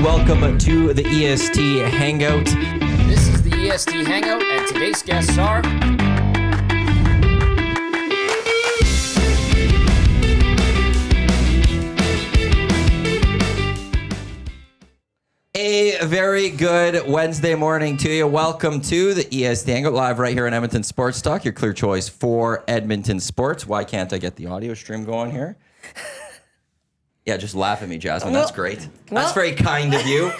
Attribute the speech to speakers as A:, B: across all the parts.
A: Welcome to the EST Hangout.
B: This is the EST Hangout, and today's guests are...
A: A very good Wednesday morning to you. Welcome to the EST Hangout, live right here in Edmonton Sports Talk, your clear choice for Edmonton sports. Why can't I get the audio stream going here? Yeah, just laugh at me, Jasmine. That's great. That's very kind of you.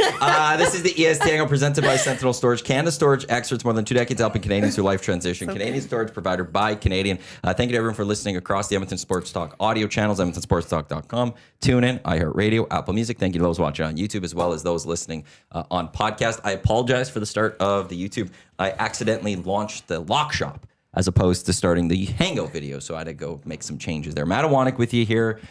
A: This is the EST Hangout presented by Sentinel Storage. Canada Storage experts more than 2 decades helping Canadians through life transition. Canadian storage provider by Canadian. Thank you to everyone for listening across the Edmonton Sports Talk audio channels, edmontonsportstalk.com, TuneIn, iHeartRadio, Apple Music. Thank you to those watching on YouTube as well as those listening on podcast. I apologize for the start of the YouTube. I accidentally launched the lock shop as opposed to starting the Hangout video. So I had to go make some changes there. Matt Iwanyk with you here.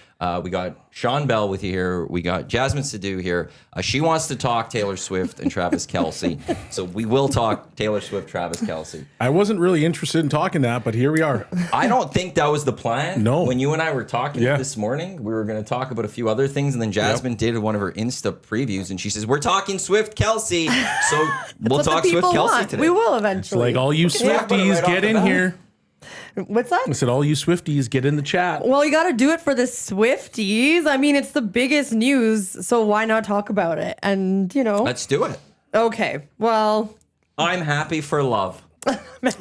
A: We got Shawn Belle with you here. We got Jasmine Sidhu here. She wants to talk Taylor Swift and Travis Kelce. So we will talk Taylor Swift, Travis Kelce.
C: I wasn't really interested in talking that, but here we are.
A: I don't think that was the plan.
C: No.
A: When you and I were talking this morning, we were going to talk about a few other things. And then Jasmine did one of her Insta previews. And she says, we're talking Swift Kelce. So we'll talk Swift Kelce today.
D: We will eventually.
C: Like all you Swifties, get in here.
D: What's that?
C: I said, all you Swifties, get in the chat.
D: Well, you got to do it for the Swifties. I mean, it's the biggest news, so why not talk about it? And, you know.
A: Let's do it.
D: Okay, well.
A: I'm happy for love.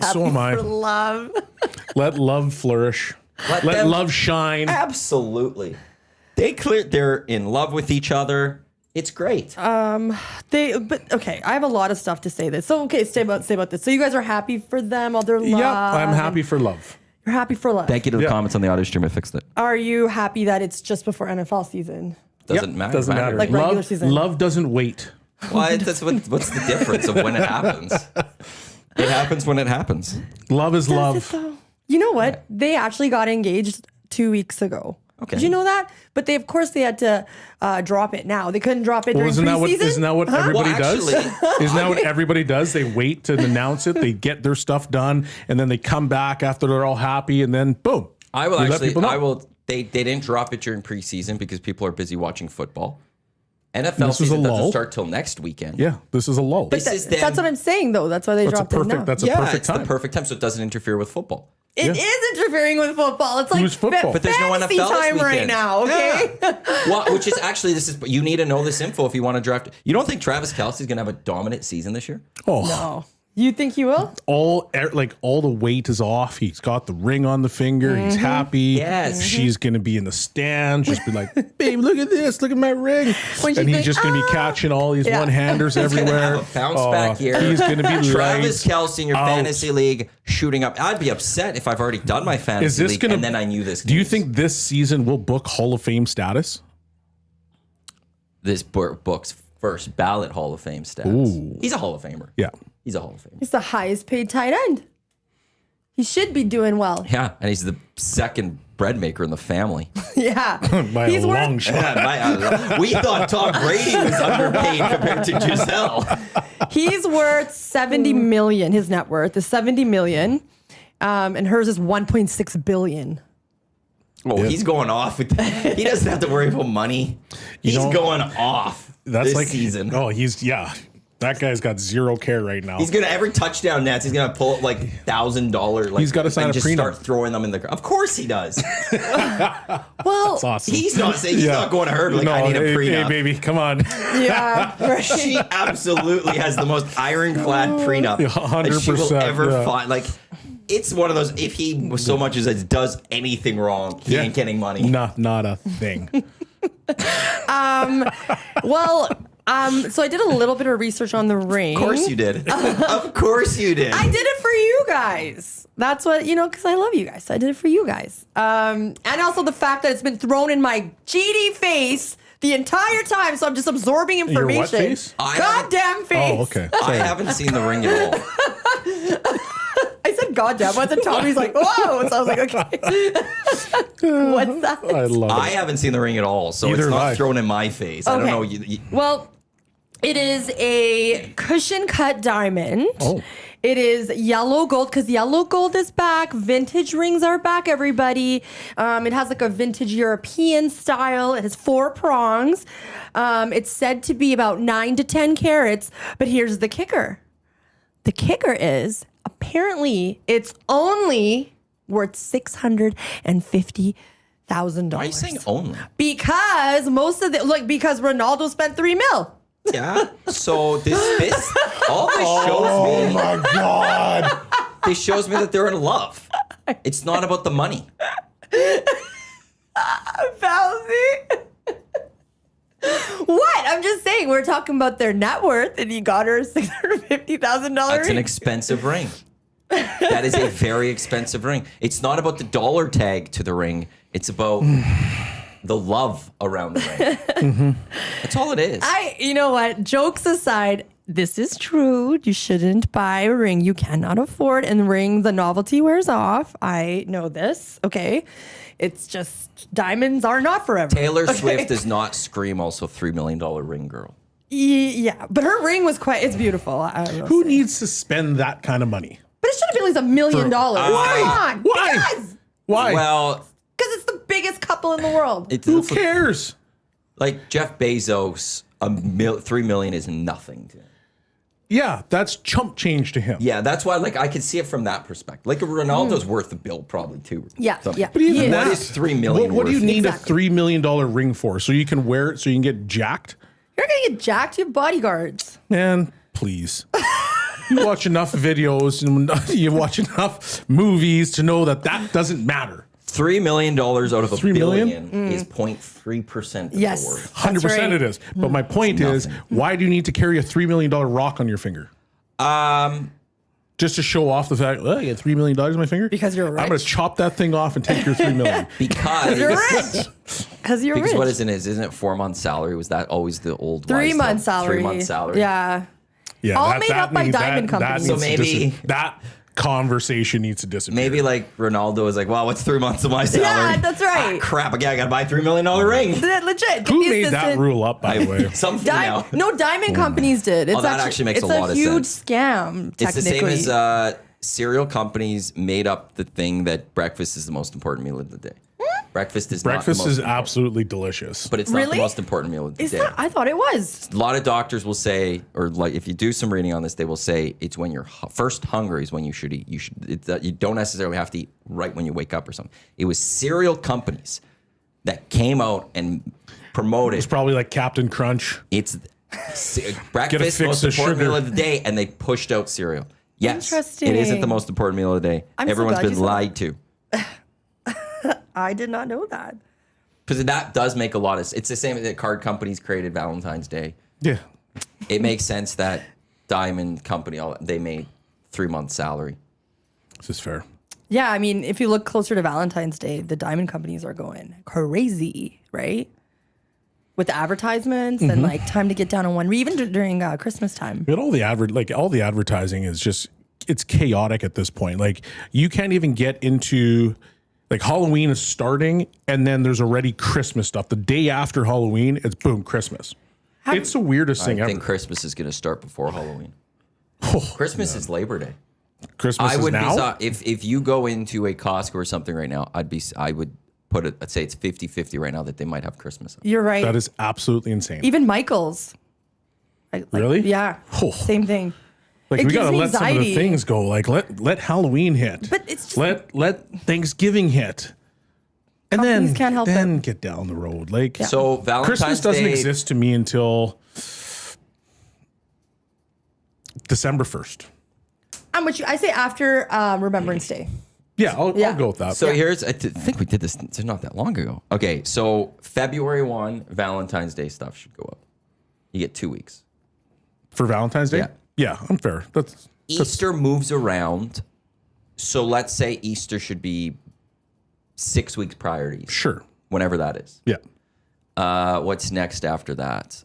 C: So am I.
D: For love.
C: Let love flourish. Let love shine.
A: Absolutely. They're in love with each other. It's great.
D: Okay, I have a lot of stuff to say this. So, okay, say about this. So you guys are happy for them, all their love.
C: Yep, I'm happy for love.
D: You're happy for love.
A: Thank you to the comments on the audio stream. I fixed it.
D: Are you happy that it's just before NFL season?
A: Doesn't matter.
C: Doesn't matter.
D: Like regular season.
C: Love doesn't wait.
A: What's the difference of when it happens? It happens when it happens.
C: Love is love.
D: It though? You know what? They actually got engaged 2 weeks ago.
A: Okay.
D: Did you know that? But they had to drop it now. They couldn't drop it during preseason.
C: Isn't that what everybody does?
A: Actually,
C: Isn't that what everybody does? They wait to announce it. They get their stuff done, and then they come back after they're all happy, and then boom.
A: They didn't drop it during preseason because people are busy watching football. NFL season doesn't start till next weekend.
C: Yeah, this is a lull.
D: But that's what I'm saying, though. That's why they dropped it now.
C: That's a perfect time.
A: It's the perfect time, so it doesn't interfere with football.
D: It is interfering with football. It's like
C: Who's football?
A: But there's no NFL this
D: time
A: weekend.
D: right now, okay?
A: Yeah. Well, which is actually, you need to know this info if you want to draft. You don't think Travis Kelce is going to have a dominant season this year?
C: Oh.
D: No. You think he will?
C: All the weight is off. He's got the ring on the finger. He's happy.
A: Yes.
C: She's going to be in the stands. Just be like, babe, look at this. Look at my ring. And he's just going to be catching all these one-handers everywhere.
A: Have a bounce back here.
C: He's going to be
A: Travis Kelce in your fantasy league shooting up. I'd be upset if I've already done my fantasy league and then I knew this.
C: Do you think this season will book Hall of Fame status?
A: This book's first ballot Hall of Fame status.
C: Ooh.
A: He's a Hall of Famer.
C: Yeah.
A: He's a Hall of Famer.
D: He's the highest paid tight end. He should be doing well.
A: Yeah, and he's the second bread maker in the family.
D: Yeah.
C: By a long shot.
A: We thought Tom Brady was underpaid compared to Giselle.
D: He's worth $70 million. His net worth is $70 million. And hers is $1.6 billion.
A: Oh, he's going off with that. He doesn't have to worry about money. He's going off this season.
C: Oh, that guy's got zero care right now.
A: He's gonna every touchdown nets. He's gonna pull up like $1,000. Like,
C: he's got to sign a
A: just
C: prenup.
A: Start throwing them in the. Of course he does.
D: Well,
C: that's awesome.
A: He's not saying he's not going to her. Like, I need a prenup.
C: Hey, baby, come on.
D: Yeah, right.
A: She absolutely has the most ironclad prenup
C: 100%,
A: that she will ever find. Like, it's one of those. If he so much as does anything wrong, he ain't getting money.
C: Not a thing.
D: So I did a little bit of research on the ring.
A: Of course you did. Of course you did.
D: I did it for you guys. That's what, because I love you guys. So I did it for you guys. And also the fact that it's been thrown in my GD face the entire time, so I'm just absorbing information.
C: Your what face?
D: Goddamn face.
C: Oh, okay.
A: I haven't seen the ring at all.
D: I said goddamn once, and Tommy's like, whoa. So I was like, okay. What's that?
C: I love it.
A: I haven't seen the ring at all, so
C: Neither
A: it's
C: have
A: not
C: I.
A: thrown in my face. I don't know.
D: Well, it is a cushion cut diamond.
C: Oh.
D: It is yellow gold because yellow gold is back. Vintage rings are back, everybody. It has like a vintage European style. It has 4 prongs. It's said to be about 9 to 10 carats. But here's the kicker. The kicker is apparently it's only worth $650,000.
A: Why are you saying only?
D: Because because Ronaldo spent $3 million.
A: Yeah. So this all this shows
C: Oh
A: me.
C: my God.
A: This shows me that they're in love. It's not about the money.
D: Falsy. What? I'm just saying, we're talking about their net worth, and you got her a $650,000
A: That's an
D: ring.
A: expensive ring. That is a very expensive ring. It's not about the dollar tag to the ring. It's about the love around the ring.
C: Mm-hmm.
A: That's all it is.
D: You know what? Jokes aside, this is true. You shouldn't buy a ring you cannot afford, and the novelty wears off. I know this. Okay. It's just diamonds are not forever.
A: Taylor Swift does not scream also $3 million ring girl.
D: Yeah, but her ring was it's beautiful. I don't know.
C: Who needs to spend that kind of money?
D: But it should have been at least $1 million.
C: Why?
D: Come on.
C: Why? Why?
A: Well,
D: Because it's the biggest couple in the world.
C: Who cares?
A: Like Jeff Bezos, $3 million is nothing to him.
C: Yeah, that's chump change to him.
A: Yeah, that's why I could see it from that perspective. Like Ronaldo's worth the bill probably too.
D: Yeah,
A: So-
D: yeah.
C: But even
D: He
C: that,
A: What is $3 million
C: What do you
A: worth?
C: need
D: Exactly.
C: a $3 million ring for? So you can wear it so you can get jacked?
D: You're going to get jacked. You have bodyguards.
C: Man, please. You watch enough videos and you watch enough movies to know that doesn't matter.
A: $3 million out of a
C: $3 million?
A: billion is 0.3% of
D: Yes.
A: the worth.
C: 100%
D: right.
C: it is. But my point is,
A: nothing.
C: why do you need to carry a $3 million rock on your finger? Just to show off the fact, I get $3 million on my finger?
D: Because you're
C: I'm going
D: rich.
C: to chop that thing off and take your $3 million.
A: Because
D: You're rich. Because you're
A: Because
D: rich.
A: what isn't it 4 months salary? Was that always the old
D: 3
A: wise
D: months
A: tale?
D: salary.
A: 3 months salary.
D: Yeah.
C: Yeah,
D: All made up by diamond companies.
A: So maybe-
C: that conversation needs to disappear.
A: Maybe like Ronaldo was like, well, what's 3 months of my salary?
D: that's right.
A: Ah, crap, again, I got to buy a $3 million ring.
D: Legit. Get
C: Who
D: the
C: made that
D: assistant.
C: rule up, by the way?
A: Something now.
D: No, diamond companies did. It's
A: that actually makes a lot of
D: It's a huge
A: sense.
D: scam,
A: It's the
D: technically.
A: same as cereal companies made up the thing that breakfast is the most important meal of the day. Breakfast is not the
C: Breakfast
A: most
C: is
A: important,
C: absolutely delicious.
A: but it's not the
D: Really?
A: most important meal of the
D: Is
A: day.
D: that? I thought it was.
A: A lot of doctors will say, or like if you do some reading on this, they will say it's when you're first hungry is when you should eat. You don't necessarily have to eat right when you wake up or something. It was cereal companies that came out and promoted
C: It's probably like Captain Crunch.
A: it's breakfast
C: fix
A: most
C: the
A: important
C: sugar.
A: meal of the day, and they pushed out cereal. Yes,
D: Interesting.
A: it isn't the most important meal of the day.
D: I'm so
A: Everyone's
D: glad
A: been
D: you said
A: lied to.
D: I did not know that.
A: Because that does make a lot of. It's the same that card companies created Valentine's Day.
C: Yeah.
A: It makes sense that Diamond Company they made 3 months salary.
C: This is fair.
D: Yeah, I mean, if you look closer to Valentine's Day, the diamond companies are going crazy, right? With the advertisements and like time to get down on one, even during Christmas time.
C: But all the advertising is just it's chaotic at this point. Like you can't even get into like Halloween is starting and then there's already Christmas stuff. The day after Halloween, it's boom, Christmas. It's the weirdest
A: I
C: thing
A: think
C: ever.
A: Christmas is going to start before Halloween.
C: Oh,
A: Christmas is Labor Day.
C: Christmas
A: I
C: is
A: would
C: now.
A: be if you go into a Costco or something right now, I would put it. I'd say it's 50-50 right now that they might have Christmas.
D: You're right.
C: That is absolutely insane.
D: Even Michael's.
C: Really?
D: Yeah.
C: Oh.
D: Same thing.
C: Like
D: It
C: we gotta
D: gives me
C: let some of the
D: anxiety.
C: things go. Like let Halloween hit.
D: But it's just-
C: let Thanksgiving hit. And
D: Companies
C: then
D: can't help
C: then get down the road. Like
A: So Valentine's
C: Christmas doesn't
A: Day,
C: exist to me until December 1st.
D: I'm with you. I say after Remembrance Day.
C: Yeah, I'll go with that.
A: So here's, I think we did this not that long ago. Okay, so February 1, Valentine's Day stuff should go up. You get 2 weeks.
C: For Valentine's Day?
A: Yeah.
C: Yeah, I'm fair. That's
A: Easter moves around. So let's say Easter should be 6 weeks prior to Easter,
C: sure.
A: whenever that is.
C: Yeah.
A: What's next after that?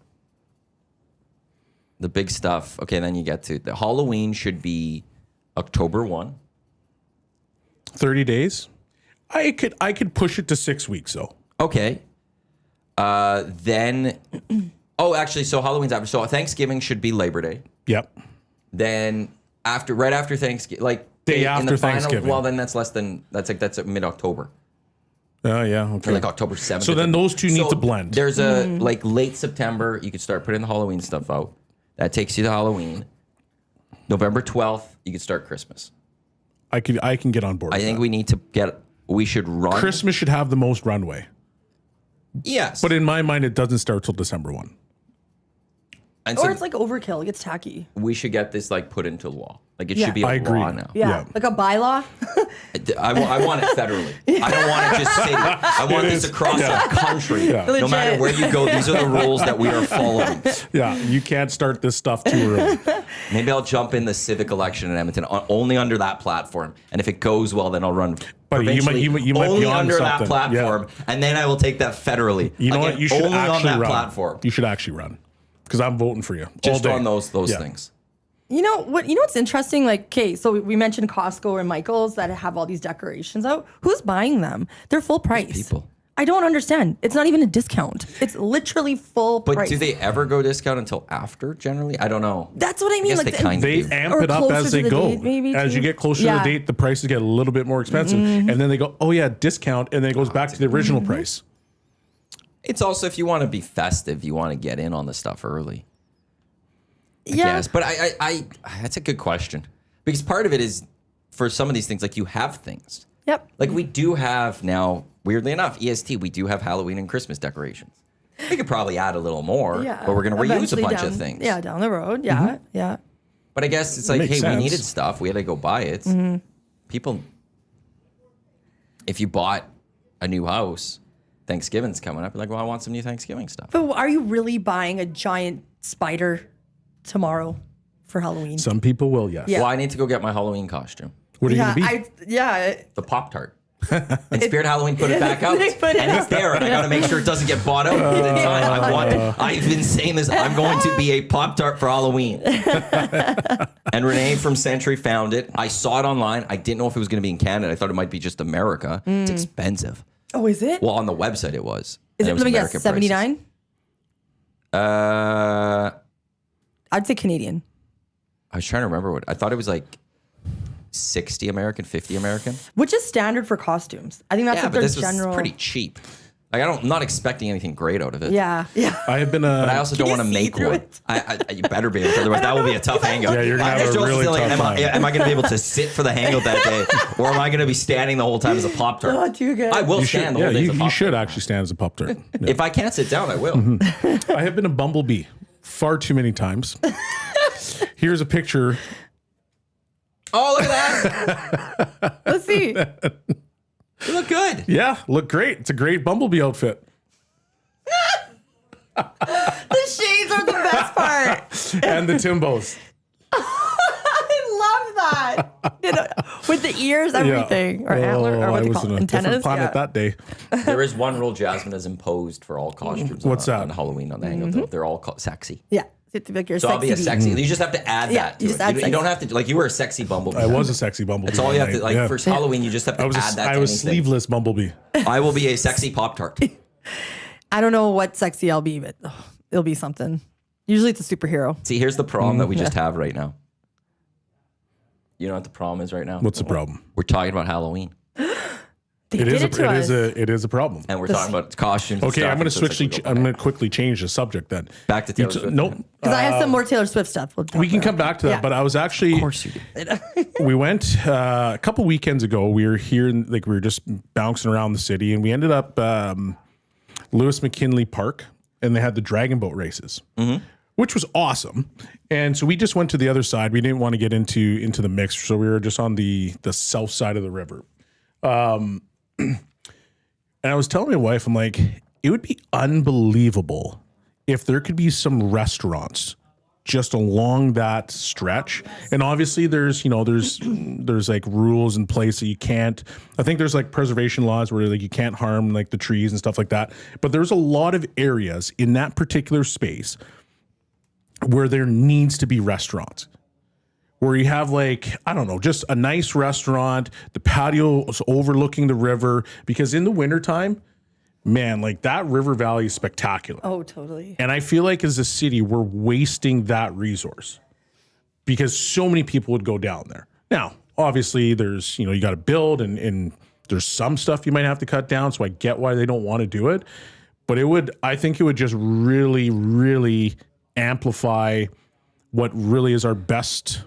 A: The big stuff. Okay, then you get to the Halloween should be October 1.
C: 30 days. I could push it to 6 weeks though.
A: Okay. Then, actually, so Halloween's after. So Thanksgiving should be Labor Day.
C: Yep.
A: Then right after Thanksgiving, like
C: Day
A: in
C: after
A: the final,
C: Thanksgiving.
A: Well, then that's mid-October.
C: Oh, yeah. Okay.
A: Or like October 7th.
C: So then those two need to blend.
A: There's a like late September, you could start putting the Halloween stuff out. That takes you to Halloween. November 12th, you could start Christmas.
C: I can get on board.
A: I think we should run.
C: Christmas should have the most runway.
A: Yes.
C: But in my mind, it doesn't start till December 1.
A: And
D: Or
A: so
D: it's like overkill. It gets tacky.
A: we should get this like put into law. Like it
D: Yeah.
A: should be a
C: I agree.
A: law now.
D: Yeah.
C: Yeah.
D: Like a bylaw.
A: I want it federally. I don't want it just city. I want this across the country.
C: Yeah.
A: No matter
D: Legit.
A: where you go, these are the rules that we are following.
C: Yeah, you can't start this stuff too early.
A: Maybe I'll jump in the civic election in Edmonton only under that platform. And if it goes well, then I'll run
C: Buddy,
A: provincially
C: you might
A: only
C: be on
A: under that
C: something.
A: platform.
C: Yeah.
A: And then I will take that federally.
C: You know
A: Again,
C: what? You should
A: only
C: actually
A: on that
C: run.
A: platform.
C: You should actually run because I'm voting for you.
A: Just
C: all day.
A: on those
C: Yeah.
A: things.
D: You know what's interesting? Like, okay, so we mentioned Costco and Michael's that have all these decorations out. Who's buying them? They're full price.
A: people.
D: I don't understand. It's not even a discount. It's literally full
A: But
D: price.
A: do they ever go discount until after? Generally, I don't know.
D: That's what I mean.
A: guess
D: Like
A: they kind
C: They
A: do.
C: amp
D: Or
C: it up
D: closer
C: as they
D: to the
C: go.
D: date, maybe,
C: As
D: too.
C: you get closer to
D: Yeah.
C: the date, the prices get a little bit more expensive, and then they go, "Oh yeah, discount," and then it goes back to the original price.
A: It's also if you want to be festive, you want to get in on the stuff early.
D: yeah.
A: Yes, but I that's a good question because part of it is for some of these things like you have things
D: Yep.
A: like we do have now. Weirdly enough, EST we do have Halloween and Christmas decorations. We could probably add a little more,
D: Yeah.
A: but we're going to reuse a
D: Eventually
A: bunch
D: down,
A: of things.
D: Yeah, down the road. Yeah. Yeah.
A: But I guess it's like,
C: makes
A: hey,
C: sense.
A: we needed stuff. We had to go buy it. People, if you bought a new house, Thanksgiving's coming up. You're like, well, I want some new Thanksgiving stuff.
D: But are you really buying a giant spider tomorrow for Halloween?
C: Some people will, yes.
D: Yeah.
A: Well, I need to go get my Halloween costume,
C: What are you
D: yeah.
C: gonna be?
A: the Pop-Tart. And Spirit Halloween put it back out,
D: They put it
A: and it's there, and I got to make sure it doesn't get bought out in time. I've been saying this. I'm going to be a Pop-Tart for Halloween. And Renee from Century found it. I saw it online. I didn't know if it was going to be in Canada. I thought it might be just America. It's expensive.
D: Oh, is it?
A: Well, on the website it was.
D: Is
A: And
D: it? Let me
A: American
D: guess. 79.
A: prices.
D: I'd say Canadian.
A: I was trying to remember what I thought it was like 60 American, 50 American.
D: Which is standard for costumes. I think that's
A: Yeah,
D: like
A: but
D: their
A: this was
D: general.
A: pretty cheap. Like I'm not expecting anything great out of it.
D: Yeah, yeah.
C: I have been
A: But I also don't
D: you
A: want to
D: see
A: make
D: through
A: one.
D: it?
A: You better be able to, otherwise that will be a tough hangout.
C: Yeah, you're gonna have a
A: Joseph's
C: really
A: like,
C: tough
A: am I
C: time.
A: going to be able to sit for the hangout that day, or am I going to be standing the whole time as a Pop-Tart?
D: Oh, too good.
A: I will
C: You
A: stand
C: should,
A: the whole
C: yeah,
A: day as a
C: you
A: Pop-Tart.
C: should actually stand as a Pop-Tart. Yeah.
A: If I can't sit down, I will.
C: I have been a bumblebee far too many times. Here's a picture.
A: Oh, look at that.
D: Let's see.
A: You look good.
C: Yeah, look great. It's a great bumblebee outfit.
D: The shades are the best part.
C: And the Timbos.
D: I love that. You know, with the ears, everything, or antler, or
C: I
D: what they
C: was
D: call
C: in
D: it,
C: a
D: antennas.
C: different planet
D: Yeah.
C: that day.
A: There is one rule Jasmine has imposed for all costumes.
C: What's
A: on
C: that?
A: Halloween on the hangout. Though. They're all sexy.
D: Yeah. So you have to be like, you're
A: So I'll be a
D: sexy
A: sexy.
D: bee.
A: You just have to add
D: Yeah,
A: that to
D: you
A: it.
D: just add
A: You don't have to like you were a sexy bumblebee.
C: I was a sexy bumblebee.
A: That's all you have to
C: that
A: like
C: night.
A: for Halloween. You just have to
C: I was
A: add that.
C: I
A: to
C: was
A: anything.
C: sleeveless bumblebee.
A: I will be a sexy Pop-Tart.
D: I don't know what sexy I'll be, but it'll be something. Usually it's a superhero.
A: See, here's the problem that we just have right now. You know what the problem is right now?
C: What's the problem?
A: We're talking about Halloween,
D: They
C: It
D: did
C: is
D: it to us.
C: it is a problem.
A: and we're talking about costumes. and
C: Okay,
A: stuff,
C: I'm going
A: and
C: to
A: so it's
C: switch.
A: like we go
C: I'm
A: back.
C: going to quickly change the subject then.
A: Back to Taylor Swift.
C: Nope.
D: Because I have some more Taylor Swift stuff.
C: We can come back to that,
D: Yeah.
C: but I was actually.
A: Of course you do.
C: We went a couple weekends ago. We were here, we were just bouncing around the city, and we ended up Lewis McKinley Park, and they had the dragon boat races, which was awesome. And so we just went to the other side. We didn't want to get into the mix, so we were just on the south side of the river. And I was telling my wife, I'm like, it would be unbelievable if there could be some restaurants just along that stretch. And obviously there's like rules in place that you can't, I think there's like preservation laws where like you can't harm like the trees and stuff like that. But there's a lot of areas in that particular space where there needs to be restaurants. Where you have like, I don't know, just a nice restaurant, the patio is overlooking the river, because in the wintertime, man, like that river valley is spectacular.
D: Oh, totally.
C: And I feel like as a city, we're wasting that resource. because so many people would go down there. Now, obviously, there's, you got to build and there's some stuff you might have to cut down. So I get why they don't want to do it. But I think it would just really, really amplify what really is our best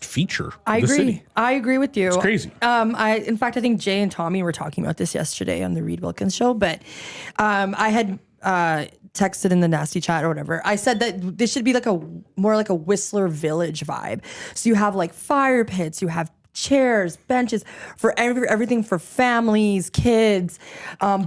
C: feature.
D: I agree.
C: City.
D: I agree with you.
C: It's crazy.
D: In fact, I think Jay and Tommy were talking about this yesterday on the Reed Wilkins show, but I had texted in the nasty chat or whatever. I said that this should be more like a Whistler Village vibe. So you have like fire pits, you have chairs, benches for everything for families, kids,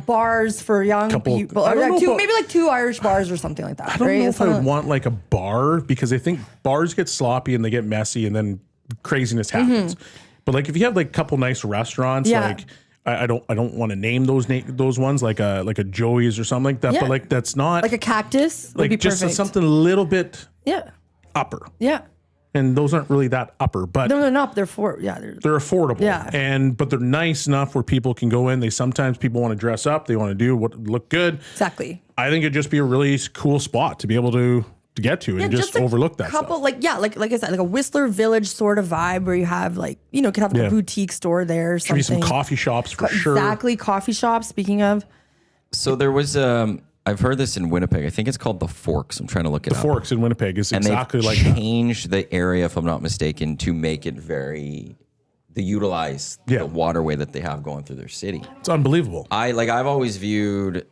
D: bars for young people. Maybe like 2 Irish bars or something like that.
C: I don't know if I would want like a bar, because I think bars get sloppy and they get messy and then craziness happens. But like if you have like a couple nice restaurants, like I don't want to name those ones like a Joey's or something like that. But like that's not
D: like a Cactus.
C: Like just something a little bit upper.
D: Yeah.
C: And those aren't really that upper, but
D: no, they're not. They're
C: they're affordable.
D: Yeah.
C: But they're nice enough where people can go in. Sometimes people want to dress up. They want to do what look good.
D: Exactly.
C: I think it'd just be a really cool spot to be able to get to and just overlook that
D: couple,
C: stuff.
D: Like I said, like a Whistler Village sort of vibe where you have could have a boutique store there.
C: Should be some coffee shops for sure.
D: Exactly, coffee shops. Speaking of,
A: so there was I've heard this in Winnipeg. I think it's called the Forks. I'm trying to look it up.
C: The Forks in Winnipeg is exactly
A: and
C: like
A: that. Changed the area, if I'm not mistaken, to make it utilize the waterway that they have going through their city.
C: It's unbelievable.
A: I've always viewed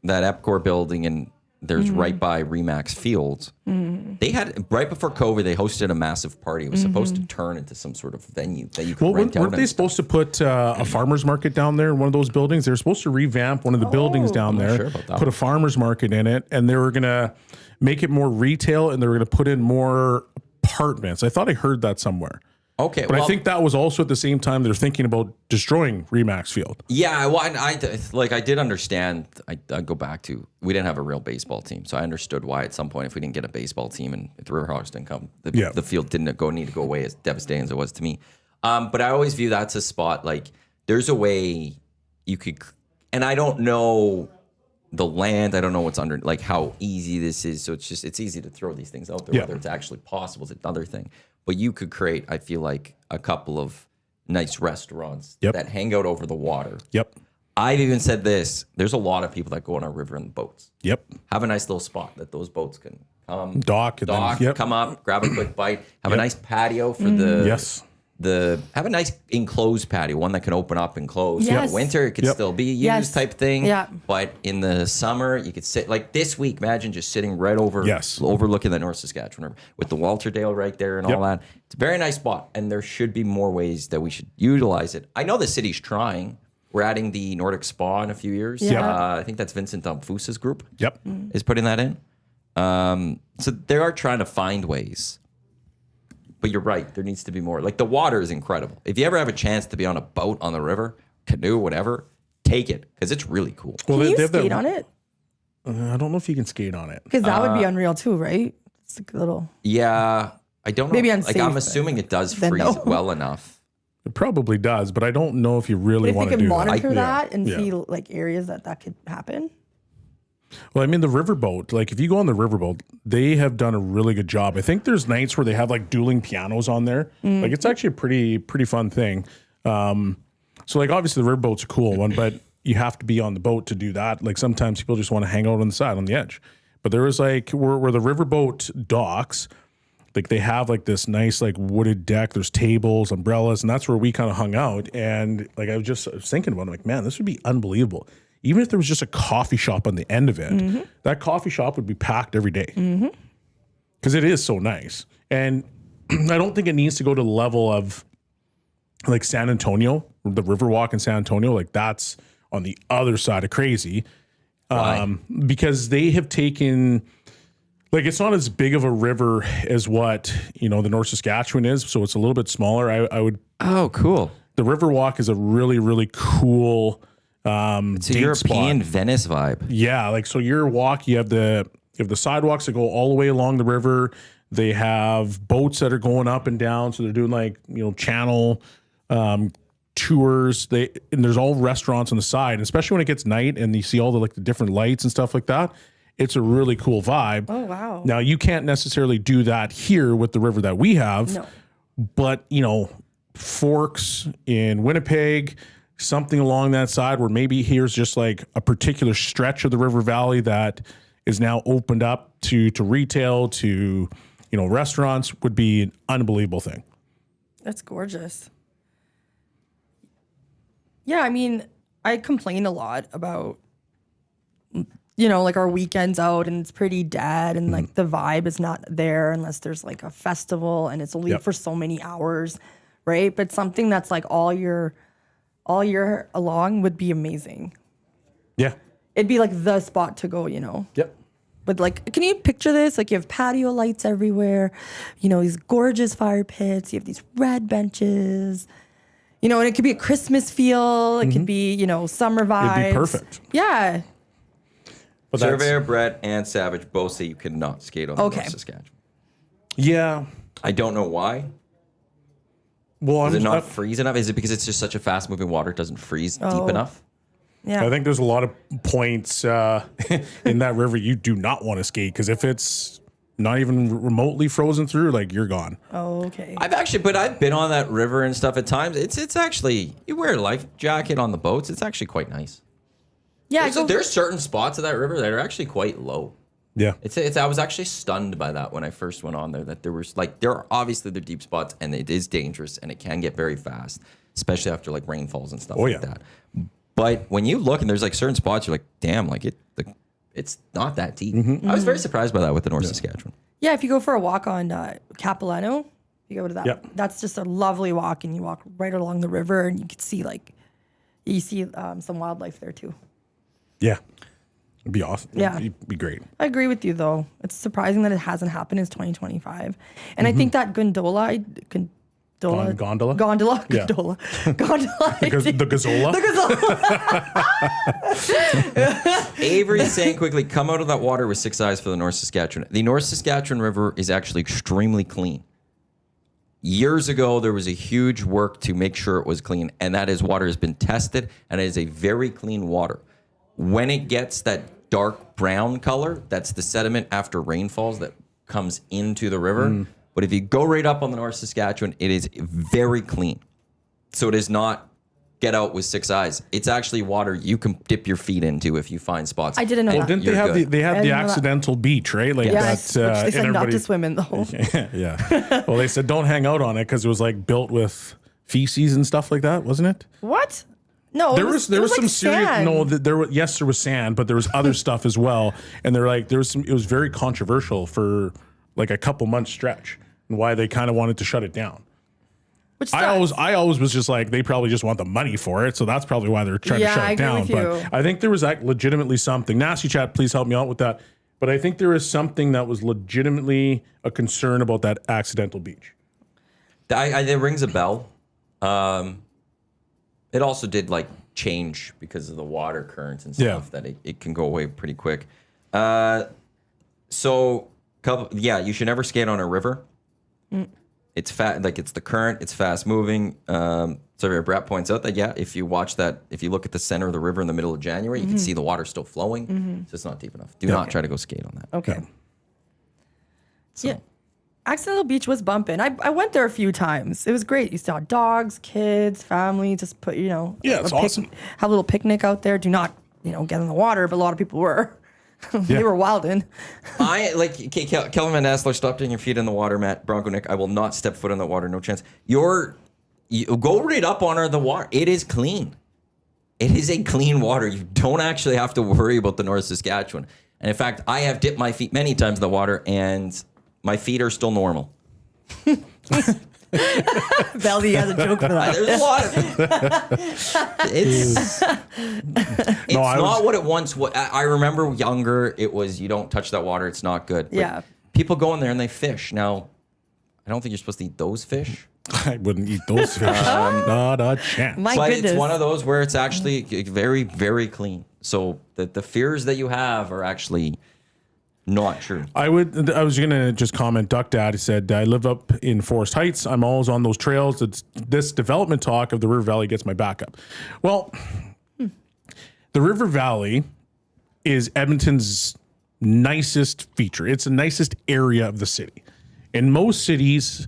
A: that EPCOR building, and there's right by Remax Fields. They had, right before COVID, they hosted a massive party. It was supposed to turn into some sort of venue that you could rent out.
C: Weren't they supposed to put a farmer's market down there in one of those buildings? They were supposed to revamp one of the buildings down there, put a farmer's market in it, and they were going to make it more retail, and they were going to put in more apartments. I thought I heard that somewhere.
A: Okay,
C: but I think that was also at the same time they're thinking about destroying Remax Field.
A: Yeah, well, I did understand. I go back to, we didn't have a real baseball team, so I understood why at some point if we didn't get a baseball team and if the Riverhawks didn't come, the field didn't need to go away, as devastating as it was to me. But I always view that's a spot, like there's a way you could, and I don't know the land, I don't know what's under, like how easy this is. So it's easy to throw these things out there. Whether it's actually possible is another thing. But you could create, I feel like, a couple of nice restaurants that hang out over the water.
C: Yep.
A: I've even said this. There's a lot of people that go on our river in boats. Yep. Have a nice little spot that those boats can come.
C: Dock,
A: come up, grab a quick bite. Have a nice patio for have a nice enclosed patio, one that can open up and close.
D: Yes.
A: Winter, it could still be used type thing.
D: Yeah.
A: But in the summer, you could sit, like this week, imagine just sitting right overlooking the North Saskatchewan River with the Walterdale right there and all that. It's a very nice spot. And there should be more ways that we should utilize it. I know the city's trying. We're adding the Nordic Spa in a few years. I think that's Vincent Dumfusa's group. Is putting that in. So they are trying to find ways. But you're right. There needs to be more. Like the water is incredible. If you ever have a chance to be on a boat on the river, canoe, whatever, take it because it's really cool.
D: Well, can you skate on it?
C: I don't know if you can skate on it.
D: Because that would be unreal too, right? It's like a little.
A: Yeah, I don't know.
D: Maybe unsafe.
A: Like I'm assuming it does freeze well enough.
C: It probably does, but I don't know if you really want to do that.
D: If you can monitor that and see like areas that could happen.
C: Well, I mean, the riverboat, like if you go on the riverboat, they have done a really good job. I think there's nights where they have like dueling pianos on there. Like it's actually a pretty fun thing. So like obviously the riverboat's a cool one, but you have to be on the boat to do that. Like sometimes people just want to hang out on the side, on the edge. But there was like where the riverboat docks, like they have like this nice like wooded deck. There's tables, umbrellas, and that's where we kind of hung out. And like I was thinking about it, like, man, this would be unbelievable. Even if there was just a coffee shop on the end of it, that coffee shop would be packed every day. Because it is so nice. And I don't think it needs to go to the level of like San Antonio, the Riverwalk in San Antonio. Like that's on the other side of crazy. Because they have taken, like it's not as big of a river as what, the North Saskatchewan is. So it's a little bit smaller. I would.
A: Oh, cool.
C: The Riverwalk is a really, really cool
A: it's a European Venice vibe.
C: Yeah, like so you have the sidewalks that go all the way along the river. They have boats that are going up and down, so they're doing like channel tours. And there's all restaurants on the side, and especially when it gets night and you see all the different lights and stuff like that. It's a really cool vibe.
D: Oh, wow.
C: Now, you can't necessarily do that here with the river that we have,
D: No.
C: but, Forks in Winnipeg, something along that side where maybe here's just like a particular stretch of the river valley that is now opened up to retail, to, restaurants would be an unbelievable thing.
D: That's gorgeous. Yeah, I mean, I complain a lot about, like our weekends out and it's pretty dead and like the vibe is not there unless there's like a festival and it's only for so many hours, right? But something that's like all year along would be amazing.
C: Yeah.
D: It'd be like the spot to go,
C: Yep.
D: But like, can you picture this? Like you have patio lights everywhere, these gorgeous fire pits, you have these red benches, and it could be a Christmas feel. It could be, summer vibes.
C: It'd be perfect.
D: Yeah.
C: But
A: Surveyor, Brett, and Savage both say you cannot skate on the North Saskatchewan.
C: Yeah.
A: I don't know why.
C: Well,
A: Does it not freeze enough? Is it because it's just such a fast-moving water, it doesn't freeze deep enough?
D: Yeah.
C: I think there's a lot of points in that river you do not want to skate because if it's not even remotely frozen through, like you're gone.
D: Oh, okay.
A: I've been on that river and stuff at times. It's actually, you wear a life jacket on the boats. It's actually quite nice.
D: Yeah.
A: There's certain spots of that river that are actually quite low.
C: Yeah.
A: I was actually stunned by that when I first went on there, that there are obviously the deep spots and it is dangerous and it can get very fast, especially after like rainfalls and stuff like that. But when you look and there's like certain spots, you're like, damn, like it's not that deep. I was very surprised by that with the North Saskatchewan.
D: Yeah, if you go for a walk on Capilano, you go to that.
C: Yep.
D: That's just a lovely walk, and you walk right along the river, and you can see some wildlife there too.
C: Yeah. It'd be awesome.
D: Yeah.
C: It'd be great.
D: I agree with you, though. It's surprising that it hasn't happened in 2025, and I think that gondola.
C: Gondola?
D: Gondola.
C: Yeah.
D: Gondola. Gondola.
C: The Gazzola?
A: Avery's saying quickly, come out of that water with 6 eyes for the North Saskatchewan. The North Saskatchewan River is actually extremely clean. Years ago, there was a huge work to make sure it was clean, and that is water has been tested, and it is a very clean water. When it gets that dark brown color, that's the sediment after rainfalls that comes into the river. But if you go right up on the North Saskatchewan, it is very clean. So it is not get out with 6 eyes. It's actually water you can dip your feet into if you find spots.
D: I didn't know
C: Well,
D: that.
C: didn't they
A: You're
C: have
A: good.
C: they
D: I
C: had the
D: didn't know that.
C: accidental beach, right? Like
D: Yes,
C: that.
D: which they said
C: and
D: not to
C: everybody-
D: swim in, though.
C: Yeah. Well, they said don't hang out on it because it was like built with feces and stuff like that, wasn't it?
D: What? No,
C: There was
D: like
C: some serious
D: sand.
C: no. There was sand, but there was other stuff as well. And they're like there was some. It was very controversial for like a couple months stretch, and why they kind of wanted to shut it down.
D: Which
C: I always was just like they probably just want the money for it, so that's probably why they're trying to shut
D: I
C: it
D: agree
C: down.
D: with
C: But
D: you.
C: I think there was like legitimately something. Nasty Chat, please help me out with that. But I think there is something that was legitimately a concern about that accidental beach.
A: It rings a bell. It also did like change because of the water currents and stuff that it can go away pretty quick. You should never skate on a river. It's it's the current, it's fast moving. Surveyor Brett points out that if you look at the center of the river in the middle of January, you can see the water still flowing. So it's not deep enough. Do not try to go skate on that.
D: Okay.
C: So.
D: Yeah. Accidental Beach was bumping. I went there a few times. It was great. You saw dogs, kids, family, just put,
C: Yeah, it's awesome.
D: Have a little picnic out there. Do not, get in the water, but a lot of people were. They were wilding.
A: Kelvin Van Dassler, stop putting your feet in the water, Matt. Bronco Nick, I will not step foot in the water, no chance. You go right up on the water. It is clean. It is a clean water. You don't actually have to worry about the North Saskatchewan. And in fact, I have dipped my feet many times in the water, and my feet are still normal.
D: Belly has a joke for that.
A: There's a lot of it's not what it once was. I remember younger, it was you don't touch that water, it's not good. But
D: Yeah.
A: people go in there and they fish. Now, I don't think you're supposed to eat those fish.
C: I wouldn't eat those fish. Not a chance.
D: My
A: But
D: goodness.
A: it's one of those where it's actually very, very clean. So the fears that you have are actually not true.
C: I was gonna just comment. Duck Dad, he said, I live up in Forest Heights. I'm always on those trails. This development talk of the River Valley gets my back up. Well, the River Valley is Edmonton's nicest feature. It's the nicest area of the city. In most cities,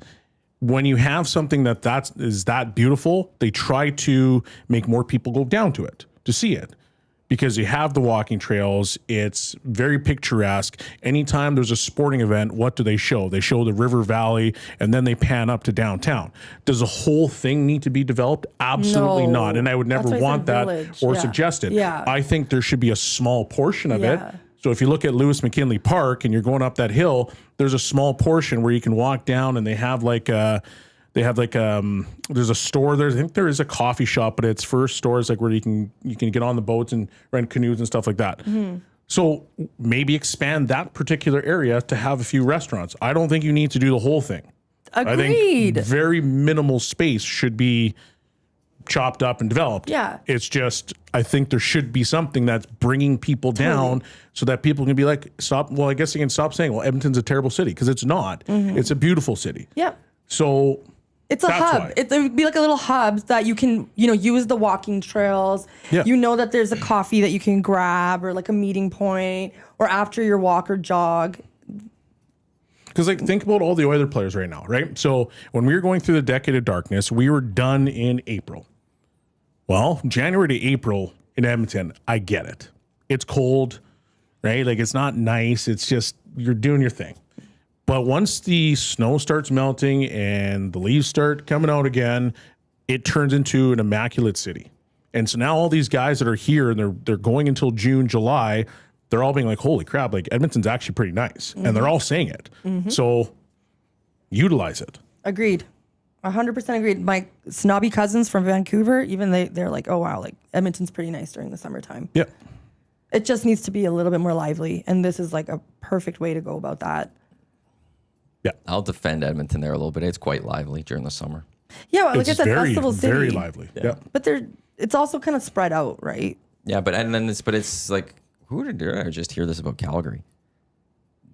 C: when you have something that is that beautiful, they try to make more people go down to it to see it. Because you have the walking trails, it's very picturesque. Anytime there's a sporting event, what do they show? They show the river valley, and then they pan up to downtown. Does the whole thing need to be developed? Absolutely
D: No.
C: not. And I would never
D: That's why
C: want
D: it's a
C: that
D: village.
C: or
D: Yeah.
C: suggest it.
D: Yeah.
C: I think there should be a small portion of it.
D: Yeah.
C: So if you look at Lewis McKinley Park and you're going up that hill, there's a small portion where you can walk down, and they have there's a store there. I think there is a coffee shop, but its first store is like where you can get on the boats and rent canoes and stuff like that.
D: Mm-hmm.
C: So maybe expand that particular area to have a few restaurants. I don't think you need to do the whole thing. I
D: Agreed.
C: think very minimal space should be chopped up and developed.
D: Yeah.
C: It's just, I think there should be something that's bringing people down so that people can be like, stop. Well, I guess you can stop saying, well, Edmonton's a terrible city, because it's not. It's a beautiful city.
D: Yep.
C: So
D: It's a
C: that's
D: hub.
C: why.
D: It would be like a little hub that you can, use the walking trails.
C: Yeah.
D: You know that there's a coffee that you can grab, or like a meeting point, or after your walk or jog.
C: Because like, think about all the Oiler players right now, right? So when we were going through the decade of darkness, we were done in April. Well, January to April in Edmonton, I get it. It's cold, right? Like, it's not nice. It's just, you're doing your thing. But once the snow starts melting and the leaves start coming out again, it turns into an immaculate city. And so now all these guys that are here, and they're going until June, July, they're all being like, holy crap, like Edmonton's actually pretty nice. And they're all saying it. So utilize it.
D: Agreed. 100% agreed. My snobby cousins from Vancouver, even they're like, oh wow, like Edmonton's pretty nice during the summertime.
C: Yeah.
D: It just needs to be a little bit more lively, and this is like a perfect way to go about that.
C: Yeah.
A: I'll defend Edmonton there a little bit. It's quite lively during the summer.
D: Yeah, well, like I
C: It's
D: said,
C: very,
D: festival city.
C: very lively. Yeah.
D: But it's also kind of spread out, right?
A: Yeah, but it's like, did I just hear this about Calgary?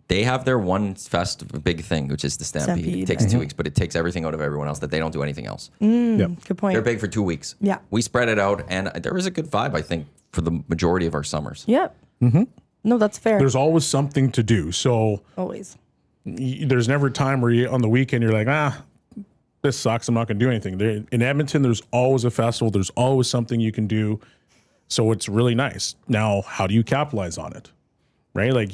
A: They have their one big thing, which is the Stampede. It takes 2 weeks, but it takes everything out of everyone else that they don't do anything else.
C: Yeah.
D: Good point.
A: They're big for 2 weeks.
D: Yeah.
A: We spread it out, and there is a good vibe, I think, for the majority of our summers.
D: Yep. No, that's fair.
C: There's always something to do. So
D: Always.
C: there's never a time where on the weekend you're like, this sucks, I'm not going to do anything. In Edmonton, there's always a festival. There's always something you can do. So it's really nice. Now, how do you capitalize on it? Right? Like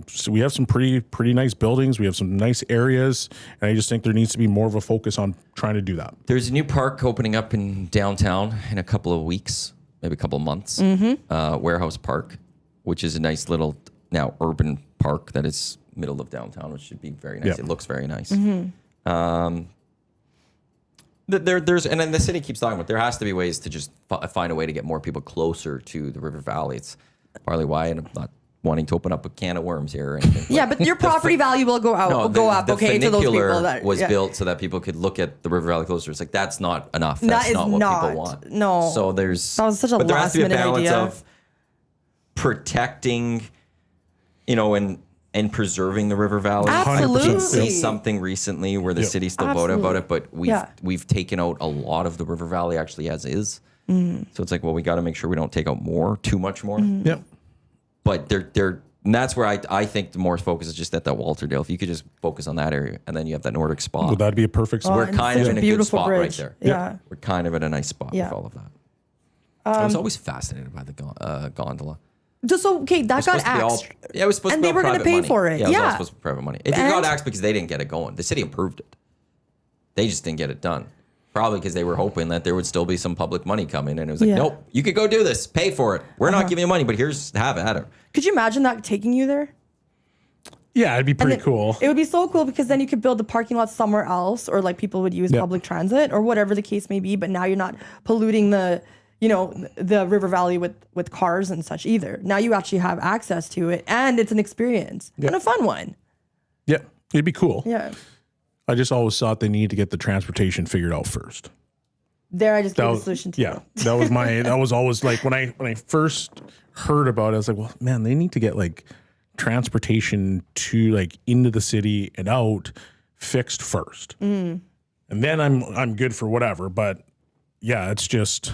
C: so we have some pretty nice buildings. We have some nice areas. And I just think there needs to be more of a focus on trying to do that.
A: There's a new park opening up in downtown in a couple of weeks, maybe a couple of months. Warehouse Park, which is a nice little now urban park that is middle of downtown, which should be very nice.
C: Yeah.
A: It looks very nice. There's and then the city keeps talking about there has to be ways to just find a way to get more people closer to the river valley. It's partly why, and I'm not wanting to open up a can of worms here or anything.
D: Yeah, but your property value will go up.
A: The
D: Okay, to those
A: funicular
D: people that
A: was built so that people could look at the river valley closer. It's like that's not enough.
D: That
A: That's
D: is
A: not what
D: not.
A: people want.
D: No.
A: So there's
D: That was such a
A: but there has to be a
D: last-minute
A: balance
D: idea.
A: of protecting, and preserving the river valley.
D: Absolutely.
A: I've seen something recently where the city still voted about it, but we've taken out a lot of the river valley actually as is. So it's like, well, we got to make sure we don't take out too much more.
C: Yep.
A: But and that's where I think the more focus is just at that Walterdale. If you could just focus on that area, and then you have that Nordic spot.
C: Well, that'd be a perfect spot.
A: We're
D: and
A: kind of
D: such
A: in
D: a
A: a good
D: beautiful
A: spot
D: bridge.
A: right there.
D: Yeah.
A: We're kind of in a nice spot
D: Yeah.
A: with all of that. I was always fascinated by the gondola.
D: Just okay, that got axed.
A: It was supposed
D: And
A: to be
D: they were
A: going
D: gonna
A: to
D: pay for it.
A: Yeah, it was all
D: Yeah.
A: supposed to be private money. It got axed because they didn't get it going. The city approved it. They just didn't get it done. Probably because they were hoping that there would still be some public money coming, and it was like,
D: Yeah.
A: nope, you could go do this, pay for it. We're not giving you money, but have at it.
D: Could you imagine that taking you there?
C: Yeah, it'd be pretty
D: And then
C: cool.
D: It would be so cool because then you could build the parking lot somewhere else, or like people would use public transit or whatever the case may be. But now you're not polluting the river valley with cars and such either. Now you actually have access to it, and it's an experience and a fun one.
C: Yeah, it'd be cool.
D: Yeah.
C: I just always thought they needed to get the transportation figured out first.
D: There, I just gave the solution to you.
C: That was always like when I first heard about it, I was like, well, man, they need to get like transportation to like into the city and out fixed first. And then I'm good for whatever. But yeah, it's just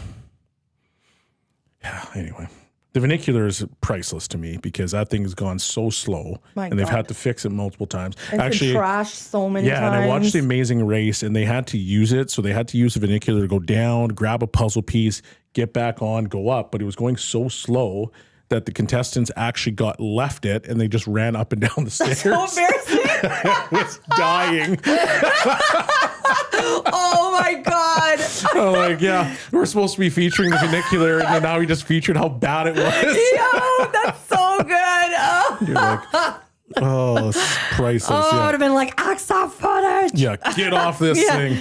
C: anyway. The vernacular is priceless to me because that thing has gone so slow, and they've had to fix it multiple times.
D: And actually, it's been trashed so many times.
C: Yeah, and I watched The Amazing Race, and they had to use it. So they had to use the vernacular to go down, grab a puzzle piece, get back on, go up. But it was going so slow that the contestants actually left it, and they just ran up and down the stairs.
D: So embarrassing.
C: I was dying.
D: Oh my God.
C: I'm like, yeah, we're supposed to be featuring the vernacular, and then now we just featured how bad it was.
D: Yo, that's so good. Oh,
C: You're like, oh, it's priceless.
D: I
C: Yeah.
D: would have been like, extra footage.
C: Yeah, get off this thing.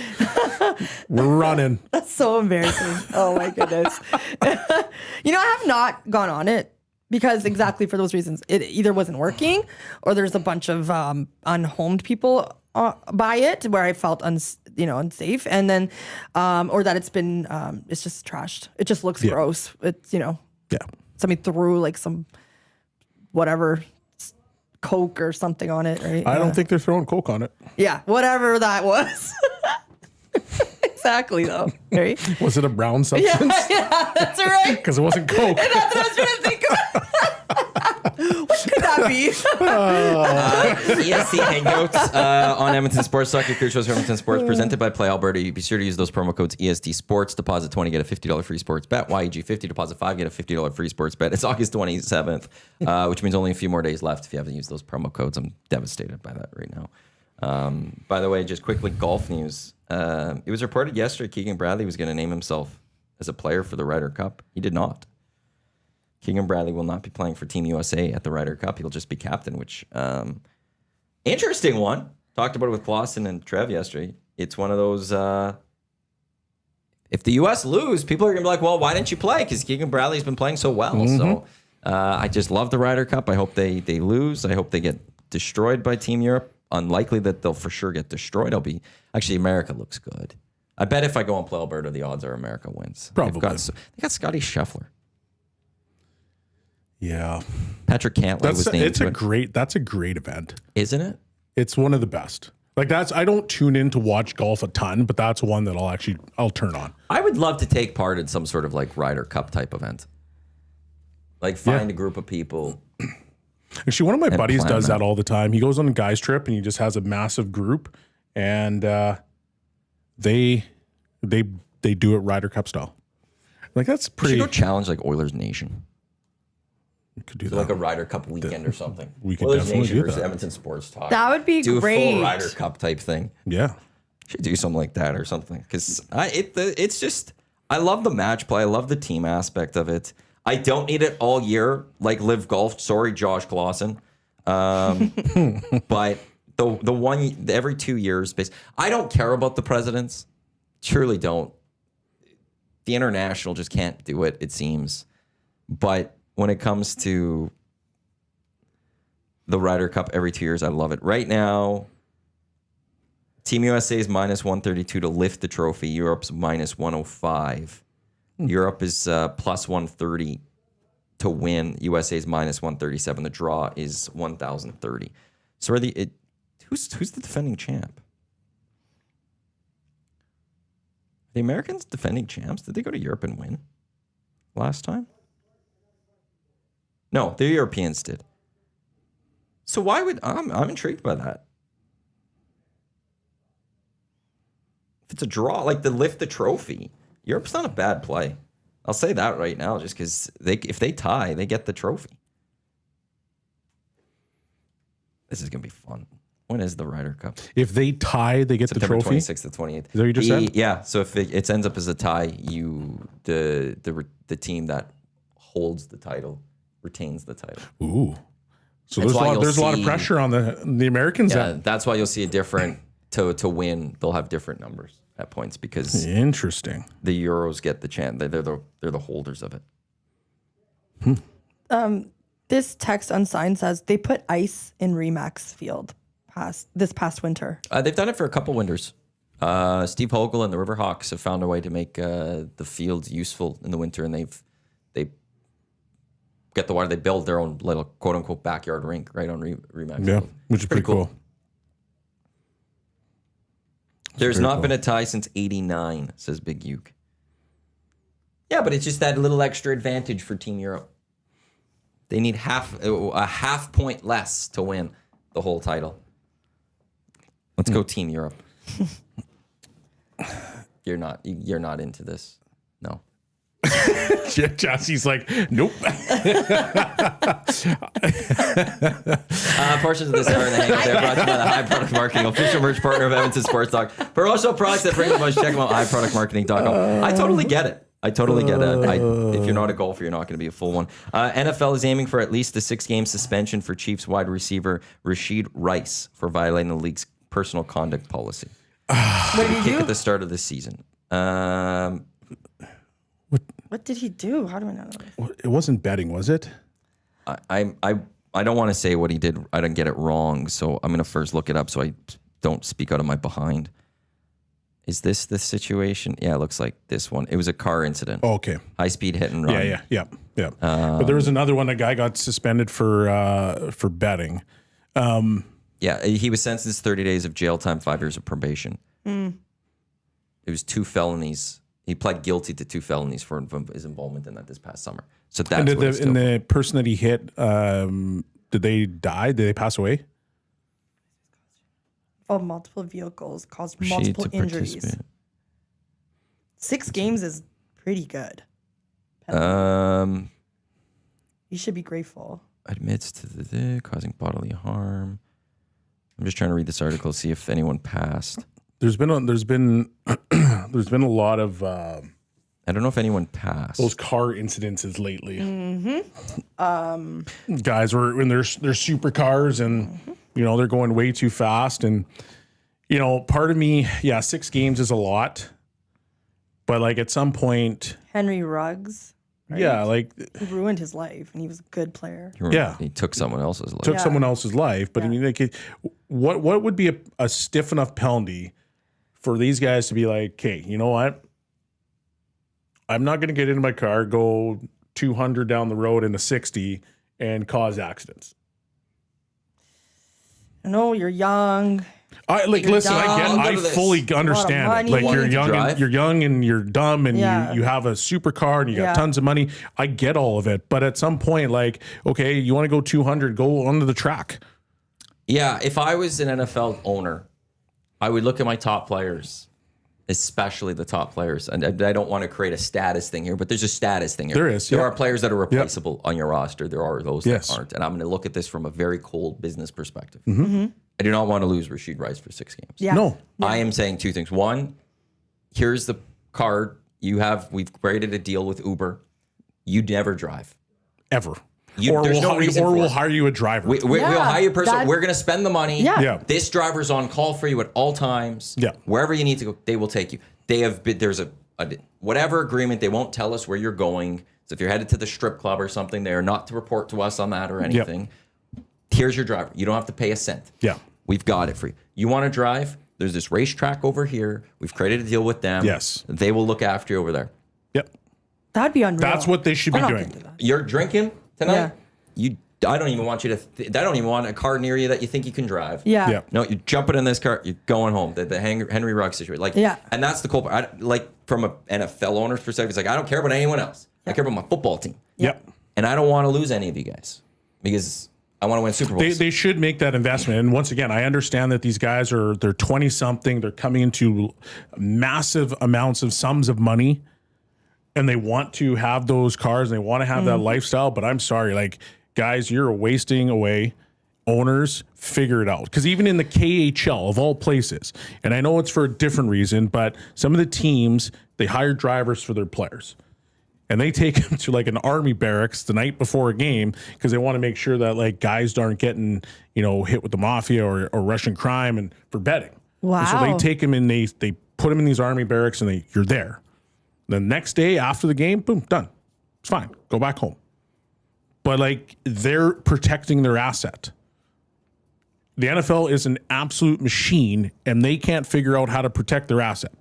C: We're running.
D: That's so embarrassing. Oh my goodness. I have not gone on it because exactly for those reasons. It either wasn't working or there's a bunch of unhomed people by it where I felt unsafe, and then or that it's been it's just trashed. It just looks gross. It's somebody threw like some whatever Coke or something on it, right?
C: I don't think they're throwing Coke on it.
D: Yeah, whatever that was. Exactly, though. Right?
C: Was it a brown substance?
D: Yeah, that's right.
C: Because it wasn't Coke.
D: That's what I was trying to think of. What could that be?
A: EST Hangouts on Edmonton Sports Talk, your clear choice for Edmonton Sports, presented by Play Alberta. You be sure to use those promo codes EST Sports. Deposit 20, get a $50 free sports bet. YEG 50, deposit 5, get a $50 free sports bet. It's August 27th, which means only a few more days left if you haven't used those promo codes. I'm devastated by that right now. By the way, just quickly, golf news. It was reported yesterday Keegan Bradley was going to name himself as a player for the Ryder Cup. He did not. Keegan Bradley will not be playing for Team USA at the Ryder Cup. He'll just be captain, which interesting one. Talked about it with Clausen and Trev yesterday. It's one of those, if the US lose, people are going to be like, well, why didn't you play? Because Keegan Bradley's been playing so well. Mm-hmm. So I just love the Ryder Cup. I hope they lose. I hope they get destroyed by Team Europe. Unlikely that they'll for sure get destroyed. Actually, America looks good. I bet if I go and play Alberta, the odds are America wins.
C: Probably.
A: They got Scotty Scheffler.
C: Yeah.
A: Patrick Cantlay was named to it.
C: That's a great event.
A: Isn't it?
C: It's one of the best. I don't tune in to watch golf a ton, but that's one that I'll turn on.
A: I would love to take part in some sort of like Ryder Cup type event. Like find a group of people.
C: Actually, one of my buddies does that all the time. He goes on a guy's trip and he just has a massive group, and they do it Ryder Cup style. Like that's pretty.
A: You should go challenge like Oilers Nation.
C: You could do
A: so
C: that.
A: Like a Ryder Cup weekend or something.
C: We could
A: Oilers
C: definitely
A: Nation
C: do
A: versus
C: that.
A: Edmonton Sports Talk.
D: That would be
A: do
D: great.
A: Do a full Ryder Cup type thing.
C: Yeah.
A: Should do something like that or something. Because it's just, I love the match play. I love the team aspect of it. I don't need it all year like Live Golf. Sorry, Josh Clausen. But the one every 2 years, I don't care about the presidents. Truly don't. The international just can't do it, it seems. But when it comes to the Ryder Cup every 2 years, I love it. Right now, Team USA is minus 132 to lift the trophy. Europe's minus 105. Europe is plus 130 to win. USA's minus 137. The draw is 1,030. So who's the defending champ? The Americans defending champs? Did they go to Europe and win last time? No, the Europeans did. So why would I'm intrigued by that. If it's a draw, like to lift the trophy, Europe's not a bad play. I'll say that right now, just because if they tie, they get the trophy. This is gonna be fun. When is the Ryder Cup?
C: If they tie, they get
A: September
C: the trophy.
A: 26th to 28th.
C: Is that what you just said?
A: Yeah. So if it ends up as a tie, the team that holds the title retains the title.
C: Ooh. So
A: That's
C: there's a lot of pressure on the Americans.
A: Yeah, that's why you'll see a different to win. They'll have different numbers at points because
C: interesting.
A: The Euros get the chance. They're the holders of it.
D: This text unsigned says they put ice in Remax Field this past winter.
A: They've done it for a couple winters. Steve Hogle and the Riverhawks have found a way to make the fields useful in the winter, and they get the water. They build their own little quote unquote backyard rink right on Remax.
C: Yeah,
A: Field.
C: which is pretty cool.
A: There's not been a tie since '89, says Big Uke. Yeah, but it's just that little extra advantage for Team Europe. They need a half point less to win the whole title. Let's go Team Europe. You're not into this. No.
C: Jesse's like, nope.
A: Portions of this are in the Hangout. They're brought to you by the High Product Marketing, official merch partner of Edmonton Sports Talk. Promotional products that bring the most. Check them out, highproductmarketing.com. I totally get it. If you're not a golfer, you're not going to be a full one. NFL is aiming for at least a 6-game suspension for Chiefs wide receiver Rashid Rice for violating the league's personal conduct policy.
D: What did he
A: Kick
D: do?
A: at the start of the season.
D: What did he do? How do I know that?
C: It wasn't betting, was it?
A: I don't want to say what he did. I didn't get it wrong, so I'm going to first look it up so I don't speak out of my behind. Is this the situation? Yeah, it looks like this one. It was a car incident.
C: Oh, okay.
A: High speed hit and run.
C: Yeah. But there was another one. A guy got suspended for betting.
A: Yeah, he was sentenced 30 days of jail time, 5 years of probation. It was 2 felonies. He pled guilty to 2 felonies for his involvement in that this past summer. So that's
C: and the person that he hit, did they die? Did they pass away?
D: Oh, multiple vehicles caused multiple injuries. 6 games is pretty good. You should be grateful.
A: Admits to the causing bodily harm. I'm just trying to read this article, see if anyone passed.
C: There's been a lot of
A: I don't know if anyone passed.
C: those car incidences lately. Guys were in their supercars and they're going way too fast, and part of me, 6 games is a lot, but like at some point,
D: Henry Ruggs. Right?
C: yeah, like
D: He ruined his life, and he was a good player.
A: He took someone else's life.
C: took someone else's life. But I mean, like, what would be a stiff enough penalty for these guys to be like, okay, you know what? I'm not going to get into my car, go 200 down the road in a 60 and cause accidents.
D: I know you're young.
C: Listen, I
A: this.
C: fully understand it.
D: money.
C: Like
A: Wanting to drive?
C: you're young and you're dumb and
D: Yeah.
C: you have a supercar and you got tons of money. I get all of it. But at some point, like, okay, you want to go 200, go onto the track.
A: Yeah, if I was an NFL owner, I would look at my top players, especially the top players. And I don't want to create a status thing here, but there's a status thing here.
C: There is,
A: There
C: yeah.
A: are players that are replaceable on your roster. There are those
C: Yes.
A: that aren't. And I'm going to look at this from a very cold business perspective.
C: Mm-hmm.
A: I do not want to lose Rashid Rice for 6 games.
D: Yeah.
C: No.
A: I am saying 2 things. One, here's the card you have. We've created a deal with Uber. You never drive.
C: Ever.
A: There's no reason for
C: we'll
A: it.
C: hire you a driver.
A: We'll hire you a person. We're going to spend the money.
D: Yeah.
C: Yeah.
A: This driver's on call for you at all times.
C: Yeah.
A: Wherever you need to go, they will take you. They have been, there's a whatever agreement. They won't tell us where you're going. So if you're headed to the strip club or something, they are not to report to us on that or anything. Here's your driver. You don't have to pay a cent.
C: Yeah.
A: We've got it for you. You want to drive? There's this racetrack over here. We've created a deal with them.
C: Yes.
A: They will look after you over there.
C: Yep.
D: That'd be unreal.
C: That's what they should be
D: I'm not
C: doing.
D: gonna do that.
A: You're drinking tonight?
D: Yeah.
A: I don't even want you to. I don't even want a car near you that you think you can drive.
D: Yeah.
C: Yeah.
A: No, you're jumping in this car. You're going home. The Henry Ruggs situation. Like, and that's the cool part. Like from a NFL owner's perspective, it's like I don't care about anyone else. I care about my football team.
C: Yep.
A: And I don't want to lose any of you guys because I want to win Super Bowls.
C: They should make that investment. And once again, I understand that these guys they're 20 something. They're coming into massive amounts of sums of money, and they want to have those cars and they want to have that lifestyle. But I'm sorry, like guys, you're wasting away. Owners, figure it out. Because even in the KHL of all places, and I know it's for a different reason, but some of the teams, they hire drivers for their players. And they take them to like an army barracks the night before a game because they want to make sure that like guys aren't getting, hit with the mafia or Russian crime and for betting.
D: Wow.
C: And so they take them and they put them in these army barracks and you're there. The next day after the game, boom, done. It's fine. Go back home. But like they're protecting their asset. The NFL is an absolute machine and they can't figure out how to protect their asset.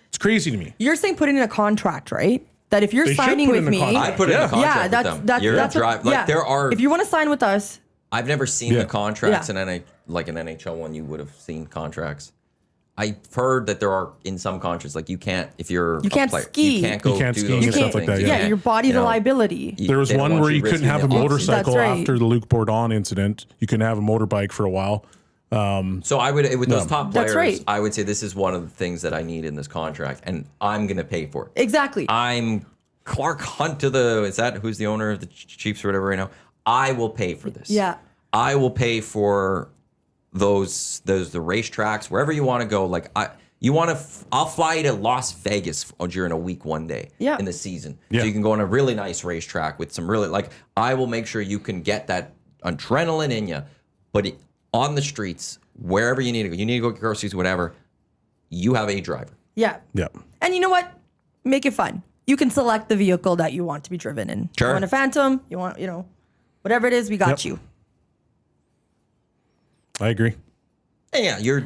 C: It's crazy to me.
D: You're saying put it in a contract, right? That if you're
C: They should
D: signing
C: put it
D: with
C: in a
D: me,
C: contract.
A: I put it in a contract
D: yeah,
A: with
D: that's
A: them.
D: that's
A: You're
D: that's
A: a drive.
D: what,
A: Like there are.
D: If you want to sign with us,
A: I've never seen
C: Yeah.
A: the contracts
D: Yeah.
A: in like an NHL one. You would have seen contracts. I've heard that there are in some countries like you can't if you're
D: You can't
A: a player,
D: ski.
A: you can't go
C: You can't
A: do
C: ski
A: those
C: and stuff
A: things.
C: like that,
A: You
C: yeah.
D: Yeah,
A: can't,
D: your body's
A: you know,
D: a liability.
C: There was
A: they don't
C: one
A: want
C: where you couldn't
A: risking
C: have a
A: the accident.
C: motorcycle
D: That's right.
C: after the Luke Bourdon incident. You couldn't have a motorbike for a while.
A: So I would with those top
D: That's
A: players,
D: right.
A: I would say this is one of the things that I need in this contract, and I'm going to pay for it.
D: Exactly.
A: I'm Clark Hunt who's the owner of the Chiefs or whatever right now. I will pay for this.
D: Yeah.
A: I will pay for the racetracks wherever you want to go. Like I'll fly you to Las Vegas during a week one day in the season.
C: Yeah.
A: So you can go on a really nice racetrack with some really I will make sure you can get that adrenaline in you, but on the streets, wherever you need to go, get groceries, whatever, you have a driver.
D: Yeah.
C: Yeah.
D: And you know what? Make it fun. You can select the vehicle that you want to be driven in.
A: Sure.
D: You want a Phantom, you want, whatever it is, we got you.
C: I agree.
A: And yeah, you're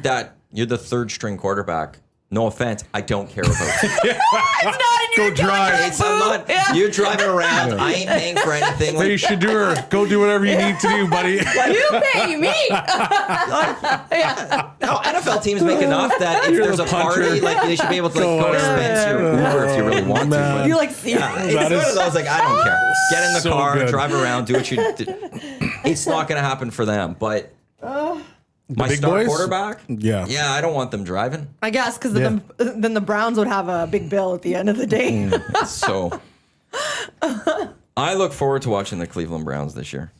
A: the third string quarterback. No offense, I don't care about you.
D: It's not in your
C: Go drive.
D: contract, boo.
A: You're driving around. I ain't paying for anything.
C: Hey, Shadur, go do whatever you need to do, buddy.
D: You pay me.
A: No, NFL teams make enough that if
C: You're
A: there's
C: the
A: a party,
C: puncher.
A: like they should be able to
C: Go
A: go
C: ahead.
A: expense your Uber if you really want to.
C: Man.
A: But
D: You like see
A: yeah, it's
C: That
A: one
C: is
A: of those like I don't care. Get in the
C: so
A: car,
C: good.
A: drive around, do what you do. It's not going to happen for them, but my
C: big
A: star
C: boys?
A: quarterback,
C: Yeah.
A: I don't want them driving.
D: I guess because
C: Yeah.
D: then the Browns would have a big bill at the end of the day.
A: So I look forward to watching the Cleveland Browns this year.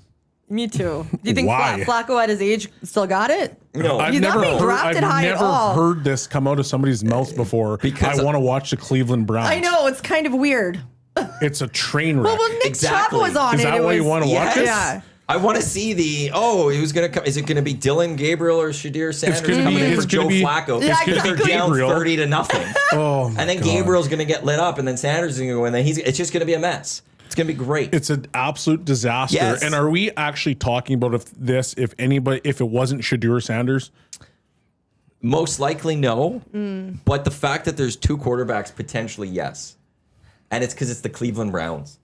D: Me too. Do you think
C: Why?
D: Flacco at his age still got it?
A: No,
C: I've
D: He's not
C: never,
D: being
C: heard,
D: drafted high at all.
C: heard this come out of somebody's mouth before.
A: Because
C: I want to watch the Cleveland Browns.
D: I know, it's kind of weird.
C: It's a train wreck.
D: Well, when Nick
A: Exactly.
D: Chubb was on
C: Is
D: it,
C: that
D: it
C: why you
D: was-
C: want to watch it?
D: Yeah.
A: I want to see who's going to come. Is it going to be Dylan Gabriel or Shadir Sanders
C: gonna
A: coming
C: be-
A: in
C: it's
A: for Joe
C: gonna be-
A: Flacco?
D: Yeah,
A: Because they're
D: exactly.
A: down
C: Gabriel.
A: 30-0.
C: Oh, my
A: And then
C: God.
A: Gabriel's going to get lit up, and then Sanders is going to go, and then it's just going to be a mess. It's going to be great.
C: It's an absolute disaster.
A: Yes.
C: And are we actually talking about if it wasn't Shadur Sanders?
A: Most likely no, but the fact that there's two quarterbacks, potentially yes. And it's because it's the Cleveland Browns.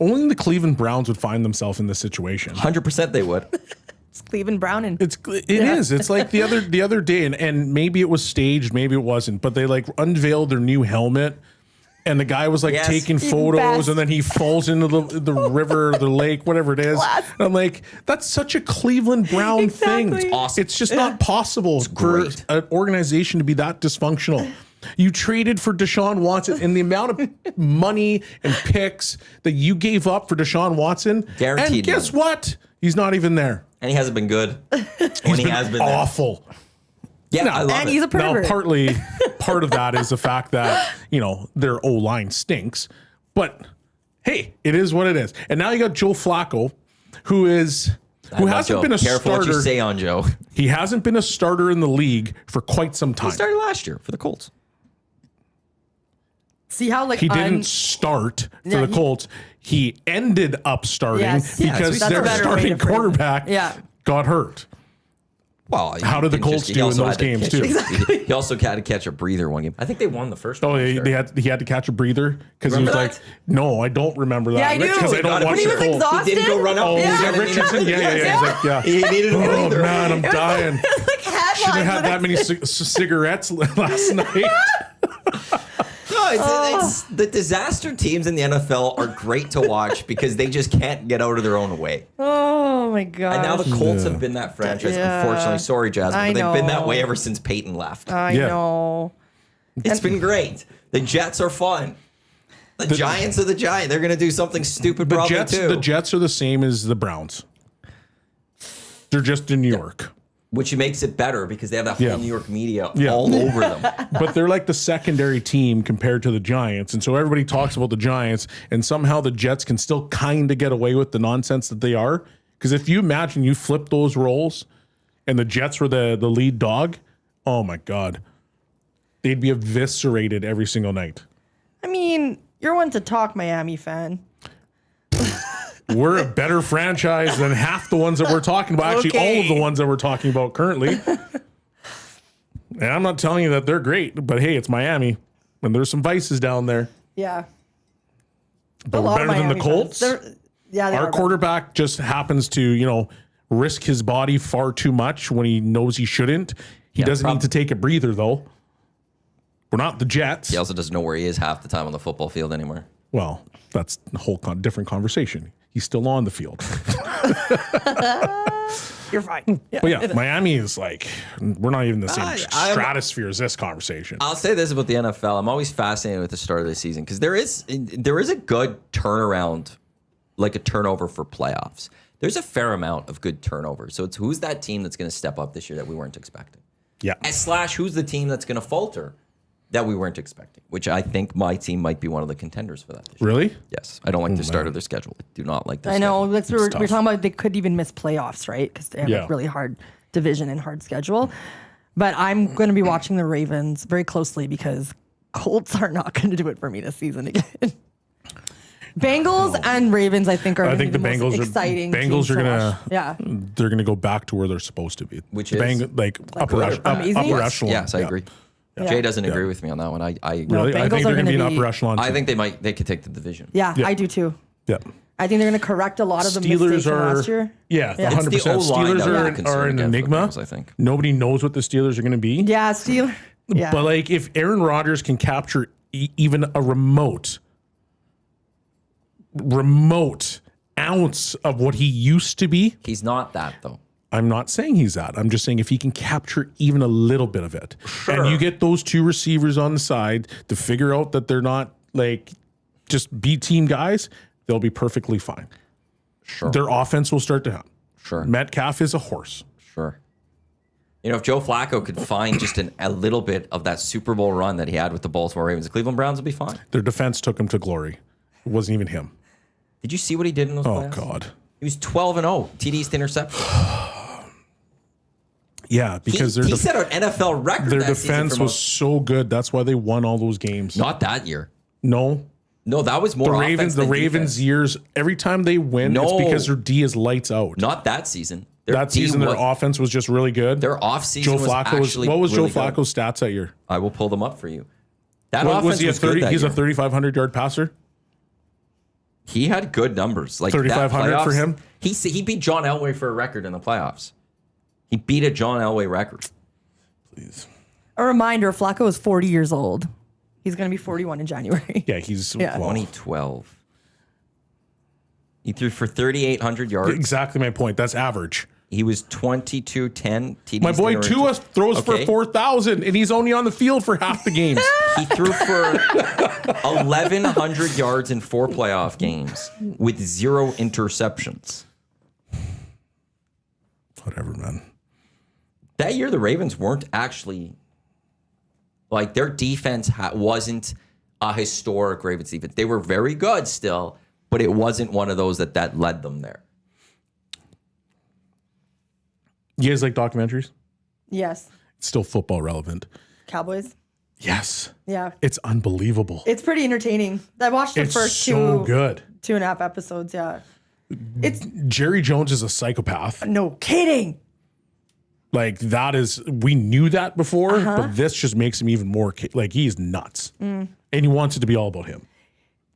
C: Only the Cleveland Browns would find themselves in this situation.
A: 100% they would.
D: It's Cleveland Brown and
C: It is. It's like the other day, and maybe it was staged, maybe it wasn't, but they like unveiled their new helmet, and the guy was like
A: Yes.
C: taking
D: Even
C: photos,
D: best.
C: and then he falls into the river, the lake, whatever it is.
D: Class.
C: And I'm like, that's such a Cleveland Brown thing.
D: Exactly.
A: It's awesome.
C: It's just not possible for
A: great.
C: an organization to be that dysfunctional. You traded for Deshaun Watson, and the amount of money and picks that you gave up for Deshaun Watson.
A: Guaranteed
C: And guess
A: money.
C: what? He's not even there.
A: And he hasn't been good.
C: He's
A: he has been there.
C: awful.
A: Yeah,
C: No.
A: I love
D: and
A: it.
D: he's a pervert.
C: Now, part of that is the fact that, their O-line stinks. But hey, it is what it is. And now you got Joe Flacco, who hasn't
A: Joe,
C: been a
A: careful what you
C: starter.
A: say on Joe.
C: He hasn't been a starter in the league for quite some time.
A: He started last year for the Colts.
D: see how like
C: He didn't start for
D: Yeah,
C: the Colts. He ended up starting
D: Yes. Yeah,
C: because
D: that's a
C: their
D: better way
C: starting
D: to phrase it.
C: quarterback
D: Yeah.
C: got hurt.
A: Well,
C: How did the
A: didn't
C: Colts
A: he
C: do in
A: also
C: those
A: had to
C: games,
A: catch
C: too?
A: He also had to catch a breather one game. I think they won the first
C: Oh,
A: one.
C: he
A: sure.
C: had to catch a breather because he was
A: Remember
C: like,
A: that?
C: no, I don't remember that.
D: Yeah, I do.
C: Because I
A: He
C: don't
A: got it.
C: watch
A: When he
C: the
A: was
C: Colts.
D: exhausted.
A: He didn't go run up.
C: Oh,
A: He
C: was
A: had
C: that
A: to need a
C: Richardson?
A: breather.
C: Yeah. He's like, yeah.
A: He needed a
C: Oh
A: breather.
C: man, I'm dying.
D: like
C: Should have had
D: headlines.
C: that many cigarettes last night.
A: No, it's the disaster teams in the NFL are great to watch because they just can't get out of their own way.
D: Oh my god.
A: And now the Colts have been that franchise.
D: Yeah.
A: Unfortunately, sorry, Jasmine,
D: I
A: but they've been that
D: know.
A: way ever since Peyton left.
D: I
C: Yeah.
D: know.
A: It's been great. The Jets are fun. The Giants are the Giants. They're going to do something stupid
C: The
A: probably
C: Jets,
A: too.
C: the Jets are the same as the Browns. They're just in New York.
A: Which makes it better because they have that
C: Yeah.
A: whole New York media
C: Yeah.
A: all over them.
C: But they're like the secondary team compared to the Giants. And so everybody talks about the Giants, and somehow the Jets can still kind of get away with the nonsense that they are. Because if you imagine you flip those roles and the Jets were the lead dog, oh my God. They'd be eviscerated every single night.
D: I mean, you're one to talk, Miami fan.
C: We're a better franchise than half the ones that we're talking about. Actually, all of the
D: Okay.
C: ones that we're talking about currently. And I'm not telling you that they're great, but hey, it's Miami. And there's some vices down there.
D: Yeah.
C: But
D: A
C: we're
D: lot of
C: better than the
D: Miami
C: Colts.
D: fans. They
C: Our
D: are better.
C: quarterback just happens to, risk his body far too much when he knows he shouldn't. He doesn't need to take a breather, though. We're not the Jets.
A: He also doesn't know where he is half the time on the football field anymore.
C: Well, that's a whole different conversation. He's still on the field.
D: You're fine. Yeah.
C: But yeah, Miami is like, we're not even the same stratosphere as this conversation.
A: I'll say this about the NFL. I'm always fascinated with the start of the season because there is a good turnaround, like a turnover for playoffs. There's a fair amount of good turnovers. So it's who's that team that's going to step up this year that we weren't expecting?
C: Yeah.
A: / who's the team that's going to falter that we weren't expecting? Which I think my team might be one of the contenders for that this year.
C: Really?
A: Yes. I don't like the start of their schedule. I do not like their
D: I know. That's what we're
C: tough.
D: talking about. They could even miss playoffs, right? Because they have a really hard division and hard schedule. But I'm going to be watching the Ravens very closely because Colts are not going to do it for me this season again. Bengals and Ravens, I think, are
C: I think the
D: most
C: Bengals
D: exciting.
C: Bengals are gonna
D: Yeah.
C: they're gonna go back to where they're supposed to be.
A: Which
C: the
A: is?
C: upper
D: amazing?
C: echelon.
A: Yes, I agree. Jay doesn't agree with me on that one. I agree.
C: Really? I
D: Bengals
C: think
D: are
C: they're gonna be an
D: gonna be-
C: upper echelon.
A: I
C: too.
A: think they could take the division.
D: Yeah,
C: Yeah.
D: I do too.
C: Yeah.
D: I think they're going to correct a lot of the mistakes from last year.
C: Yeah,
D: Yeah.
C: 100%.
A: It's the O-line
C: Steelers
A: that would be concerned
C: are an
A: again for the
C: enigma.
A: Bengals, I think.
C: Nobody knows what the Steelers are going to be.
D: Yeah, Steelers. Yeah.
C: But like, if Aaron Rodgers can capture even a remote ounce of what he used to be,
A: He's not that though.
C: I'm not saying he's that. I'm just saying if he can capture even a little bit of it, and you get those two receivers on the side to figure out that they're not like just B team guys, they'll be perfectly fine.
A: Sure.
C: Their offense will start to happen.
A: Sure.
C: Metcalf is a horse.
A: Sure. You know, if Joe Flacco could find just a little bit of that Super Bowl run that he had with the Baltimore Ravens, the Cleveland Browns would be fine.
C: Their defense took him to glory. It wasn't even him.
A: Did you see what he did in those
C: Oh
A: playoffs?
C: God.
A: He was 12-0, TDs to interceptions.
C: Yeah, because
A: he set an NFL record.
C: their
A: that season
C: defense
A: for
C: was
A: most-
C: so good. That's why they won all those games.
A: not that year.
C: No,
A: No, that was more
C: the
A: offense than
C: Ravens
A: defense.
C: years. Every time they win, it's
A: No.
C: because their D is lights out.
A: Not that season. Their
C: That
A: D
C: season, their
A: was-
C: offense was just really good.
A: Their off season
C: Joe
A: was
C: Flacco was.
A: actually
C: What was
A: really
C: Joe
A: good.
C: Flacco's stats that year?
A: I will pull them up for you. That
C: What,
A: offense
C: was he a
A: was good
C: 30?
A: that
C: He's a
A: year.
C: 3,500 yard passer.
A: He had good numbers. Like
C: 3,500 for
A: playoffs-
C: him?
A: He beat John Elway for a record in the playoffs. He beat a John Elway record.
C: Please.
D: A reminder, Flacco is 40 years old. He's going to be 41 in January.
C: Yeah, he's
D: Yeah.
C: well,
A: 2012. He threw for 3,800 yards.
C: exactly my point. That's average.
A: He was 22-10. TDs
C: My boy
A: to
C: Tua
A: interceptions.
C: throws
A: Okay.
C: for 4,000, and he's only on the field for half the games.
A: He threw for 1,100 yards in 4 playoff games with 0 interceptions.
C: Whatever, man.
A: That year, the Ravens weren't actually like their defense wasn't a historic Ravens defense. They were very good still, but it wasn't one of those that led them there.
C: You guys like documentaries?
D: Yes.
C: It's still football relevant.
D: Cowboys.
C: Yes.
D: Yeah.
C: It's unbelievable.
D: It's pretty entertaining. I watched the
C: It's
D: first
C: so
D: two
C: good.
D: 2.5 episodes. Yeah. It's
C: Jerry Jones is a psychopath.
D: no kidding.
C: Like that is, we knew that before,
D: Uh-huh.
C: but this just makes him even more like he's nuts,
D: Mm.
C: and he wants it to be all about him.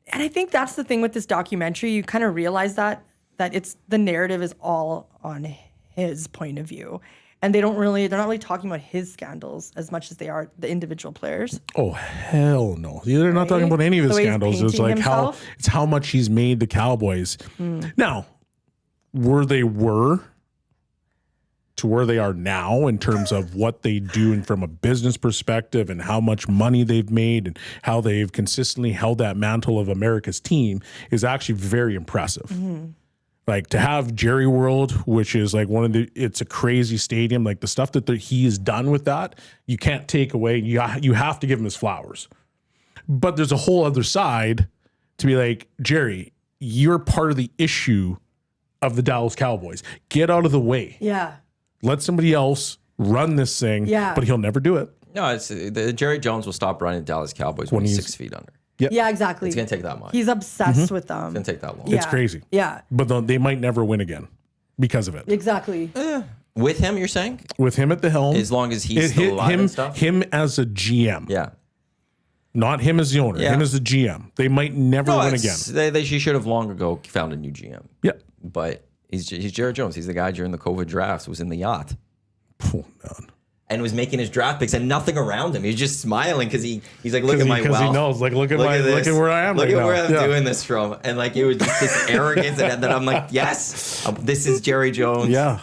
D: And I think that's the thing with this documentary. You kind of realize that it's the narrative is all on his point of view. And they're not really talking about his scandals as much as they are the individual players.
C: Oh hell no! They're not talking
D: Right?
C: about any of his
D: The way he's
C: scandals. It's
D: painting
C: like
D: himself?
C: how much he's made the Cowboys. Now, were to where they are now in terms of what they do and from a business perspective and how much money they've made and how they've consistently held that mantle of America's team is actually very impressive. Like to have Jerry World, which is like it's a crazy stadium. Like the stuff that he has done with that, you can't take away. You have to give him his flowers. But there's a whole other side to be like, Jerry, you're part of the issue of the Dallas Cowboys. Get out of the way.
D: Yeah.
C: Let somebody else run this thing.
D: Yeah.
C: But he'll never do it.
A: No, it's Jerry Jones will stop running the Dallas Cowboys when he's 6 feet under.
D: Yeah, exactly.
A: It's gonna take that much.
D: He's obsessed with them.
A: It's gonna take that long.
D: Yeah.
C: It's crazy.
D: Yeah,
C: But they might never win again because of it.
D: exactly.
A: With him, you're saying?
C: With him at the helm.
A: As long as he's still alive and stuff?
C: Him as a GM.
A: Yeah.
C: Not him as the owner.
A: Yeah.
C: Him as the GM. They might never win again.
A: She should have long ago found a new GM.
C: Yeah.
A: But he's Jerry Jones. He's the guy during the COVID drafts who was in the yacht.
C: Oh, man.
A: and was making his draft picks and nothing around him. He was just smiling because he's like, look at my
C: because
A: wealth.
C: he knows, like, look at where I am.
A: Look
C: right
A: at
C: now.
A: where I'm doing this from. And like, it was just this arrogance. And then I'm like, yes, this is Jerry Jones.
C: Yeah.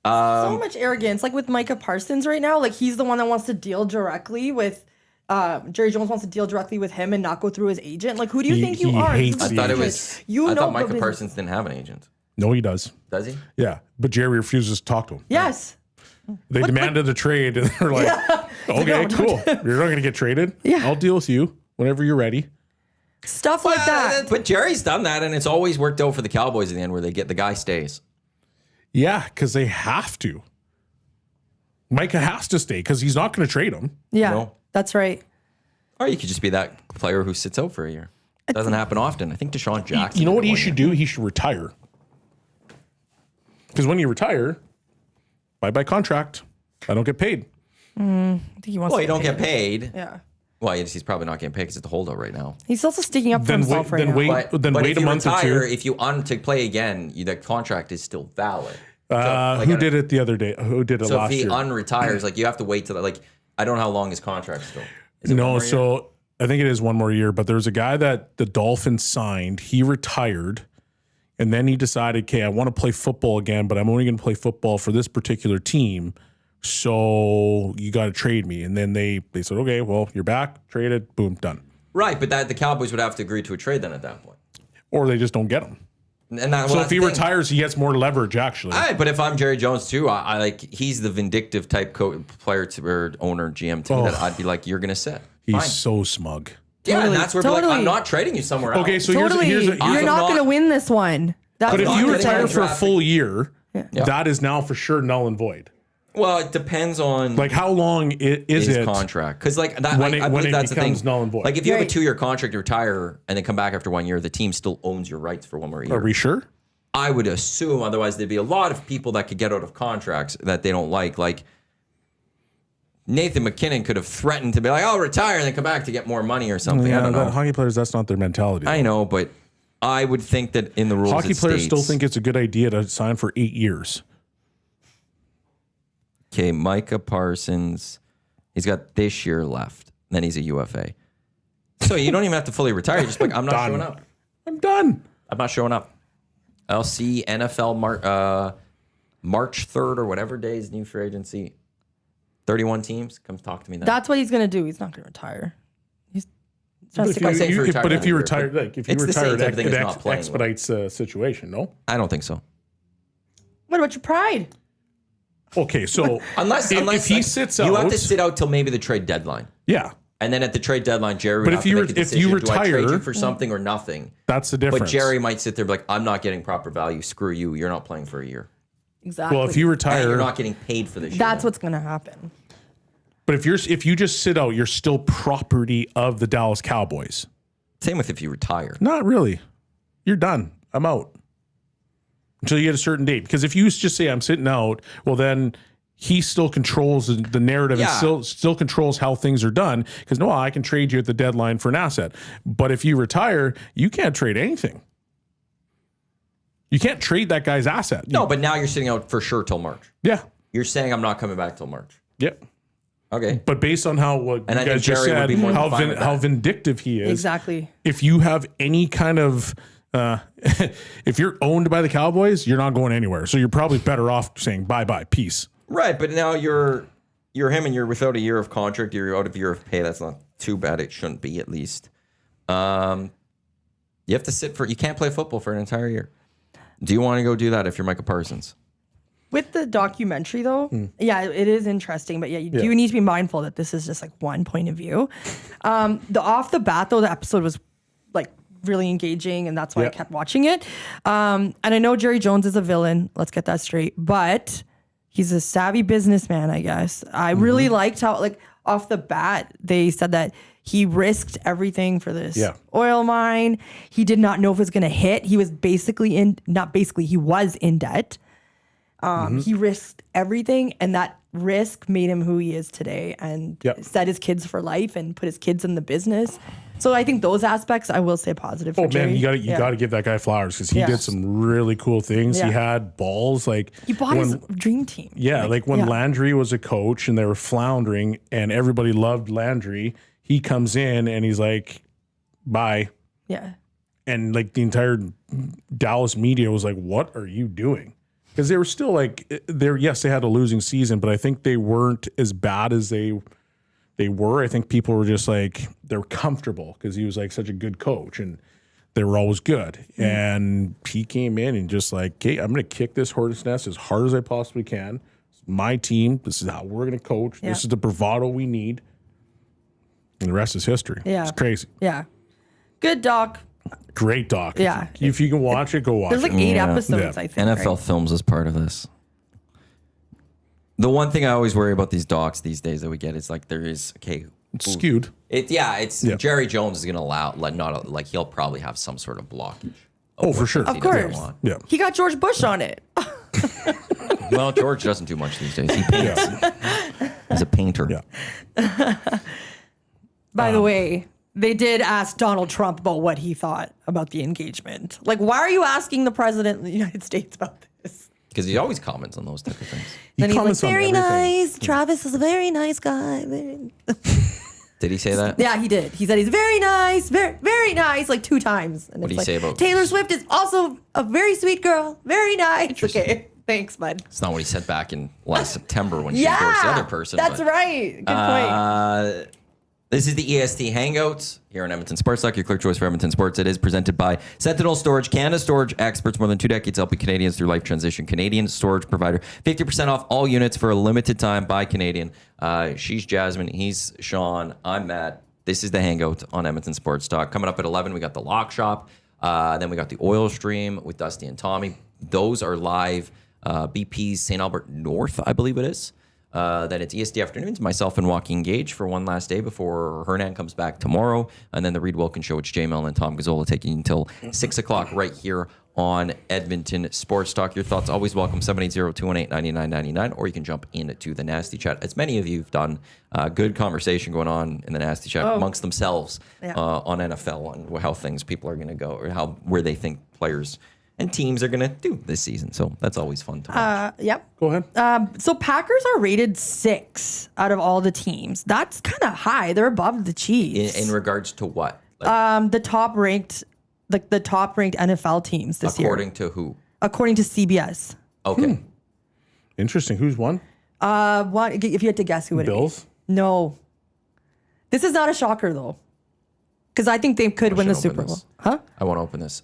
D: So much arrogance. Like with Micah Parsons right now, like he's the one that wants to deal directly with Jerry Jones wants to deal directly with him and not go through his agent. Like, who do you think you
C: he
D: are?
C: hates
A: I
C: the
A: thought it
C: agent.
A: was.
D: You
A: I
D: know
A: thought Micah
D: the business.
A: Parsons didn't have an agent.
C: No, he does.
A: Does he?
C: Yeah. But Jerry refuses to talk to him.
D: Yes.
C: They demanded a trade, and they're like, okay, cool. You're not going to get traded.
D: Yeah.
C: I'll deal with you whenever you're ready.
D: Stuff like that.
A: But Jerry's done that, and it's always worked out for the Cowboys in the end, where they get the guy stays.
C: Yeah, because they have to. Micah has to stay because he's not going to trade him.
D: Yeah,
A: No.
D: that's right.
A: Or you could just be that player who sits out for a year. Doesn't happen often. I think Deshaun Jackson.
C: You know what
A: did it
C: he
A: one
C: should
A: year.
C: do? He should retire. Because when you retire, bye-bye contract. I don't get paid.
D: I think he wants
A: Well,
D: to
A: you don't get paid.
D: Yeah.
A: Well, he's probably not getting paid because it's a holdout right now.
D: He's also sticking up for
C: Then
D: himself right now.
A: But
C: wait
A: if
C: a
A: you
C: month
A: retire,
C: or two.
A: if you to play again, the contract is still valid.
C: Who did it the other day? Who did it
A: So if
C: last
A: he
C: year?
A: unretires, like you have to wait till like I don't know how long his contract's still. Is it one
C: No,
A: more year?
C: so I think it is one more year, but there was a guy that the Dolphins signed. He retired, and then he decided, okay, I want to play football again, but I'm only going to play football for this particular team. So you got to trade me. And then they said, okay, well, you're back, traded, boom, done.
A: Right, but that the Cowboys would have to agree to a trade then at that point.
C: Or they just don't get him.
A: And that,
C: So
A: well,
C: if he
A: that's the thing.
C: retires, he gets more leverage, actually.
A: All right, but if I'm Jerry Jones too, I like he's the vindictive type player or owner GM to me that I'd be like, you're gonna sit.
C: He's
A: Fine.
C: so smug.
A: Yeah,
D: Totally,
A: and that's where I'd be like,
D: totally.
A: I'm not trading you somewhere else.
C: Okay, so
D: Totally.
C: here's
D: You're
A: I'm
D: not
A: not-
D: going to win this one. That's
C: but if
A: not
C: you
A: getting
C: retire
A: my
C: for a
A: draft
C: full year,
A: Yeah.
C: that is now for sure null and void.
A: Well, it depends on
C: Like how long is
A: his
C: it?
A: contract because like that,
C: When
A: I
C: it
A: believe that's the thing.
C: becomes null and void.
A: Like if you have a
D: Right.
A: 2-year contract, you retire and then come back after 1 year, the team still owns your rights for one more year.
C: Are we sure?
A: I would assume. Otherwise, there'd be a lot of people that could get out of contracts that they don't like. Like Nathan McKinnon could have threatened to be like, "I'll retire and then come back to get more money or something." I don't know.
C: Hockey players, that's not their mentality.
A: I know, but I would think that in the rules,
C: Hockey
A: it
C: players still
A: states-
C: think it's a good idea to sign for 8 years.
A: Okay, Micah Parsons, he's got this year left. Then he's a UFA. So you don't even have to fully retire. You're just like, I'm not
C: Done.
A: showing up.
C: I'm done.
A: I'm not showing up. I'll see NFL March 3rd or whatever day is new free agency. 31 teams. Come talk to me then.
D: That's what he's going to do. He's not going to retire. He's trying to stick
A: I'm saying for
C: But if you
A: retirement,
C: retire, like if you
A: it's the same
C: retire,
A: type of thing as not
C: it
A: playing.
C: expedites a situation. No.
A: I don't think so.
D: What about your pride?
C: Okay, so
A: Unless
C: if he
A: like,
C: sits
A: you have
C: out-
A: to sit out till maybe the trade deadline.
C: yeah,
A: And then at the trade deadline, Jerry would
C: But
A: have
C: if
A: to
C: you
A: make a
C: if you
A: decision. Do I trade
C: retire-
A: you for something or nothing?
C: that's the difference.
A: But Jerry might sit there and be like, I'm not getting proper value. Screw you. You're not playing for a year.
D: Exactly.
C: well, if you
A: And
C: retire,
A: you're not getting paid for this year.
D: That's what's going to happen.
C: but if you just sit out, you're still property of the Dallas Cowboys.
A: Same with if you retire.
C: Not really. You're done. I'm out until you get a certain date. Because if you just say I'm sitting out, well then he still controls the narrative
A: Yeah.
C: and still controls how things are done. Because no, I can trade you at the deadline for an asset. But if you retire, you can't trade anything. You can't trade that guy's asset.
A: No, but now you're sitting out for sure till March.
C: Yeah.
A: You're saying I'm not coming back till March.
C: Yep.
A: Okay.
C: But based on how what
A: And
C: you
A: I think
C: guys just
A: Jerry would
C: said,
A: be more than fine with
C: how
A: that.
C: vindictive he is.
D: Exactly.
C: If you have any kind of if you're owned by the Cowboys, you're not going anywhere. So you're probably better off saying bye-bye, peace.
A: Right, but now you're him and you're without a year of contract, you're out of a year of pay. That's not too bad. It shouldn't be, at least. You have to you can't play football for an entire year. Do you want to go do that if you're Micah Parsons?
D: With the documentary, though, yeah, it is interesting. But yeah, you do need to be mindful that this is just like one point of view. Off the bat, though, the episode was like really engaging, and that's why I kept watching it. And I know Jerry Jones is a villain. Let's get that straight. But he's a savvy businessman, I guess. I really liked how, like, off the bat, they said that he risked everything for this oil mine. He did not know if it was going to hit. He was he was in debt. He risked everything, and that risk made him who he is today, and set his kids for life and put his kids in the business. So I think those aspects I will say positive. For
C: Oh
D: Jerry.
C: man, you got to give that guy flowers because he
D: Yeah.
C: did some really cool things.
D: Yeah.
C: He had balls like
D: He bought his dream team.
C: Yeah, like when Landry was a coach and they were floundering and everybody loved Landry, he comes in and he's like, bye.
D: Yeah.
C: And like the entire Dallas media was like, what are you doing? Because they were still like, yes, they had a losing season, but I think they weren't as bad as they were. I think people were just like, they're comfortable because he was like such a good coach and they were always good. Mm-hmm. And he came in and just like, okay, I'm going to kick this hornet's nest as hard as I possibly can. It's my team. This is how we're going to coach. Yeah. This is the bravado we need. And the rest is history.
D: Yeah.
C: It's crazy.
D: Yeah. Good doc.
C: Great doc.
D: Yeah.
C: If you can watch it, go watch
D: There's
C: it.
D: like 8 episodes, I think.
A: NFL
D: right?
A: Films is part of this. The one thing I always worry about these docs these days that we get is like there is
C: It's skewed.
A: It's Jerry Jones is gonna he'll probably have some sort of blockage.
C: Oh, for sure.
D: Of course.
C: Yeah.
D: He got George Bush on it.
A: Well, George doesn't do much these days. He paints. He's a painter.
C: Yeah.
D: By the way, they did ask Donald Trump about what he thought about the engagement. Like, why are you asking the president of the United States about this?
A: Because he always comments on those type of things.
D: Then he's like,
C: comments on
D: very
C: everything.
D: nice. Travis is a very nice guy.
A: Did he say that?
D: Yeah, he did. He said he's very nice, very, very nice, like 2 times. And
A: What did
D: it's
A: he
D: like,
A: say about
D: Taylor Swift is also a very sweet girl. Very nice. Okay, thanks, bud.
A: It's not what he said back in last September when she endorsed the other person.
D: That's
A: but,
D: right. Good point.
A: This is the EST Hangout here on Edmonton Sports Talk, your clear choice for Edmonton sports. It is presented by Sentinel Storage, Canada storage experts, more than 2 decades helping Canadians through life transition. Canadian storage provider, 50% off all units for a limited time by Canadian. She's Jasmine, he's Shawn, I'm Matt. This is the Hangout on Edmonton Sports Talk. Coming up at 11, we got the Lock Shop. Then we got the Oil Stream with Dusty and Tommy. Those are live. BP's St. Albert North, I believe it is. Then it's ESD Afternoons, myself and Joaquin Gage for one last day before Hernan comes back tomorrow. And then the Reed Wilkins Show, which J Mel and Tom Gazzola taking until 6 o'clock right here on Edmonton Sports Talk. Your thoughts always welcome, 780-218-9999, or you can jump into the Nasty Chat. As many of you have done, good conversation going on in the Nasty Chat amongst themselves on NFL and how people are going to go, or where they think players and teams are going to do this season. So that's always fun to watch.
D: Yep.
C: Go ahead.
D: So Packers are rated 6 out of all the teams. That's kind of high. They're above the Chiefs.
A: In regards to what?
D: The top ranked NFL teams this year.
A: According to who?
D: According to CBS.
A: Okay.
C: Interesting. Who's won?
D: What if you had to guess who it is?
C: Bills?
D: No. This is not a shocker though. Because I think they could win the Super Bowl. Huh?
A: I want to open this.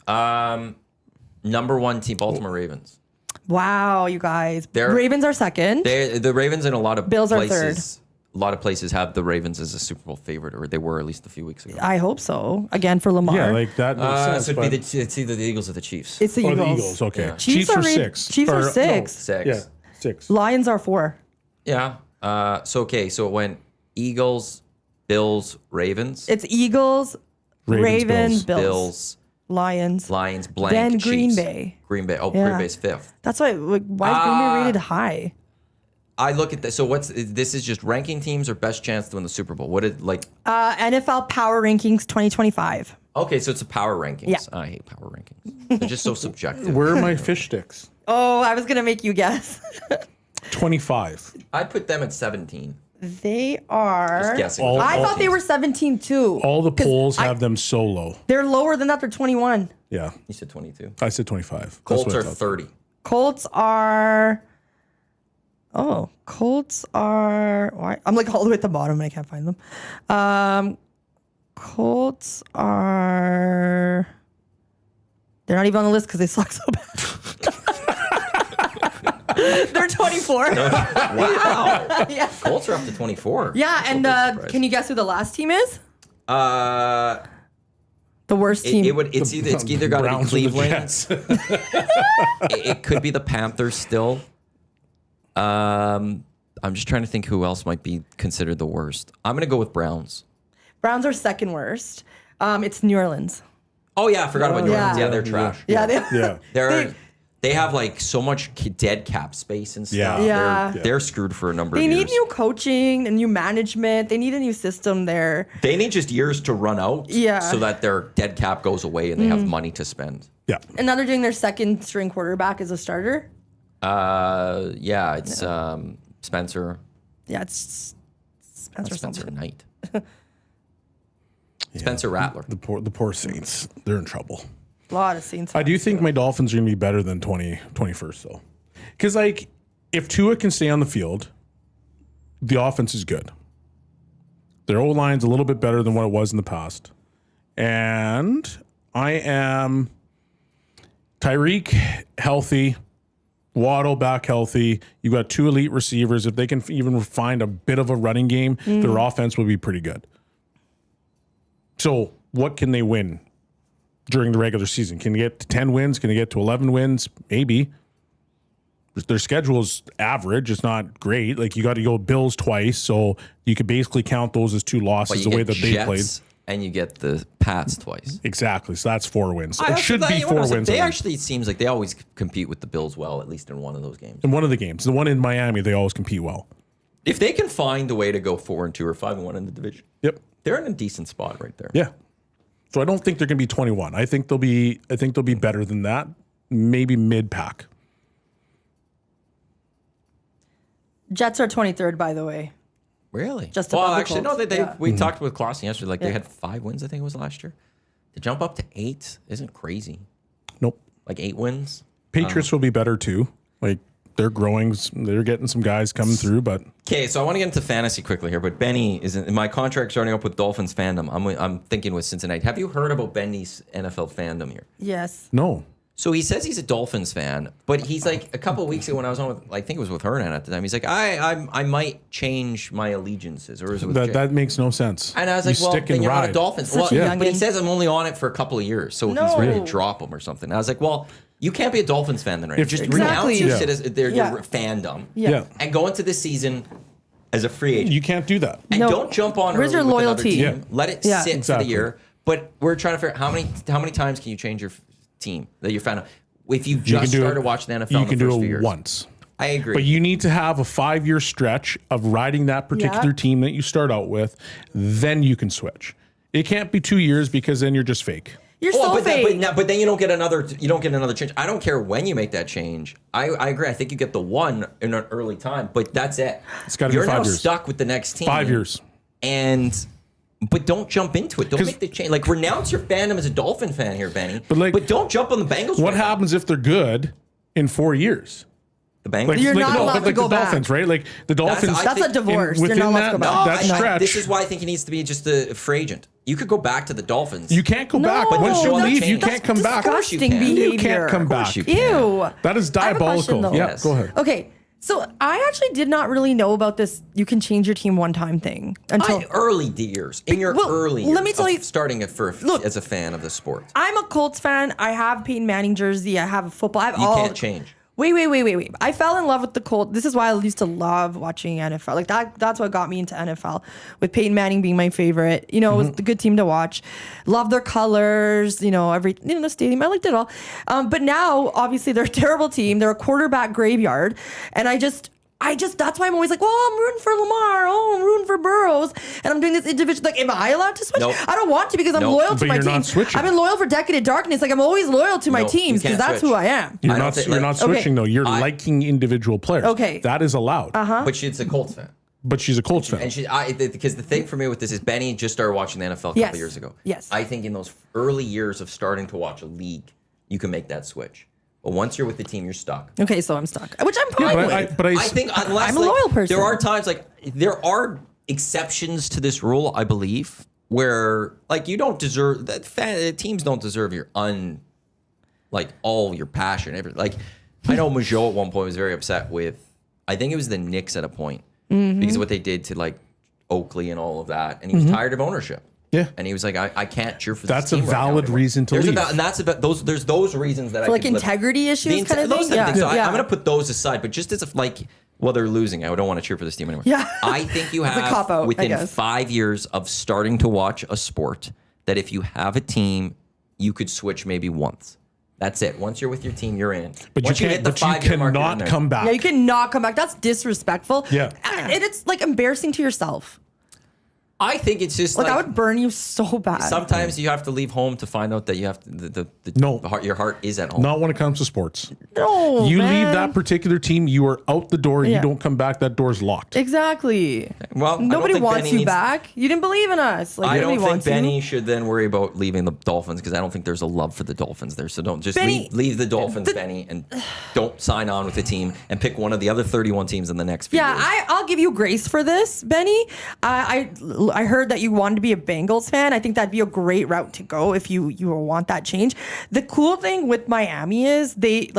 A: Number 1 team, Baltimore Ravens.
D: Wow, you guys.
A: They're-
D: Ravens are second.
A: The Ravens in a lot of
D: Bills are
A: places. A lot of places have the Ravens as a Super Bowl favorite, or they were at least a few weeks ago.
D: I hope so. Again for Lamar.
C: Yeah, like that makes sense.
A: So
C: but-
A: it's either the Eagles or the Chiefs.
D: it's the
C: or
D: Eagles.
C: the Eagles. Okay.
A: Yeah.
C: Chiefs are 6.
D: Chiefs are
C: Or, no,
D: 6.
A: 6.
C: Yeah, 6.
D: Lions are 4.
A: Yeah. So it went Eagles, Bills, Ravens.
D: It's Eagles, Ravens,
A: Bills,
D: Lions.
A: blank,
D: Then
A: Chiefs.
D: Green Bay.
A: Green Bay. Oh,
D: Yeah.
A: Green Bay's 5th.
D: That's why. Like, why is Green Bay rated high?
A: I look at this. So this is just ranking teams or best chance to win the Super Bowl? What did
D: NFL Power Rankings 2025.
A: Okay, so it's a power rankings.
D: Yeah.
A: I hate power rankings. They're just so subjective.
C: Where are my fish sticks?
D: Oh, I was gonna make you guess.
C: 25.
A: I put them at 17.
D: They are.
A: Just guessing.
D: I thought they were 17 too.
C: All the
D: 'Cause
C: polls have them so low.
D: They're lower than that. They're 21.
C: Yeah.
A: You said 22.
C: I said 25. That's
A: Colts
C: what I
A: are
C: thought.
A: 30.
D: Colts are. Oh, Colts are. Why? I'm like all the way at the bottom and I can't find them. Colts are. They're not even on the list because they suck so bad. They're 24.
A: Wow.
D: Yeah.
A: Colts are up to 24.
D: Yeah,
A: That's a
D: and
A: big surprise.
D: can you guess who the last team is?
A: The
D: worst team.
A: It's either got to be
C: Browns or the
A: Cleveland.
C: Jets.
A: It could be the Panthers still. I'm just trying to think who else might be considered the worst. I'm gonna go with Browns.
D: Browns are second worst. It's New Orleans.
A: Oh yeah, I forgot about New
D: Yeah.
A: Orleans. Yeah, they're trash.
D: Yeah, they
C: Yeah.
A: They're They have like so much dead cap space and stuff.
C: Yeah.
D: Yeah.
A: They're screwed for a number
D: They
A: of years.
D: need new coaching and new management. They need a new system there.
A: They need just years to run out
D: Yeah.
A: so that their dead cap goes away and they have money to spend.
C: Yeah.
D: And now they're doing their second string quarterback as a starter.
A: Yeah, it's Spencer.
D: Yeah, it's Spencer
A: Spencer
D: something.
A: Knight. Spencer Rattler.
C: The poor Saints. They're in trouble.
D: A lot of scenes.
C: I do think my Dolphins are going to be better than 21st, though. Because, like, if Tua can stay on the field, the offense is good. Their O-line's a little bit better than what it was in the past. And I am Tyreek healthy, Waddle back healthy. You've got 2 elite receivers. If they can even find a bit of a running game, their offense will be pretty good. So what can they win during the regular season? Can they get to 10 wins? Can they get to 11 wins? Maybe. Their schedule is average. It's not great. Like, you got to go Bills twice, so you could basically count those as 2 losses the way that they played.
A: And you get the Pats twice.
C: Exactly. So that's 4 wins.
A: I
C: It should be 4 wins.
A: They
C: at least.
A: actually, it seems like they always compete with the Bills well, at least in one of those games.
C: In one of the games, the one in Miami, they always compete well.
A: If they can find a way to go 4-2 or 5-1 in the division,
C: Yep.
A: they're in a decent spot right there.
C: Yeah. So I don't think they're going to be 21. I think they'll be better than that. Maybe mid-pack.
D: Jets are 23rd, by the way.
A: Really?
D: Just
A: well,
D: above the
A: actually, no.
D: Colts.
A: They
D: Yeah.
A: we talked with Clausen yesterday. Like they
D: Yeah.
A: had 5 wins, I think it was last year. To jump up to 8 isn't crazy.
C: Nope.
A: Like 8 wins.
C: Patriots will be better too. Like, they're growing. They're getting some guys coming through, but
A: Okay, so I want to get into fantasy quickly here, but Benny is in my contract starting up with Dolphins fandom. I'm thinking with Cincinnati. Have you heard about Benny's NFL fandom here?
D: Yes.
C: no.
A: So he says he's a Dolphins fan, but he's like a couple of weeks ago when I was on with, I think it was with Hernan at the time. He's like, I might change my allegiances, or is it with Jay?
C: That makes no sense.
A: And I was
C: You
A: like, well,
C: stick
A: then
C: and
A: you're not a
C: ride.
A: Dolphins.
D: Such
A: Well,
D: a
A: but he
D: youngin'.
A: says I'm only on it for a couple of years, so he's
D: No.
A: ready to drop him or something. I was like, well, you can't be a Dolphins fan then, right? Just
D: Exactly.
A: renounce your,
C: Yeah.
A: your
D: Yeah.
A: fandom
C: Yeah.
A: and go into this season as a free agent.
C: You can't do that.
A: And
D: No.
A: don't jump on
D: Where's
A: early
D: your
A: with another
D: loyalty?
A: team.
C: Yeah.
A: Let it
D: Yeah.
A: sit for
C: Exactly.
A: the year. But we're trying to figure out how many times can you change your team that you're fan of? If you've just started watching the NFL
C: You
A: in
C: can
A: the
C: do
A: first few
C: it
A: years.
C: once.
A: I agree.
C: But you need to have a 5-year stretch of riding that particular
D: Yeah.
C: team that you start out with. Then you can switch. It can't be 2 years because then you're just fake.
D: You're
A: Well,
D: so
A: but
D: fake.
A: but then you don't get another change. I don't care when you make that change. I agree. I think you get the one in an early time, but that's it.
C: It's gotta be
A: You're
C: 5
A: now
C: years.
A: stuck with the next team.
C: 5 years.
A: But don't jump into it. Don't make the change. Like, renounce your fandom as a Dolphin fan here, Benny.
C: But
A: don't jump on the Bengals.
C: What
A: right now.
C: happens if they're good in 4 years?
A: The Bengals.
C: Like,
D: You're
C: like,
D: not
C: no,
D: allowed
C: but
D: to
C: like
D: go
C: the
D: back.
C: Dolphins, right? Like the Dolphins.
A: I
D: That's a
A: think
D: divorce. You're
C: within
D: not allowed to go
C: that-
D: back.
C: that stretch-
A: This is why I think he needs to be just a free agent. You could go back to the Dolphins.
C: You can't go back.
D: No,
C: Once you
A: that's-
C: leave, you
A: that's
C: can't come back.
A: Of course you
D: Disgusting
A: can.
D: behavior.
C: You can't come
A: Of course
C: back.
A: you can.
D: Ew.
C: That is
D: I have a
C: diabolical.
D: question, though.
C: Yeah,
A: Yes.
C: go ahead.
D: Okay. So I actually did not really know about this. You can change your team one time thing until
A: Early years. In your
D: Well,
A: early
D: let
A: years
D: me tell
A: of
D: you-
A: starting it
D: Look.
A: as a fan of the sport.
D: I'm a Colts fan. I have Peyton Manning jersey. I have a football. I have
A: You
D: all.
A: can't change.
D: Wait. I fell in love with the Colts. This is why I used to love watching NFL. Like that's what got me into NFL, with Peyton Manning being my favorite. You know, it was a good team to watch. Love their colors, the stadium. I liked it all. But now, obviously, they're a terrible team. They're a quarterback graveyard. And I just, that's why I'm always like, well, I'm rooting for Lamar. Oh, I'm rooting for Burrows. And I'm doing this individual. Like, am I allowed to switch?
A: Nope.
D: I don't want to because I'm
A: Nope.
D: loyal to
C: But
D: my
C: you're
D: team.
C: not switching.
D: I've been loyal for Decade of Darkness. Like, I'm always loyal to my
A: No, you
D: teams because
A: can't
D: that's
A: switch.
D: who I am.
C: You're
A: I don't
C: not.
A: think-
C: You're not switching though. You're
A: I-
C: liking individual players.
D: Okay.
C: That is allowed.
A: But she's a Colts fan.
C: But she's a Colts fan.
A: And because the thing for me with this is Benny just started watching the NFL a couple
D: Yes.
A: years ago.
D: Yes.
A: I think in those early years of starting to watch a league, you can make that switch. But once you're with the team, you're stuck.
D: Okay, so I'm stuck, which I'm fine with.
C: but
A: I think unless,
D: I'm a loyal person.
A: There are times there are exceptions to this rule, I believe, where you don't deserve that. Teams don't deserve your all your passion. I know Majot at one point was very upset with. I think it was the Knicks at a point because of what they did to Oakley and all of that, and he was tired of ownership.
C: Yeah.
A: And he was like, I can't cheer for
C: That's
A: this
C: a
A: team right now
C: valid
A: anymore.
C: reason to
A: There's
C: leave.
A: And that's about those. There's those reasons that
D: For,
A: I
D: like,
A: could live-
D: integrity issues kind of
A: those
D: thing?
A: type of things. So
D: Yeah.
A: I'm going to put those aside. But just as while they're losing, I don't want to cheer for this team anymore.
D: Yeah.
A: I think you
D: It's a
A: have
D: cop-out, I
A: within
D: guess.
A: 5 years of starting to watch a sport that if you have a team, you could switch maybe once. That's it. Once you're with your team, you're in.
C: But
A: Once
C: you can't.
A: hit the
C: But you
A: 5-year mark, you're in
C: cannot
A: there.
C: come back.
D: Yeah, you cannot come back. That's disrespectful.
C: Yeah.
D: And it's like embarrassing to yourself.
A: I think it's just
D: Like, I would burn you so bad.
A: sometimes you have to leave home to find out that you have to,
C: No.
A: your heart is at home.
C: Not when it comes to sports.
D: No,
C: You
D: man.
C: leave that particular team, you are out the door.
D: Yeah.
C: You don't come back. That door's locked.
D: Exactly.
A: Well, I don't
D: Nobody
A: think
D: wants
A: Benny
D: you
A: needs-
D: back. You didn't believe in us. Like,
A: I
D: nobody
A: don't think
D: wants
A: Benny
D: you.
A: should then worry about leaving the Dolphins because I don't think there's a love for the Dolphins there. So don't just
D: Benny-
A: leave the Dolphins, Benny, and don't sign on with the team and pick one of the other 31 teams in the next few
D: Yeah,
A: years.
D: I'll give you grace for this, Benny. I heard that you wanted to be a Bengals fan. I think that'd be a great route to go if you want that change. The cool thing with Miami is they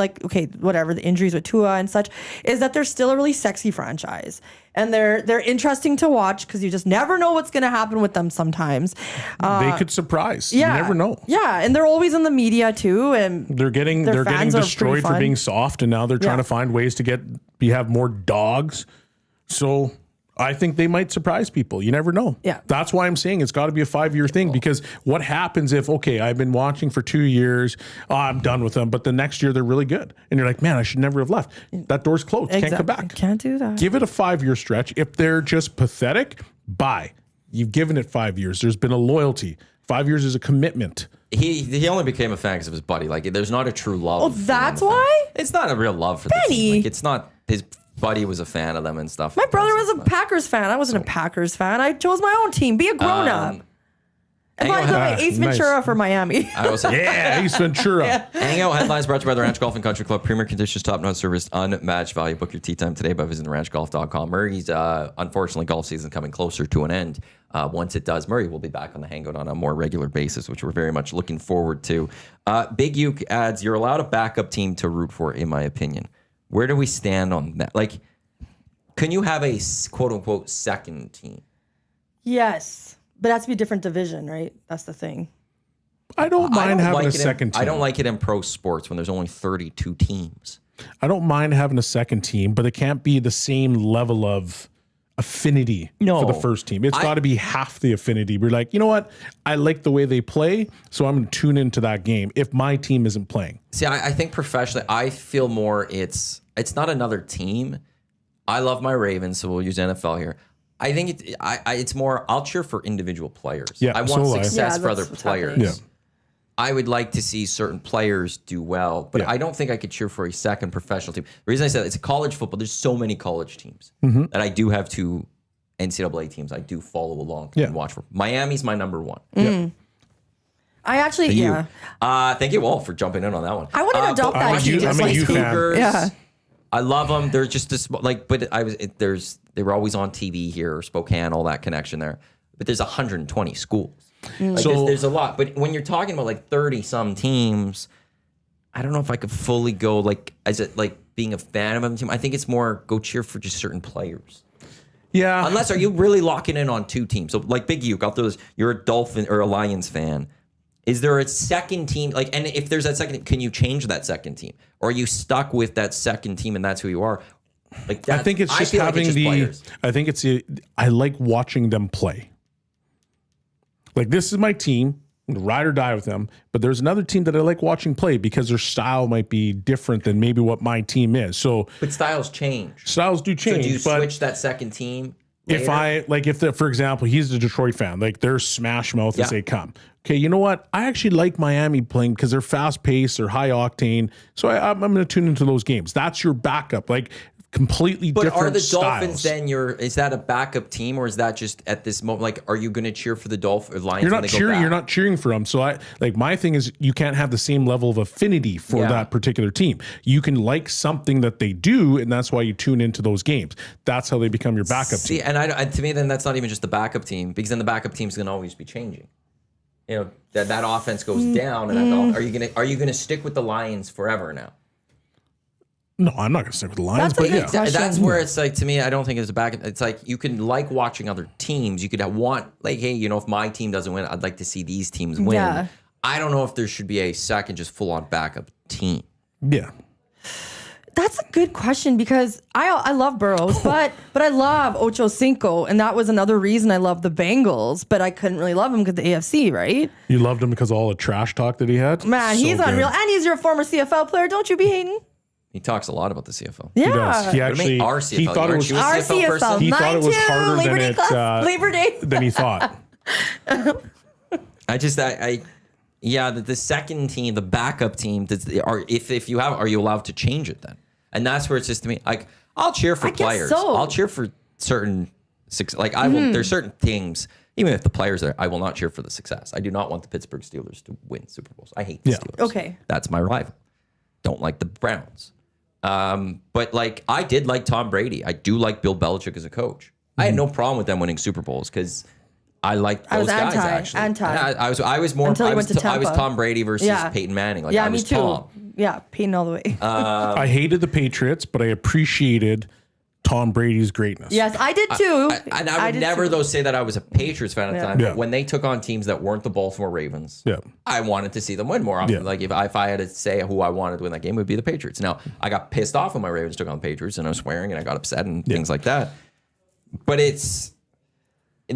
D: whatever the injuries with Tua and such is that they're still a really sexy franchise. And they're interesting to watch because you just never know what's going to happen with them sometimes.
C: They could surprise.
D: Yeah,
C: You never know.
D: Yeah, and they're always in the media too. And
C: They're getting
D: Their fans are
C: destroyed
D: pretty
C: for
D: fun.
C: being soft, and now they're trying
D: Yeah.
C: to find ways to have more dogs. So I think they might surprise people. You never know.
D: Yeah.
C: That's why I'm saying it's got to be a 5-year thing, because what happens if, okay, I've been watching for 2 years, I'm done with them, but the next year they're really good. And you're like, man, I should never have left. That door's closed. Can't come back.
D: Can't do that.
C: Give it a 5-year stretch. If they're just pathetic, bye. You've given it 5 years. There's been a loyalty. 5 years is a commitment.
A: He only became a fan because of his buddy. Like, there's not a true love.
D: Oh,
A: for
D: that's
A: him.
D: why?
A: It's not a real love for the
D: Benny.
A: team. Like, it's not his buddy was a fan of them and stuff.
D: My brother was a Packers fan. I wasn't a Packers fan. I chose my own team. Be a grown up. And by the way, Ace
C: nice.
D: Ventura for Miami.
A: I was
C: Yeah, Ace Ventura.
A: Hangout headlines brought to you by the Ranch Golf and Country Club. Premier conditions, top-notch service, unmatched value. Book your tee time today by visiting ranchgolf.com. Murray's, unfortunately, golf season coming closer to an end. Once it does, Murray will be back on the Hangout on a more regular basis, which we're very much looking forward to. Big Uke adds, you're allowed a backup team to root for, in my opinion. Where do we stand on that? Like, can you have a quote-unquote second team?
D: Yes. But it has to be a different division, right? That's the thing.
C: I don't mind having a
A: it
C: second team.
A: I don't like it in pro sports when there's only 32 teams.
C: I don't mind having a second team, but it can't be the same level of affinity
A: No.
C: for the first team. It's got to be half the affinity. We're like, you know what? I like the way they play, so I'm going to tune into that game if my team isn't playing.
A: See, I think professionally, I feel more it's not another team. I love my Ravens, so we'll use NFL here. I think it's more, I'll cheer for individual players.
C: Yeah,
A: I want
C: so will I.
A: success
D: Yeah,
A: for other
D: that's what's
A: players.
D: happening.
C: Yeah.
A: I would like to see certain players do well, but
C: Yeah.
A: I don't think I could cheer for a second professional team. The reason I said it's college football, there's so many college teams that I do have two NCAA teams I do follow along
C: Yeah.
A: and watch for. Miami's my number one.
D: I actually,
A: You. Thank you all for jumping in on that one.
D: I wanted to adopt
A: but
D: that
A: my
D: team.
C: I'm a
A: like
C: U fan.
A: Cougars,
D: Yeah.
A: I love them. They're just this they were always on TV here, Spokane, all that connection there. But there's 120 schools. Like,
C: So-
A: there's a lot. But when you're talking about like 30 some teams, I don't know if I could fully go like as it like being a fan of a team. I think it's more go cheer for just certain players.
C: Yeah.
A: Unless, are you really locking in on two teams? So like Big Uke, I'll throw this. You're a Dolphin or a Lions fan. Is there a second team? Like, and if there's that second, can you change that second team? Or are you stuck with that second team and that's who you are? Like that,
C: I think it's just
A: feel like
C: having
A: players.
C: I like watching them play. Like, this is my team, ride or die with them, but there's another team that I like watching play because their style might be different than maybe what my team is. So
A: But styles change.
C: styles do
A: So
C: change.
A: do you
C: but
A: switch that second team?
C: if for example, he's a Detroit fan, like they're smash mouth as
A: Yeah.
C: they come. Okay, you know what? I actually like Miami playing because they're fast paced, they're high octane. So I'm going to tune into those games. That's your backup, like completely
A: But
C: different
A: are the
C: styles.
A: Dolphins then is that a backup team or is that just at this moment? Like, are you going to cheer for the Lions?
C: You're
A: when
C: not
A: they go
C: cheering.
A: back?
C: You're not cheering for them. So my thing is you can't have the same level of affinity for
A: Yeah.
C: that particular team. You can like something that they do, and that's why you tune into those games. That's how they become your backup
A: See,
C: team.
A: and to me, then that's not even just the backup team because then the backup team's going to always be changing. You know that offense goes down, and are you gonna stick with the Lions forever now?
C: No, I'm not going to stick with the Lions,
D: That's a
C: but
D: good
C: yeah.
D: question.
A: That's where it's like, to me, I don't think it's a backup. It's like you can like watching other teams. You could want like, hey, if my team doesn't win, I'd like to see these teams win.
D: Yeah.
A: I don't know if there should be a second just full on backup team.
C: Yeah.
D: That's a good question because I love Burrows, but I love Ocho Cinco, and that was another reason I love the Bengals, but I couldn't really love him because the AFC, right?
C: You loved him because of all the trash talk that he had?
D: Man,
C: So
D: he's
C: good.
D: unreal. And he's your former CFL player. Don't you be hating?
A: He talks a lot about the CFL.
D: Yeah.
C: He does. He actually,
A: our CFL.
C: he thought it was,
A: You a
D: Our
A: CFL person?
D: CFL.
C: he thought it was
D: 9-2,
C: harder
D: Labor
C: than
D: Day
C: it,
D: class, Labor Day.
C: than he thought.
A: The second team, the backup team, are you allowed to change it then? And that's where it's just to me, like, I'll cheer for
D: I guess
A: players.
D: so.
A: I'll cheer for certain, I will, there's certain teams, even if the players are, I will not cheer for the success. I do not want the Pittsburgh Steelers to win Super Bowls. I hate the Steelers.
D: Okay.
A: That's my rival. Don't like the Browns. But like, I did like Tom Brady. I do like Bill Belichick as a coach. I had no problem with them winning Super Bowls because I liked those guys actually.
D: anti.
A: I was more.
D: Until he
A: I was,
D: went to
A: I was
D: Tampa.
A: Tom Brady versus Peyton Manning. Like,
D: Yeah,
A: I
D: me
A: was
D: too.
A: Tom.
D: Yeah, Peyton all the way.
C: I hated the Patriots, but I appreciated Tom Brady's greatness.
D: yes, I did too.
A: And I would
D: did
A: never
D: too.
A: though say that I was a Patriots fan at the time.
C: Yeah.
A: But when they took on teams that weren't the Baltimore Ravens,
C: Yeah.
A: I wanted to see them win more often.
C: Yeah.
A: Like if I had to say who I wanted to win that game, it would be the Patriots. Now I got pissed off when my Ravens took on the Patriots, and I was swearing and I got upset and things like that. But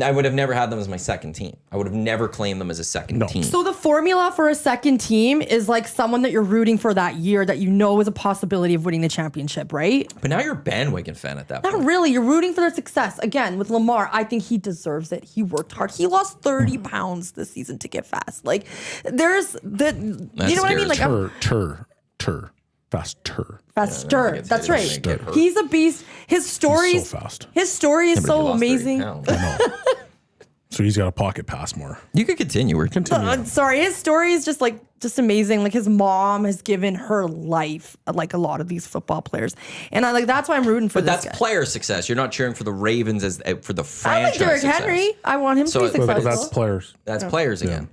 A: I would have never had them as my second team. I would have never claimed them as a second team.
D: So the formula for a second team is like someone that you're rooting for that year that you know is a possibility of winning the championship, right?
A: But now you're a bandwagon fan at that point.
D: Not really. You're rooting for their success. Again, with Lamar, I think he deserves it. He worked hard. He lost 30 pounds this season to get fast. Like, there's the, you know what I mean? Like,
C: Faster.
D: faster. That's right.
A: Get hurt.
D: He's a beast. His stories.
C: so fast.
D: His story is
A: But he
D: so
A: lost 30
D: amazing.
A: pounds.
C: I know. So he's got a pocket pass more.
A: You could continue. We're continuing.
D: Sorry, his story is just amazing. Like his mom has given her life, like a lot of these football players, and that's why I'm rooting for.
A: But
D: this
A: that's
D: guy.
A: player success. You're not cheering for the Ravens as for the
D: I
A: franchise
D: like Derrick
A: success.
D: Henry. I want him
A: So
D: to be
A: it- but
C: But
D: successful.
C: that's players.
A: That's players again.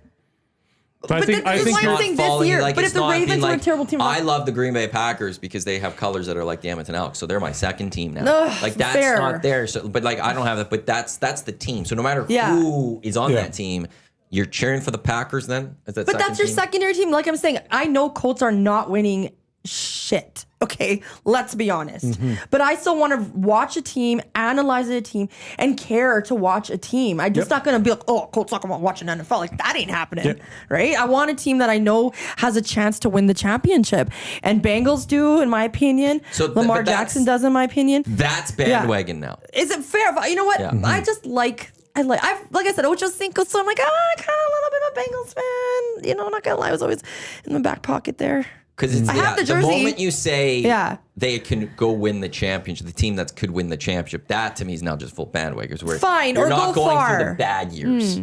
C: But I
D: But
C: think,
D: then this is why I'm saying this year. But if the Ravens were a terrible team,
A: I love the Green Bay Packers because they have colors that are like the Edmonton Elks, so they're my second team now.
D: Ugh,
A: Like that's
D: fair.
A: not there. So, but like I don't have that. But that's the team. So no matter
D: Yeah.
A: who is on
C: Yeah.
A: that team, you're cheering for the Packers. Then is that
D: But that's your
A: team?
D: secondary team. Like I'm saying, I know Colts are not winning shit. Okay, let's be honest.
A: Mm-hmm.
D: But I still want to watch a team, analyze a team, and care to watch a team. I'm just not going to be like, oh, Colts talking about watching NFL. Like that ain't happening, right? I want a team that I know has a chance to win the championship, and Bengals do, in my opinion.
A: So
D: Lamar
A: but that's-
D: Jackson does, in my opinion.
A: That's bandwagon now.
D: Is it fair? You know what?
A: Yeah. Mm-hmm.
D: I just like. Like I said, Ocho Cinco, so I'm like, I kind of a little bit of a Bengals fan. You know, I'm not gonna lie, I was always in the back pocket there.
A: Because it's
D: I have the jersey.
A: moment you say
D: Yeah.
A: they can go win the championship, the team that could win the championship, that to me is now just full bandwagons. Where
D: Fine,
A: you're
D: or
A: not
D: go
A: going
D: far.
A: for the bad years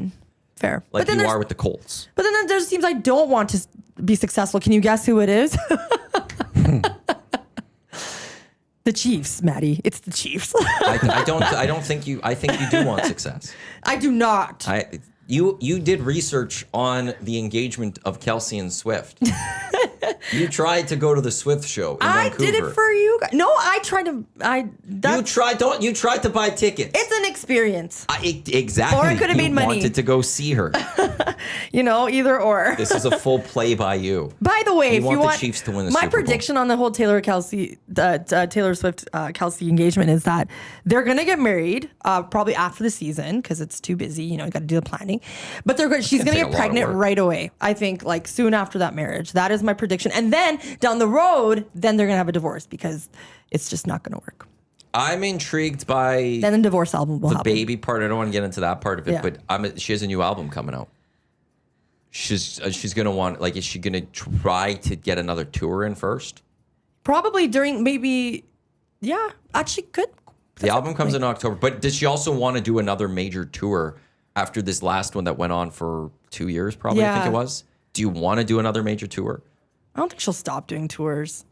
D: Fair.
A: like
D: then
A: you
D: there's-
A: are with the Colts.
D: But then there's teams I don't want to be successful. Can you guess who it is? The Chiefs, Maddie. It's the Chiefs.
A: I don't think you. I think you do want success.
D: I do not.
A: You did research on the engagement of Kelce and Swift. You tried to go to the Swift show in
D: I
A: Vancouver.
D: did it for you guys. No, I tried to.
A: You tried to buy tickets.
D: It's an experience.
A: Exactly.
D: Or I could have
A: You
D: made money.
A: wanted to go see her.
D: You know, either or.
A: This is a full play by you.
D: By the way,
A: You
D: if
A: want
D: you
A: the
D: want
A: Chiefs to win the
D: my
A: Super Bowl.
D: prediction on the whole Taylor Swift Kelce engagement is that they're gonna get married probably after the season because it's too busy. You know, you got to do the planning. But she's gonna
A: take a
D: get
A: lot of
D: pregnant
A: work.
D: right away. I think like soon after that marriage. That is my prediction. And then down the road, then they're gonna have a divorce because it's just not gonna work.
A: I'm intrigued by
D: Then a divorce album will
A: the
D: happen.
A: baby part. I don't want to get into that part of it,
D: Yeah.
A: but she has a new album coming out. She's gonna want, like, is she gonna try to get another tour in first?
D: Probably during actually could.
A: The album comes in October, but does she also want to do another major tour after this last one that went on for 2 years? Probably, I think
D: Yeah.
A: it was. Do you want to do another major tour?
D: I don't think she'll stop doing tours.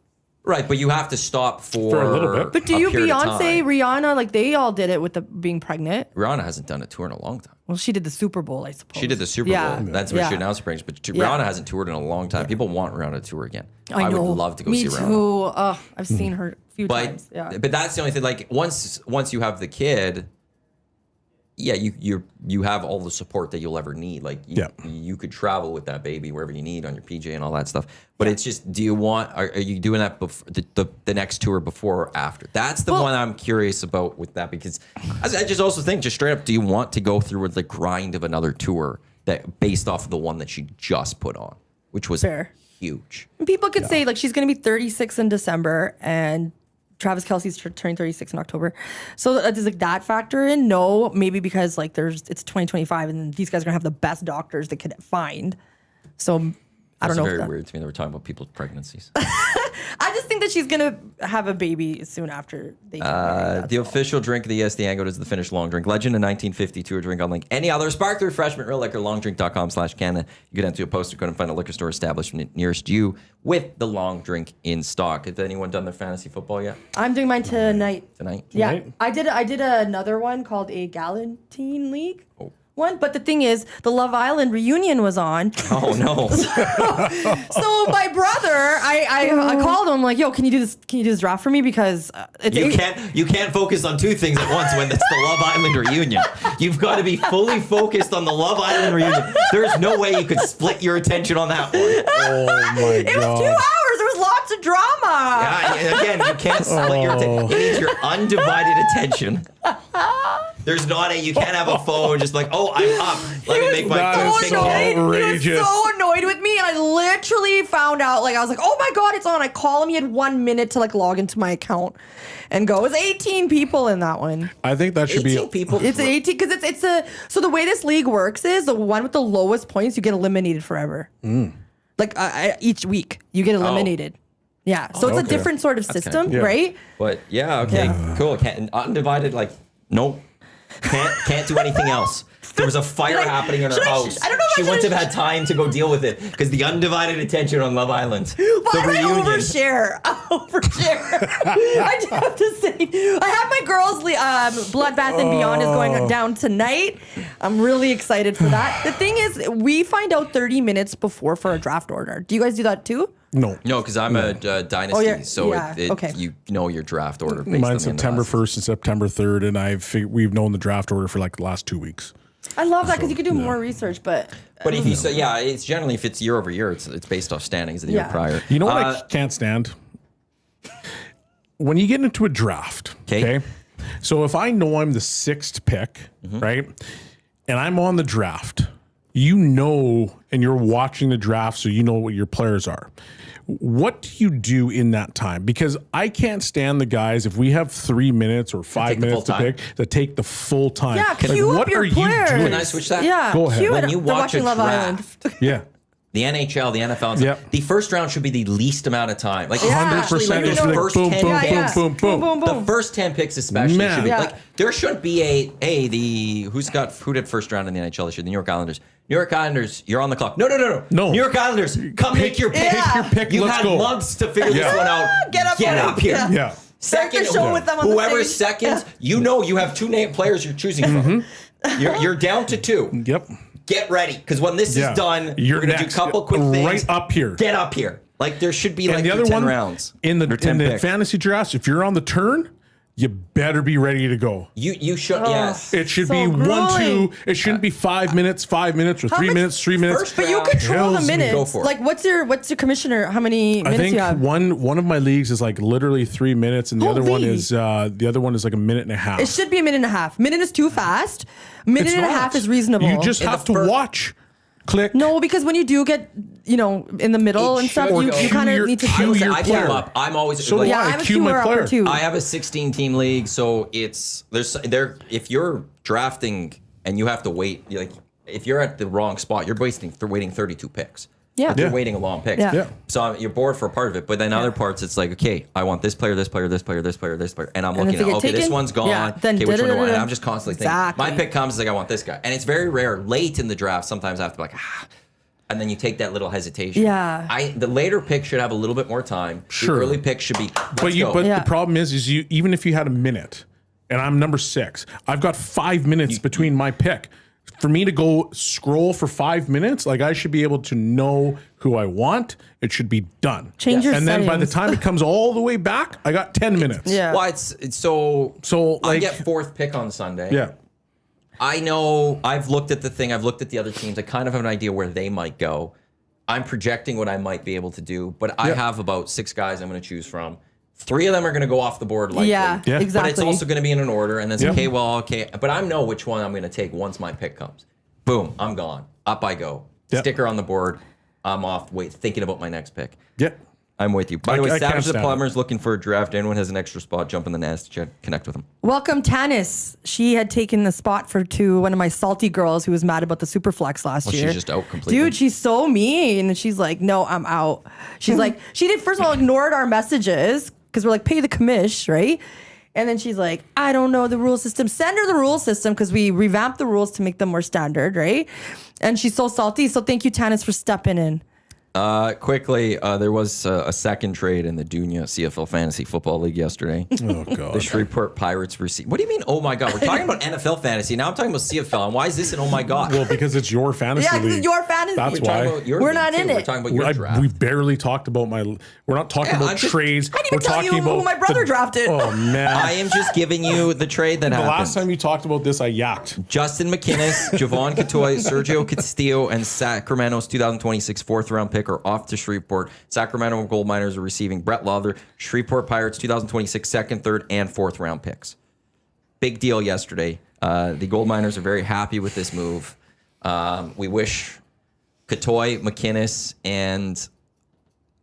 A: Right, but you have to stop for
C: a little bit.
D: But do
A: a
D: you
A: period of
D: Beyonce,
A: time.
D: Rihanna, like they all did it with the being pregnant?
A: Rihanna hasn't done a tour in a long time.
D: Well, she did the Super Bowl, I suppose.
A: She did the Super
D: Yeah.
A: Bowl. That's where
D: Yeah.
A: she announced springs. But
D: Yeah.
A: Rihanna hasn't toured in a long time. People want Rihanna to tour again.
D: I know.
A: would love to go
D: Me
A: see
D: too.
A: Rihanna.
D: I've seen her a few
A: But
D: times. Yeah.
A: but that's the only thing. Like once you have the kid, you have all the support that you'll ever need. Like
C: Yeah.
A: you could travel with that baby wherever you need on your PJ and all that stuff. But it's just, are you doing that before the next tour before or after? That's the one I'm curious about with that, because I just also think, just straight up, do you want to go through the grind of another tour that based off of the one that she just put on, which was huge?
D: People could say like she's going to be 36 in December and Travis Kelce's turning 36 in October. So does like that factor in? No, maybe because like it's 2025 and these guys are gonna have the best doctors they could find. So I don't know.
A: It's very weird to me. They were talking about people's pregnancies.
D: I just think that she's gonna have a baby soon after they.
A: The official drink of the EST Hangout is the Finnish long drink. Legend in 1952. A drink unlike any other. Spark the refreshment. Real liquor. Longdrink.com/Canada. You can enter a postal code and find a liquor store establishment nearest you with the long drink in stock. Has anyone done their fantasy football yet?
D: I'm doing mine tonight.
A: Tonight?
D: Yeah, I did another one called a Galantine League.
A: Oh.
D: One, but the thing is, the Love Island reunion was on.
A: Oh no!
D: So my brother, I called him. I'm like, yo, can you do this? Can you do this draft for me? Because
A: You can't focus on two things at once when it's the Love Island reunion. You've got to be fully focused on the Love Island reunion. There's no way you could split your attention on that one.
C: Oh my
D: It was 2
C: God.
D: hours. There was lots of drama.
A: Again, you can't split your attention. It needs your undivided attention. There's not you can't have a phone just like, oh, I'm up. Let me make my
C: That
A: phone
C: is
A: picture.
C: so
D: He
C: outrageous.
D: was so annoyed with me, and I literally found out. Like, I was like, "Oh my God, it's on!" I call him. He had 1 minute to like log into my account, and go. It was 18 people in that one.
C: I think that should
A: 18
C: be.
A: people.
D: It's 18 because it's a. So the way this league works is the one with the lowest points you get eliminated forever. Like each week you get eliminated. Yeah, so it's a
C: okay.
D: different sort of system,
C: Yeah.
D: right?
A: But yeah, okay, cool. Undivided, like, nope. Can't do anything else. There was a fire happening in her house.
D: I don't know if
A: She
D: I
A: wouldn't
D: should-
A: have had time to go deal with it because the undivided attention on Love Island.
D: Why
A: The
D: did I
A: reunion.
D: overshare? I do have to say, I have my girls' Bloodbath and Beyond is going down tonight. I'm really excited for that. The thing is, we find out 30 minutes before for a draft order. Do you guys do that too?
C: No.
A: No, because I'm a dynasty,
D: yeah.
A: so
D: Yeah, okay.
A: you know your draft order. Based on
C: Mine's
A: the
C: September
A: last-
C: 1st and September 3rd, and we've known the draft order for like the last 2 weeks.
D: I love that because you can do more research, but
A: But if you say, it's generally, if it's year over year, it's based off standings of the year
D: Yeah.
A: prior.
C: You know what I can't stand? When you get into a draft,
A: 'Kay.
C: okay? So if I know I'm the 6th pick, right, and I'm on the draft, you know, and you're watching the draft, so you know what your players are. What do you do in that time? Because I can't stand the guys, if we have 3 minutes or 5
A: take the
C: minutes to
A: full time.
C: pick, that take the full time.
D: yeah,
C: Like,
D: cue up
C: what
D: your
C: are you
D: players.
C: doing?
A: Can I switch that?
D: Yeah,
C: Go ahead.
D: cue
C: When
D: it
A: you
D: up. They're
A: watch a
D: watching Love Island.
A: draft,
C: Yeah.
A: the NHL, the NFL, and
C: Yep.
A: stuff, the first round should be the least amount of time. Like,
D: Yeah.
A: especially like
C: 100%
A: the
C: is like
A: first
C: boom,
A: 10
C: boom,
A: picks.
C: boom, boom, boom.
A: The first 10 picks especially
C: Man.
A: should be
D: Yeah.
A: like, there shouldn't be who did first round in the NHL this year? The New York Islanders. New York Islanders, you're on the clock. No.
C: No.
A: New York Islanders, come make your pick.
D: Pick your
C: pick,
A: You
C: let's
A: had
C: go.
A: months to figure this one out.
D: Get up
A: here.
D: Yeah.
C: Yeah.
D: Start the
A: Second,
D: show with them on the
A: whoever's
D: stage.
A: second, you know you have two players you're choosing from. You're down to 2.
C: Yep.
A: Get ready, because when this
C: Yeah.
A: is done,
C: You're
A: we're gonna
C: next.
A: do a couple quick things.
C: Right up here.
A: Get up here. Like there should be like
C: And the
A: for
C: other
A: 10
C: one
A: rounds
C: in
A: or
C: the
A: 10 picks.
C: fantasy drafts, if you're on the turn, you better be ready to go.
A: You should yes.
C: It should
D: So
C: be 1,
D: grueling.
C: 2. It shouldn't be 5 minutes, 5 minutes, or 3
D: much-
C: minutes, 3 minutes.
A: First
D: But you
A: round
D: control the
C: kills me.
D: minutes.
A: Go for it.
D: Like, what's your commissioner? How many
C: I
D: minutes
C: think
D: you have?
C: one of my leagues is like literally 3 minutes, and the other one
D: Holy.
C: is like a minute and a half.
D: It should be a minute and a half. Minute is too fast. Minute
C: It's
D: and a
C: not.
D: half is reasonable.
C: You just
A: In
C: have
A: the
C: to
A: first-
C: watch, click.
D: no, because when you do get in the middle
A: It
D: and stuff,
A: should
D: you,
A: go.
D: you kind
C: Cue
D: of need to
C: your-
A: I
C: cue
A: was
C: your
A: I
C: player.
A: queue up. I'm always
C: So
A: like,
C: do
D: yeah,
C: I
D: I'm a
C: cue my
D: queuer upper
C: player.
D: too.
A: I have a 16-team league, so if you're drafting and you have to wait, like if you're at the wrong spot, you're waiting 32 picks.
D: Yeah.
A: Like, you're
C: Yeah.
A: waiting a long pick.
D: Yeah.
C: Yeah.
A: So you're bored for a part of it, but then other parts, it's like, okay, I want this player, this player, this player, this player, this player, and I'm
D: And
A: looking
D: if they
A: at,
D: get
A: okay, this
D: taken,
A: one's gone.
D: yeah, then
A: okay, which one do I want? And
D: da-da-da-da.
A: I'm just constantly
D: Exactly.
A: thinking. My pick comes, like I want this guy, and it's very rare late in the draft. Sometimes I have to be like, and then you take that little hesitation.
D: Yeah.
A: The later pick should have a little bit more time.
C: Sure.
A: The early pick should be.
C: But
A: go.
D: Yeah.
C: the problem is you even if you had a minute, and I'm number 6, I've got 5 minutes between my pick. For me to go scroll for 5 minutes, like I should be able to know who I want. It should be done.
D: Change your
C: and then by the
D: settings.
C: time it comes all the way back, I got 10 minutes.
D: Yeah.
A: Well, it's so
C: So,
A: I
C: like-
A: get 4th pick on Sunday.
C: Yeah.
A: I know I've looked at the thing. I've looked at the other teams. I kind of have an idea where they might go. I'm projecting what I might be able to do, but I have about 6 guys I'm going to choose from. 3 of them are going to go off the board likely.
D: Yeah, exactly.
A: But it's also going to be in an order, and then okay. But I know which one I'm going to take once my pick comes. Boom, I'm gone. Up I go. Sticker on the board. I'm off. Thinking about my next pick.
C: Yep.
A: I'm with you. By the way, Savage the
C: stand
A: Plumber's looking for a draft. Anyone has an extra spot, jump in the nest to connect with him.
D: Welcome, Tanis. She had taken the spot to one of my salty girls who was mad about the Superflex last year.
A: She's just out completely.
D: Dude, she's so mean. And she's like, no, I'm out. She's like, she did first of all ignored our messages because we're like, pay the commish, right? And then she's like, I don't know the rule system. Send her the rule system because we revamped the rules to make them more standard, right? And she's so salty. So thank you, Tanis, for stepping in.
A: Quickly, there was a second trade in the Dunya CFL Fantasy Football League yesterday.
C: Oh, God.
A: The Shreveport Pirates received. What do you mean, oh my God? We're talking about NFL fantasy. Now I'm talking about CFL. And why is this an oh my God?
C: Well, because it's your fantasy
D: Yeah,
C: league.
D: it's your fantasy.
C: That's
A: We're talking
C: why.
A: about your
D: We're
A: league,
D: not
A: too.
D: in
A: We're
D: it.
A: talking about your draft.
C: We barely talked about we're not talking about trades.
D: I didn't
C: We're
D: even tell you
C: talking about
D: who my brother drafted.
C: Oh, man.
A: I am just giving you the trade that
C: The
A: happened.
C: last time you talked about this, I yacked.
A: Justin McInnes, Javon Catoy, Sergio Castillo, and Sacramento's 2026 4th-round pick are off to Shreveport. Sacramento Gold Miners are receiving Brett Lawler, Shreveport Pirates 2026 2nd, 3rd, and 4th-round picks. Big deal yesterday. The Gold Miners are very happy with this move. We wish Catoy, McInnes, and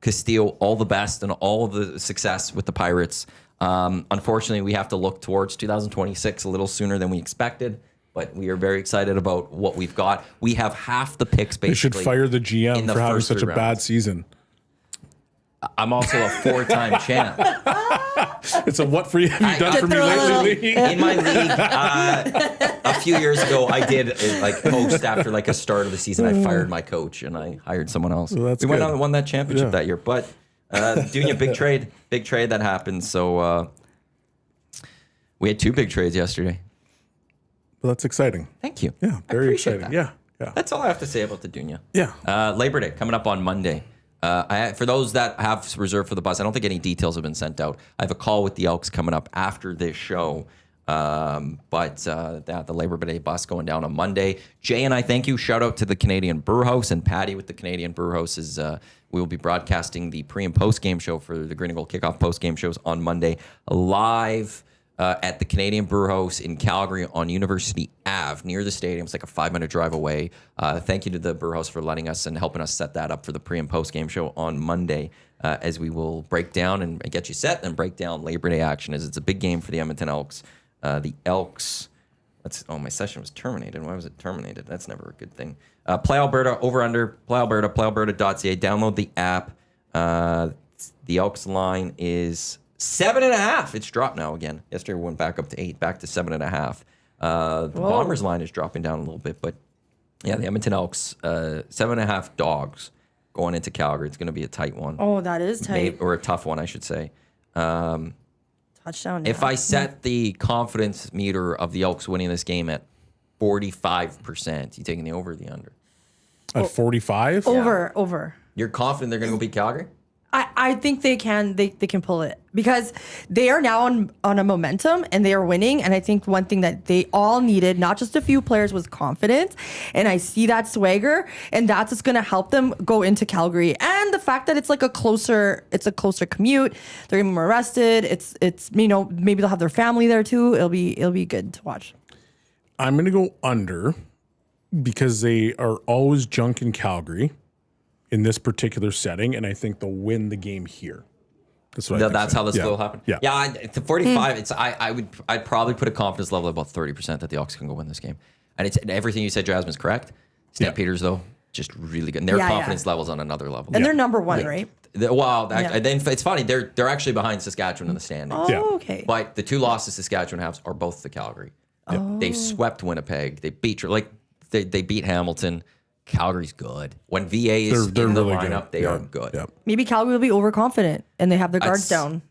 A: Castillo all the best and all of the success with the Pirates. Unfortunately, we have to look towards 2026 a little sooner than we expected, but we are very excited about what we've got. We have half the picks basically.
C: They should fire the
A: in
C: GM
A: the
C: for having
A: first
C: such a
A: 3
C: bad
A: rounds.
C: season.
A: I'm also a 4-time champ.
C: It's a what for you have you done for me lately?
A: In my league, a few years ago, I did post after a start of the season. I fired my coach and I hired someone else.
C: Well, that's
A: we went
C: good.
A: on and won that championship that year. But Dunya, big trade that happened. So we had 2 big trades yesterday.
C: Well, that's exciting.
A: Thank you.
C: Yeah,
A: I
C: very
A: appreciate
C: exciting.
A: that.
C: Yeah.
A: That's all I have to say about the Dunya.
C: Yeah.
A: Labor Day coming up on Monday. For those that have reserved for the bus, I don't think any details have been sent out. I have a call with the Elks coming up after this show. The Labor Day bus going down on Monday. Jay and I thank you. Shout out to the Canadian Brew House and Patty with the Canadian Brew House. We will be broadcasting the pre and post game show for the Green and Gold kickoff post game shows on Monday live at the Canadian Brew House in Calgary on University Ave near the stadium. It's like a 5-minute drive away. Thank you to the Brew House for letting us and helping us set that up for the pre and post game show on Monday as we will break down and get you set and break down Labor Day action as it's a big game for the Edmonton Elks. The Elks. My session was terminated. Why was it terminated? That's never a good thing. Play Alberta over under. Play Alberta. PlayAlberta.ca. Download the app. The Elks line is 7.5. It's dropped now again. Yesterday we went back up to 8, back to 7.5. The Bombers line is dropping down a little bit, but yeah, the Edmonton Elks 7.5 dogs going into Calgary. It's going to be a tight one.
D: Oh, that is tight.
A: Or a tough one, I should say.
D: Touchdown.
A: If I set the confidence meter of the Elks winning this game at 45%, you taking the over or the under?
C: At 45?
D: Over.
A: You're confident they're going to go beat Calgary?
D: I think they can pull it because they are now on a momentum and they are winning. And I think one thing that they all needed, not just a few players, was confidence. And I see that swagger, and that's what's going to help them go into Calgary. And the fact that it's a closer commute. They're going to be more rested. It's maybe they'll have their family there too. It'll be good to watch.
C: I'm going to go under because they are always junk in Calgary in this particular setting, and I think they'll win the game here. That's what I think.
A: That's how this will happen.
C: Yeah.
A: To 45, I'd probably put a confidence level of about 30% that the Elks can go win this game. And everything you said, Jasmine, is correct. Stampeders though, just really good. And their confidence level's on another level.
D: And they're number 1, right?
A: Then it's funny. They're actually behind Saskatchewan in the standings.
D: Oh, okay.
A: But the 2 losses Saskatchewan has are both to Calgary. They've swept Winnipeg. They beat they beat Hamilton. Calgary's good. When VA is in the
C: really
A: lineup, they are good.
C: Yep.
D: Maybe Calgary will be overconfident and they have their guards down.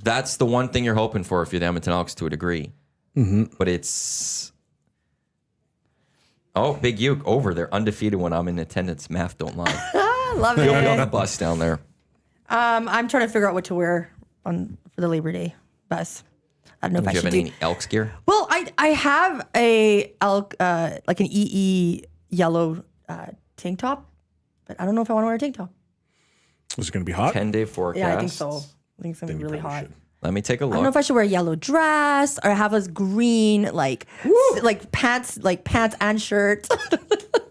A: That's the one thing you're hoping for if you're the Edmonton Elks to a degree. Mm-hmm. But it's... Oh, Big Uke over. They're undefeated when I'm in attendance. Math don't lie.
D: Love
A: You'll be on
D: it.
A: the bus down there.
D: I'm trying to figure out what to wear for the Labor Day bus. I don't know if
A: Do
D: I
A: you
D: should
A: have
D: do.
A: any Elks gear?
D: Well, I have a elk like an EE yellow tank top, but I don't know if I want to wear a tank top.
C: Is it going to be hot?
A: 10-day forecast.
D: Yeah, I think so. I think it's gonna be really hot.
C: should.
A: Let me take a
D: I don't know
A: look.
D: if I should wear a yellow dress or have a green like pants and shirt,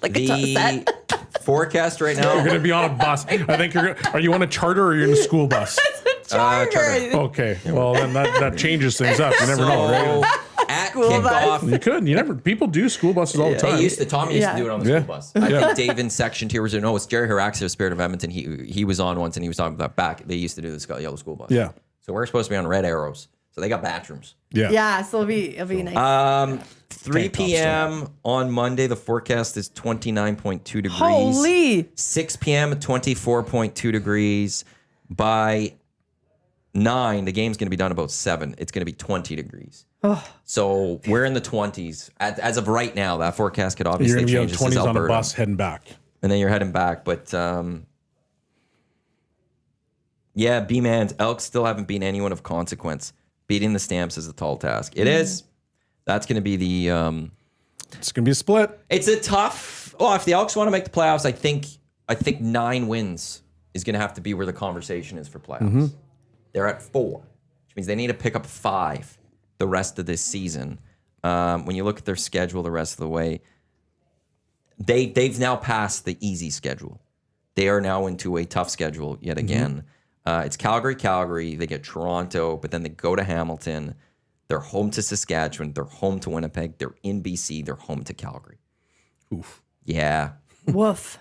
D: like a set.
A: The forecast right
C: You're
A: now.
C: going to be on a bus. I think are you on a charter or you're in a school bus?
A: charter.
C: Okay. Well, then that changes things up. You never know, right?
A: So at
D: School bus.
A: kickoff,
C: You could. You never. People do school buses all the time.
A: Tommy used to do it on the
C: Yeah.
A: school bus. I think Dave in section 2 was no, it's Jerry Haraxia, Spirit of Edmonton. He was on once and he was talking about back. They used to do the yellow school bus.
C: Yeah.
A: So we're supposed to be on red arrows. So they got bathrooms.
C: Yeah.
D: Yeah, so it'll be nice.
A: 3
C: Tank top
A: p.m. on Monday, the forecast is 29.2 degrees.
D: Holy!
A: 6 p.m. at 24.2 degrees. By 9, the game's going to be done about 7. It's going to be 20 degrees. So we're in the 20s. As of right now, that forecast could
C: You're
A: obviously
C: going to be on
A: change. This is
C: 20s on a
A: Alberta.
C: bus heading back.
A: And then you're heading back. But yeah, B-Man's Elks still haven't beaten anyone of consequence. Beating the Stamps is a tall task. It is. That's going to be the...
C: It's going to be a split.
A: It's a tough... Oh, if the Elks want to make the playoffs, I think 9 wins is going to have to be where the conversation is for playoffs. They're at 4, which means they need to pick up 5 the rest of this season. When you look at their schedule the rest of the way, they've now passed the easy schedule. They are now into a tough schedule yet again. It's Calgary. They get Toronto, but then they go to Hamilton. They're home to Saskatchewan. They're home to Winnipeg. They're in BC. They're home to Calgary.
C: Oof.
A: Yeah.
D: Woof.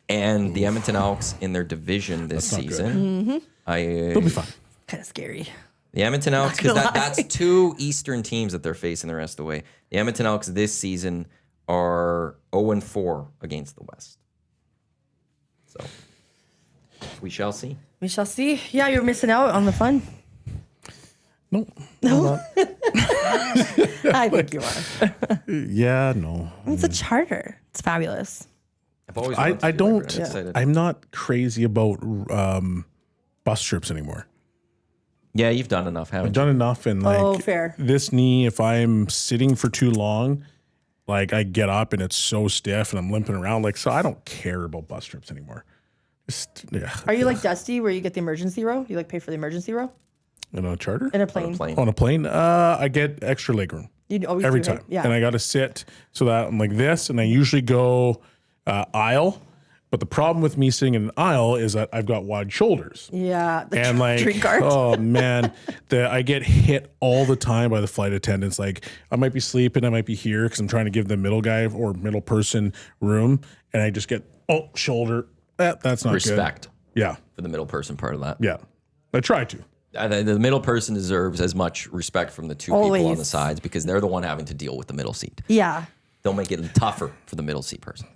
A: And the Edmonton Elks in their division this
C: not good.
A: season.
C: They'll be fine.
D: Kind of scary.
A: The Edmonton Elks, because
D: gonna lie.
A: that's 2 Eastern teams that they're facing the rest of the way. The Edmonton Elks this season are 0-4 against the West. So we shall see.
D: We shall see. Yeah, you're missing out on the fun.
C: No. No.
D: I think you are.
C: Yeah, no.
D: It's a charter. It's fabulous.
A: I've always wanted to
C: I
A: do
C: don't.
A: it, but I'm excited.
C: I'm not crazy about bus trips anymore.
A: Yeah, you've done enough, haven't
C: I've done enough, and like
D: Oh, fair.
C: this knee, if I'm sitting for too long, like I get up and it's so stiff and I'm limping around. Like, so I don't care about bus trips anymore. Just, yeah.
D: Are you like Dusty, where you get the emergency row? You like pay for the emergency row
C: In a charter?
D: in a plane?
C: On a plane? I get extra legroom
D: You always
C: every
D: do, right?
C: time.
D: Yeah.
C: And I got to sit so that I'm like this, and I usually go aisle. But the problem with me sitting in an aisle is that I've got wide shoulders.
D: Yeah. The
C: And like,
D: drink cart.
C: oh man, I get hit all the time by the flight attendants. Like, I might be sleeping, I might be here because I'm trying to give the middle guy or middle person room, and I just get shoulder. That's not
A: Respect
C: good. Yeah,
A: for the middle person part of that.
C: yeah. I try to.
A: The middle person deserves as much respect from the 2 people on the
D: Always.
A: sides because they're the one having to deal with the middle seat.
D: Yeah.
A: They'll make it tougher for the middle seat person.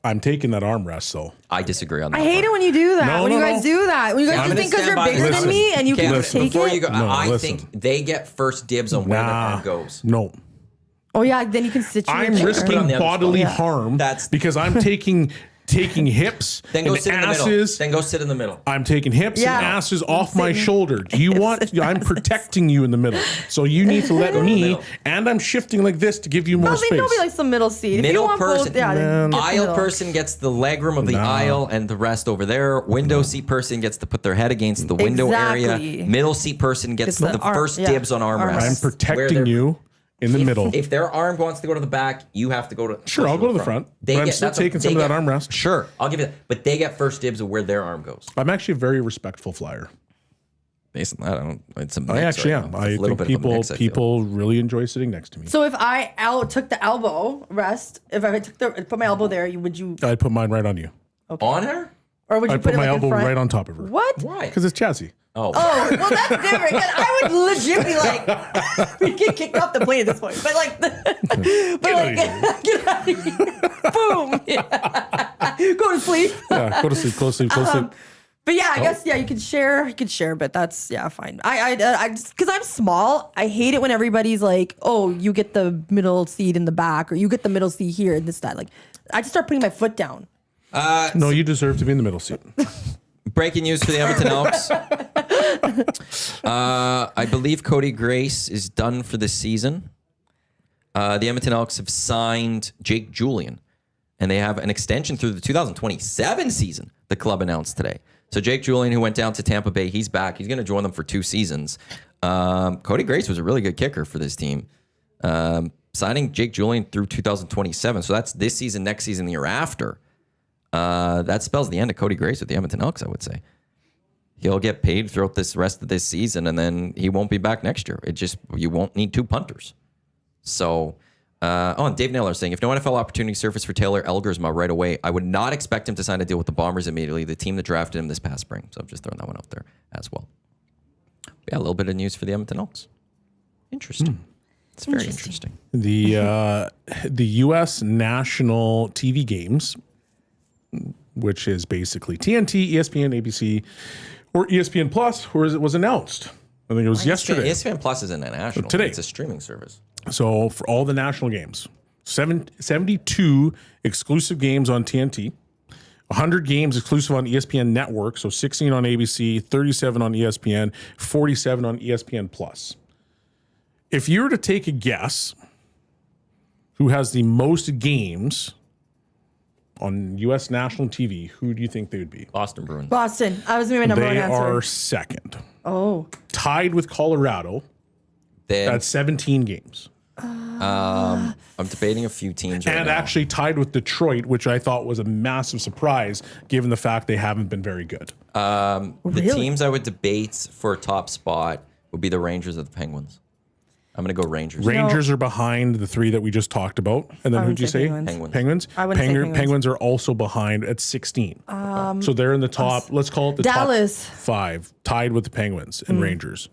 C: I'm taking that armrest though.
A: I disagree on that.
D: I hate it when you do that.
C: No,
D: when
C: no,
D: you guys
C: no.
D: do that. When you guys
A: I'm
D: just
A: gonna
D: think because
A: stand
D: you're
A: by
D: bigger
A: this.
D: than me and you
A: Okay,
D: can
C: listen.
D: take
A: before
D: it.
A: you go,
C: No,
A: I
C: listen.
A: think they get first dibs on where their arm goes.
C: No.
D: Oh yeah, then you can sit your
C: I'm
D: chair.
C: risking
A: on the other
C: bodily
A: spot.
C: harm
A: That's-
C: because I'm taking hips
A: Then go
C: and
A: sit in the middle.
C: asses.
A: Then go sit in the middle.
C: I'm taking hips
D: Yeah.
C: and asses off my shoulder. Do you want? I'm protecting you in the middle, so you need to let
A: Go to the
C: me.
A: middle.
C: And I'm shifting like this to give you more space.
D: Nobody likes the middle seat. If you
A: Middle
D: want
A: person,
D: both, yeah, then get the
A: aisle
D: middle.
A: person gets the legroom of the aisle and the rest over there. Window seat person gets to put their head against the window area.
D: Exactly.
A: Middle seat person gets
D: Gets
A: the
D: the arm-
A: first
D: yeah,
A: dibs on armrests.
C: I'm
D: armrest.
A: Where
C: protecting
A: they're-
C: you in the middle.
A: If their arm wants to go to the back, you have to go to.
C: Sure, I'll go to the front, but I'm still
A: that's a-
C: taking
A: they
C: some of that
A: get-
C: armrest.
A: Sure, I'll give you that. But they get first dibs of where their arm goes.
C: I'm actually a very respectful flyer.
A: Based on that, I don't. It's a mix
C: I actually
A: right
C: am.
A: now. It's a
C: I
A: little
C: think
A: bit of a
C: people
A: mix, I feel.
C: people really enjoy sitting next to me.
D: So if I took the elbow rest, if I put my elbow there, would you,
C: I'd put mine right on you.
A: on her.
D: or would you
C: I'd
D: put
C: put
D: it
C: my
D: like
C: elbow
D: in front?
C: right on top of her.
D: What?
A: Why?
C: Because it's chassis.
A: Oh,
D: Oh, well, that's different. 'Cause I would legit be like, we get kicked off the plane at this point. But like, get out of here. Boom. Yeah. Go to sleep.
C: Yeah, go to sleep. Close sleep. Close sleep.
D: But yeah, I guess you could share, but that's fine. I just because I'm small, I hate it when everybody's like, oh, you get the middle seat in the back, or you get the middle seat here and this that. Like, I just start putting my foot down.
C: No, you deserve to be in the middle seat.
A: breaking news for the Edmonton Elks. I believe Cody Grace is done for the season. The Edmonton Elks have signed Jake Julian, and they have an extension through the 2027 season, the club announced today. So Jake Julian, who went down to Tampa Bay, he's back. He's going to join them for 2 seasons. Cody Grace was a really good kicker for this team. Signing Jake Julian through 2027, so that's this season, next season, the year after. That spells the end of Cody Grace with the Edmonton Elks, I would say. He'll get paid throughout this rest of this season, and then he won't be back next year. You won't need 2 punters. So, and Dave Naylor saying, if no NFL opportunity surfaced for Taylor Elgersma right away, I would not expect him to sign a deal with the Bombers immediately, the team that drafted him this past spring. So I'm just throwing that one out there as well. Yeah, a little bit of news for the Edmonton Elks. Interesting. It's very interesting.
C: The U.S. national TV games, which is basically TNT, ESPN, ABC, or ESPN Plus, was announced. I think it was yesterday.
A: ESPN Plus is international.
C: Today.
A: It's a streaming service.
C: So for all the national games, 72 exclusive games on TNT, 100 games exclusive on ESPN Network, so 16 on ABC, 37 on ESPN, 47 on ESPN Plus. If you were to take a guess who has the most games on U.S. national TV, who do you think they would be?
A: Boston Bruins.
D: Boston. I was my number one
C: They
D: answer.
C: are second.
D: Oh.
C: Tied with Colorado at 17 games.
A: I'm debating a few teams right
C: And
A: now.
C: actually tied with Detroit, which I thought was a massive surprise given the fact they haven't been very good.
A: The
D: Really?
A: teams I would debate for a top spot would be the Rangers or the Penguins. I'm going to go Rangers.
C: Rangers are behind the 3 that we just talked about. And then
D: I
C: who'd
D: would
C: you
D: say
C: say?
D: Penguins.
A: Penguins.
D: I wouldn't say Penguins.
C: Penguins are also behind at 16. So they're in the top, let's call it the
D: Dallas.
C: top 5, tied with the Penguins and Rangers.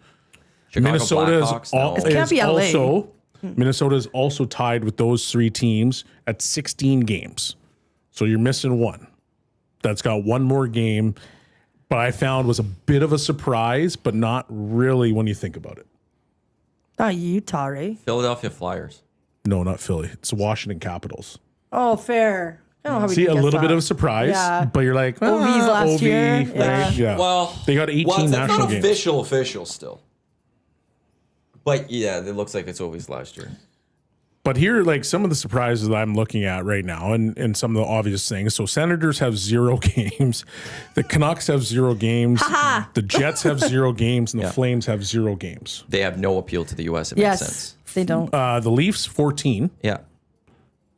A: Chicago
C: Minnesota
A: Blackhawks, no.
D: It can't be LA.
C: Minnesota is also tied with those 3 teams at 16 games. So you're missing one. That's got one more game, but I found was a bit of a surprise, but not really when you think about it.
D: Not Utah, right?
A: Philadelphia Flyers.
C: No, not Philly. It's the Washington Capitals.
D: Oh, fair. I don't know how we
C: See,
D: can
C: a
D: guess
C: little bit
D: that.
C: of a surprise,
D: Yeah.
C: but you're like,
D: OVs last year.
C: right?
D: Yeah.
C: Yeah.
A: Well,
C: they got 18
A: it's
C: national
A: not
C: games.
A: official still. But yeah, it looks like it's always last year.
C: But here, like some of the surprises that I'm looking at right now, and some of the obvious things. So Senators have 0 games, the Canucks have 0 games, the Jets have 0 games, and the Flames have 0 games.
A: They have no appeal to the U.S. It makes
D: Yes,
A: sense.
D: they don't.
C: The Leafs 14,
A: Yeah.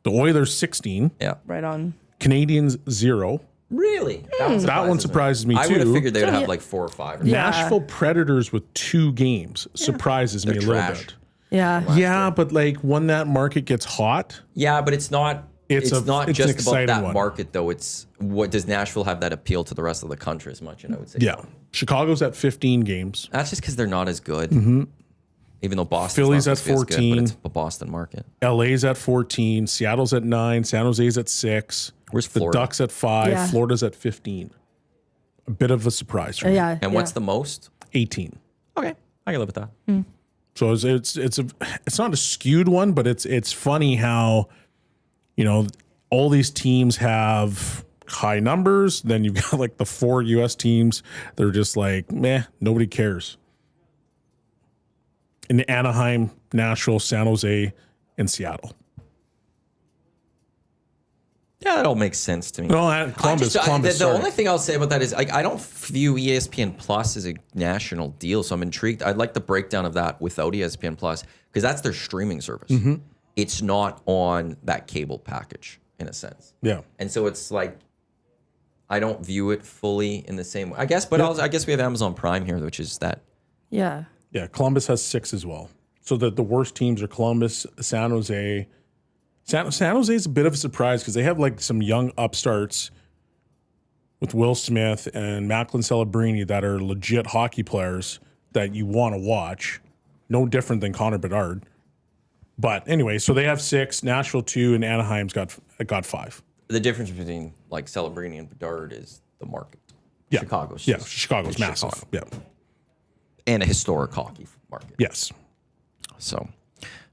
C: the Oilers 16,
A: Yeah.
D: Right on.
C: Canadians 0.
A: Really?
C: That one surprises me
A: I would have
C: too.
A: figured they would
D: So,
A: have
D: yeah.
A: like 4 or 5. Or
D: Yeah.
C: Nashville Predators with 2 games surprises me a little
A: trash.
C: bit.
D: Yeah.
C: Yeah, but like when that market gets hot,
A: Yeah, but it's not. It's not
C: it's an
A: just about
C: exciting
A: that
C: one.
A: market though. It's what does Nashville have that appeal to the rest of the country as much? And I would say
C: yeah.
A: no.
C: Chicago's at 15 games.
A: That's just because they're not as good. Even though Boston's
C: Philly's
A: not
C: at
A: supposed to be as
C: 14.
A: good, but it's a Boston market.
C: LA's at 14, Seattle's at 9, San Jose's at 6.
A: Where's
C: the
A: Florida?
C: Ducks at 5,
D: Yeah.
C: Florida's at 15. A bit of a surprise for me.
D: Yeah.
A: And what's the most?
C: 18.
A: Okay, I can live with that.
C: So it's not a skewed one, but it's funny how, all these teams have high numbers. Then you've got like the 4 US teams. They're just like, meh, nobody cares. In Anaheim, Nashville, San Jose, and Seattle.
A: Yeah, that all makes sense to me.
C: No, Columbus.
A: The
C: sorry.
A: only thing I'll say about that is I don't view ESPN Plus as a national deal, so I'm intrigued. I'd like the breakdown of that without ESPN Plus because that's their streaming service. It's not on that cable package in a sense.
C: Yeah.
A: And so it's like I don't view it fully in the same way. I guess, but I guess we have Amazon Prime here, which is that.
D: Yeah.
C: Yeah, Columbus has 6 as well. So the worst teams are Columbus, San Jose. San Jose is a bit of a surprise because they have like some young upstarts with Will Smith and Macklin Celebrini that are legit hockey players that you want to watch. No different than Connor Bedard. But anyway, so they have 6, Nashville 2, and Anaheim's got 5.
A: The difference between like Celebrini and Bedard is the market.
C: Yeah.
A: Chicago's
C: Chicago's
A: it's
C: massive.
A: Chicago.
C: Yeah.
A: And a historic hockey market.
C: Yes.
A: So,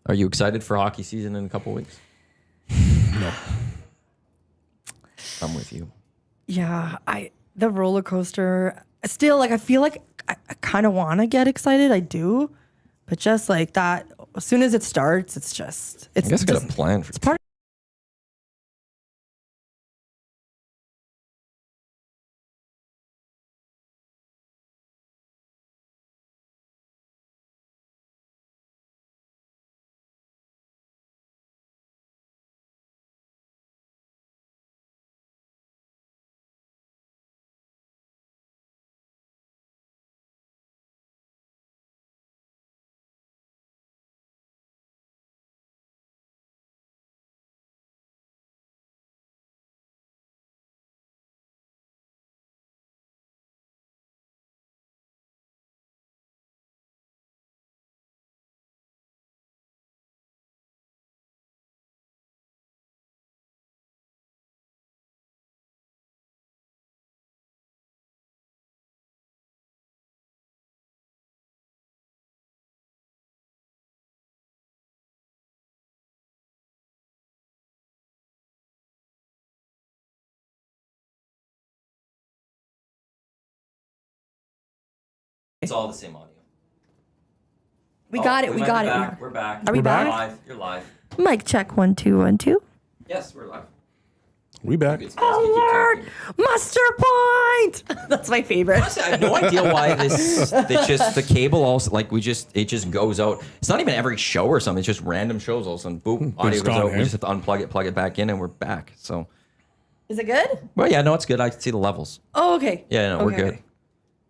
A: are you excited for hockey season in a couple weeks?
C: No.
A: I'm with you.
D: Yeah. The roller coaster still, like, I feel like kind of want to get excited. I do. But just like that, as soon as it starts, it's just, it's
A: I guess I got a plan for
D: it's part
A: It's all the same audio.
D: We got it. We got it.
A: We're back.
D: Are we back?
A: Live. You're live.
D: Mic check 1 2 1 2.
A: Yes, we're live.
C: We back.
D: Oh Lord, muster point. That's my favorite.
A: Honestly, I have no idea why the cable also it just goes out. It's not even every show or something. It's just random shows. All of a sudden, boom, audio goes out. We just have to unplug it, plug it back in, and we're back. So,
D: Is it good?
A: well, yeah, no, it's good. I can see the levels.
D: Oh, okay.
A: Yeah, no, we're
D: Okay,
A: good.
D: okay.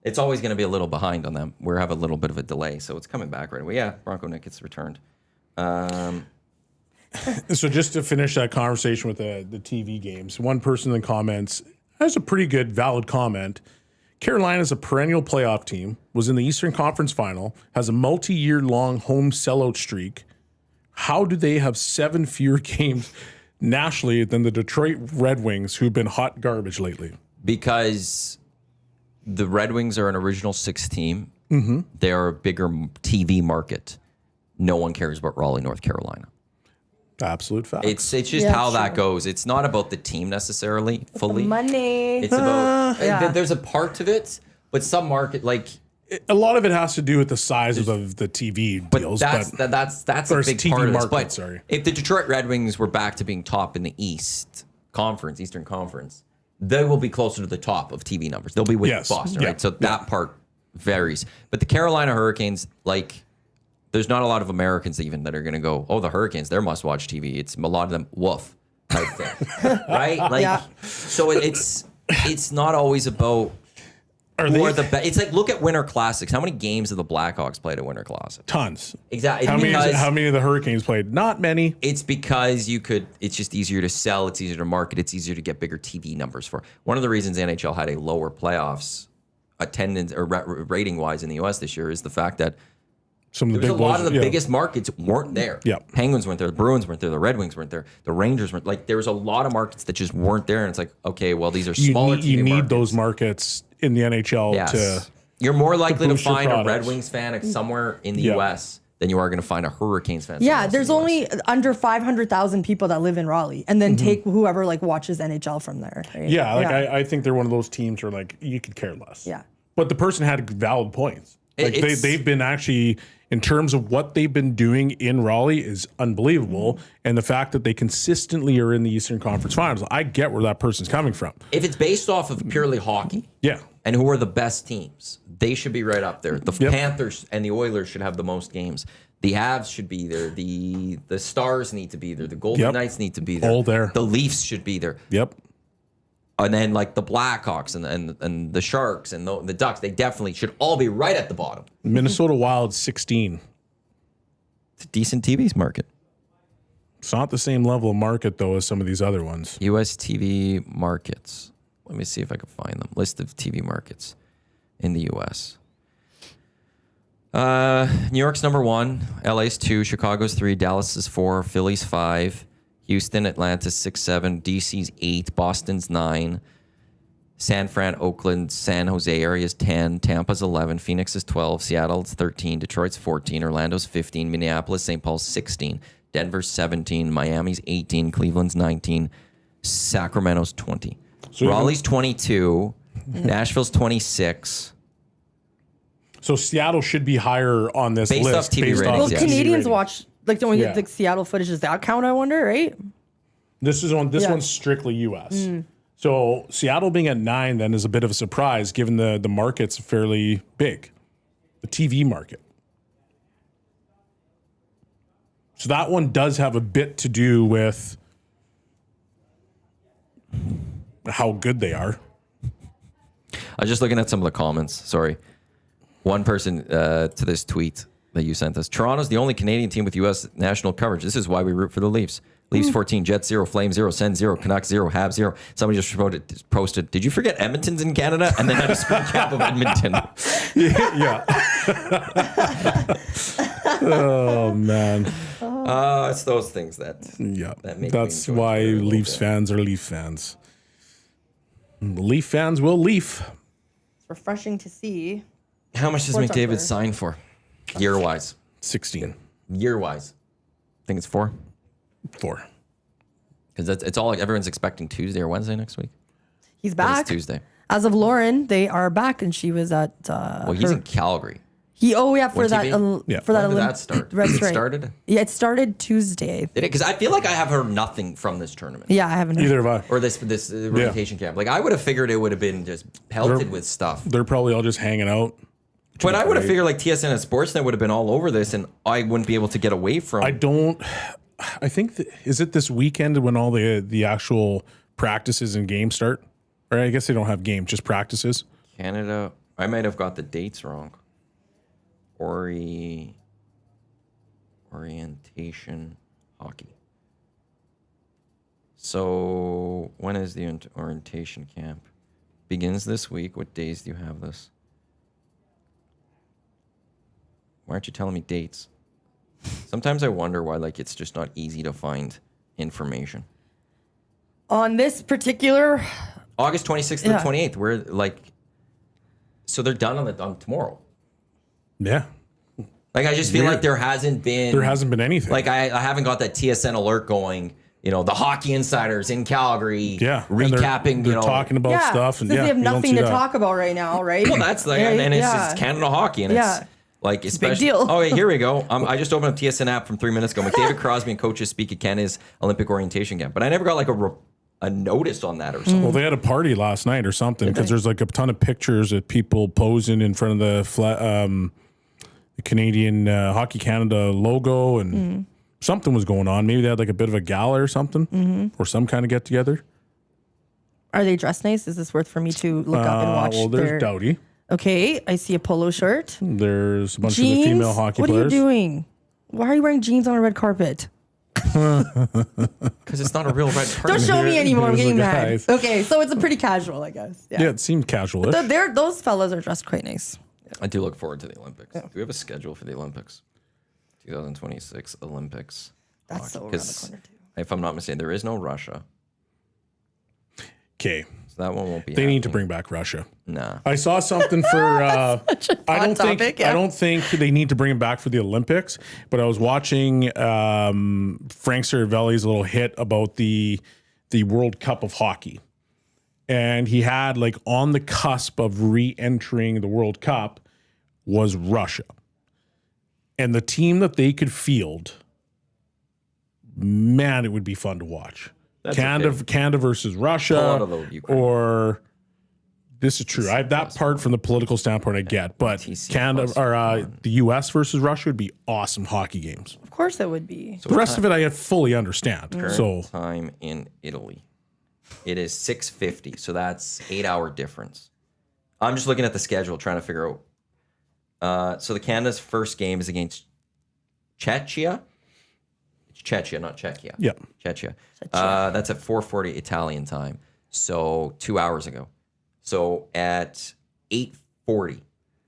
A: It's always going to be a little behind on them. We have a little bit of a delay, so it's coming back right away. Yeah, Bronco Nick gets returned.
C: So just to finish that conversation with the TV games, one person in the comments has a pretty good, valid comment. Carolina's a perennial playoff team, was in the Eastern Conference Final, has a multi-year-long home sellout streak. How do they have 7 fewer games nationally than the Detroit Red Wings, who've been hot garbage lately?
A: Because the Red Wings are an original 6 team.
C: Mm-hmm.
A: They are a bigger TV market. No one cares about Raleigh, North Carolina.
C: Absolute fact.
A: It's just how that goes. It's not about the team necessarily fully.
D: Money.
A: It's about
D: Yeah.
A: there's a part of it, but some market
C: a lot of it has to do with the size of the TV deals.
A: that's a
C: or
A: big
C: TV
A: part of
C: market,
A: it. But
C: sorry.
A: if the Detroit Red Wings were back to being top in the Eastern Conference, they will be closer to the top of TV numbers. They'll be with
C: Yes.
A: Boston,
C: Yeah.
A: right? So that part varies. But the Carolina Hurricanes, there's not a lot of Americans even that are going to go, oh, the Hurricanes, they're must-watch TV. It's a lot of them, woof, type thing, right? So it's not always about who are the best. It's like, look at Winter Classics. How many games have the Blackhawks played at Winter Classic?
C: Tons.
A: Exactly.
C: How many of the Hurricanes played? Not many.
A: It's because it's just easier to sell. It's easier to market. It's easier to get bigger TV numbers for. One of the reasons NHL had a lower playoffs attendance or rating wise in the US this year is the fact that
C: Some of the
A: there's a
C: big
A: lot
C: boys,
A: of the biggest markets weren't there.
C: Yeah.
A: Penguins weren't there. The Bruins weren't there. The Red Wings weren't there. The Rangers weren't. There was a lot of markets that just weren't there. And it's like, okay, well, these are smaller TV
C: You need
A: markets.
C: those markets in the NHL
A: Yes. You're more likely to
C: boost your
A: find a Red
C: products.
A: Wings fan somewhere in the
C: Yeah.
A: US than you are going to find a Hurricanes fan.
D: Yeah,
A: somewhere else
D: there's
A: in the
D: only
A: US.
D: under 500,000 people that live in Raleigh, and then take whoever watches NHL from there. Right?
C: Yeah, I think they're one of those teams where you could care less.
D: Yeah.
C: But the person had valid points.
A: It's-
C: They've been actually, in terms of what they've been doing in Raleigh, is unbelievable. And the fact that they consistently are in the Eastern Conference Finals, I get where that person's coming from.
A: If it's based off of purely hockey,
C: Yeah.
A: and who are the best teams, they should be right up there. The Panthers and the Oilers should have the most games. The Avs should be there. The Stars need to be there. The Golden Knights need to be there.
C: All there.
A: The Leafs should be there.
C: Yep.
A: And then the Blackhawks and the Sharks and the Ducks, they definitely should all be right at the bottom.
C: Minnesota Wild 16.
A: It's a decent TV's market.
C: It's not the same level of market, though, as some of these other ones.
A: U.S. TV markets. Let me see if I can find them. List of TV markets in the U.S. New York's number 1, LA's 2, Chicago's 3, Dallas is 4, Philly's 5, Houston, Atlanta's 6, 7, DC's 8, Boston's 9, San Fran, Oakland, San Jose area's 10, Tampa's 11, Phoenix is 12, Seattle's 13, Detroit's 14, Orlando's 15, Minneapolis, St. Paul's 16, Denver's 17, Miami's 18, Cleveland's 19, Sacramento's 20. Raleigh's 22, Nashville's 26.
C: So Seattle should be higher on this
A: Based
C: list.
A: off TV ratings,
D: Well,
A: yeah.
D: Canadians watch, like, don't we get
C: Yeah.
D: the Seattle footage? Does that count, I wonder, right?
C: This one's strictly U.S. So Seattle being at 9 then is a bit of a surprise given the market's fairly big, the TV market. So that one does have a bit to do with how good they are.
A: I was just looking at some of the comments. Sorry. One person to this tweet that you sent us. Toronto's the only Canadian team with U.S. national coverage. This is why we root for the Leafs. Leafs 14, Jets 0, Flames 0, Sens 0, Canucks 0, Habs 0. Somebody just posted, did you forget Edmonton's in Canada? And then had a screen cap of Edmonton.
C: Yeah. Oh, man.
A: It's those things that
C: Yeah.
A: that make
C: That's
A: me enjoy
C: why
A: it a little
C: Leafs
A: bit.
C: fans are Leaf fans. Leaf fans will leaf.
D: It's refreshing to see.
A: How much does
D: Sports
A: McDavid
D: Upper.
A: sign for? Year-wise.
C: 16.
A: Year-wise. I think it's 4.
C: 4.
A: Because it's all like everyone's expecting Tuesday or Wednesday next week.
D: He's
A: But
D: back.
A: it's Tuesday.
D: As of Lauren, they are back, and she was at.
A: Well, he's in Calgary.
D: For
A: When's he
D: that.
A: be?
C: Yeah.
D: For that.
A: When did that start?
D: That's
A: It
D: right.
A: started?
D: Yeah, it started Tuesday.
A: Did it? Because I feel like I have heard nothing from this tournament.
D: Yeah, I haven't.
C: Either have I.
A: Or this rotation camp. Like, I would have figured it would have been just pelted with stuff.
C: They're probably all just hanging out.
A: But I would have figured like TSN and Sportsnet would have been all over this, and I wouldn't be able to get away from.
C: I think, is it this weekend when all the actual practices and games start? Or I guess they don't have games, just practices.
A: Canada. I might have got the dates wrong. Orientation hockey. So when is the orientation camp? Begins this week. What days do you have this? Why aren't you telling me dates? Sometimes I wonder why it's just not easy to find information.
D: On this particular.
A: August 26th to the 28th. We're so they're done on tomorrow.
C: Yeah.
A: Like, I just feel
C: Weird.
A: like there hasn't been
C: anything.
A: Like, I haven't got that TSN alert going. The hockey insiders in Calgary.
C: Yeah. And
A: recapping.
C: they're talking about
D: Yeah,
C: stuff, and
D: because they have
C: you don't
D: nothing
C: see
D: to
C: that.
D: talk about right now, right?
A: Well, that's and it's Canada hockey, and
D: Yeah.
A: it's like
D: a big
A: especially.
D: deal.
A: Oh, wait, here we go. I just opened up TSN app from 3 minutes ago. McDavid, Crosby, and coaches speak at Canada's Olympic orientation camp, but I never got a notice on that or something.
C: Well, they had a party last night or something because there's a ton of pictures of people posing in front of the Canadian Hockey Canada logo, and something was going on. Maybe they had a bit of a gala or something, or some kind of get together.
D: Are they dressed nice? Is this worth for me to look up and watch?
C: Well, there's Doughty.
D: Okay, I see a polo shirt.
C: There's a bunch
D: Jeans.
C: of the female hockey
D: what
C: players.
D: are you doing? Why are you wearing jeans on a red carpet?
A: Because it's not a real red
D: Don't
A: carpet.
D: show me anymore. I'm
C: Here's
D: getting
C: the
D: mad.
C: guys.
D: Okay, so it's a pretty casual, I guess.
C: Yeah, it seemed casual-ish.
D: Those fellas are dressed quite nice.
A: I do look forward to the Olympics. Do we have a schedule for the Olympics? 2026 Olympics.
D: That's so around the
A: 'Cause
D: corner too.
A: if I'm not mistaken, there is no Russia,
C: Okay,
A: so that one won't be.
C: they need to
A: happening.
C: bring back Russia.
A: Nah.
C: I saw something for. I don't
D: topic,
C: think.
D: yeah.
C: I don't think they need to bring him back for the Olympics. But I was watching Frank Cervelli's little hit about the World Cup of hockey, and he had on the cusp of re-entering the World Cup was Russia, and the team that they could field. Man, it would be fun to watch.
A: That's
C: Canada,
A: okay.
C: Canada versus Russia,
A: Pull out of the Ukraine.
C: or this is true. That part from the political standpoint I get, but
A: TC
C: Canada
A: plus
C: or the U.S. versus Russia would be awesome hockey games.
D: Of course it would be.
C: The rest of it I fully understand. So
A: Time in Italy. It is 6:50, so that's 8-hour difference. I'm just looking at the schedule, trying to figure out. So the Canada's first game is against Czechia. It's Czechia, not Czechia.
C: yeah,
A: Czechia. That's at 4:40 Italian time. So 2 hours ago. So at 8:40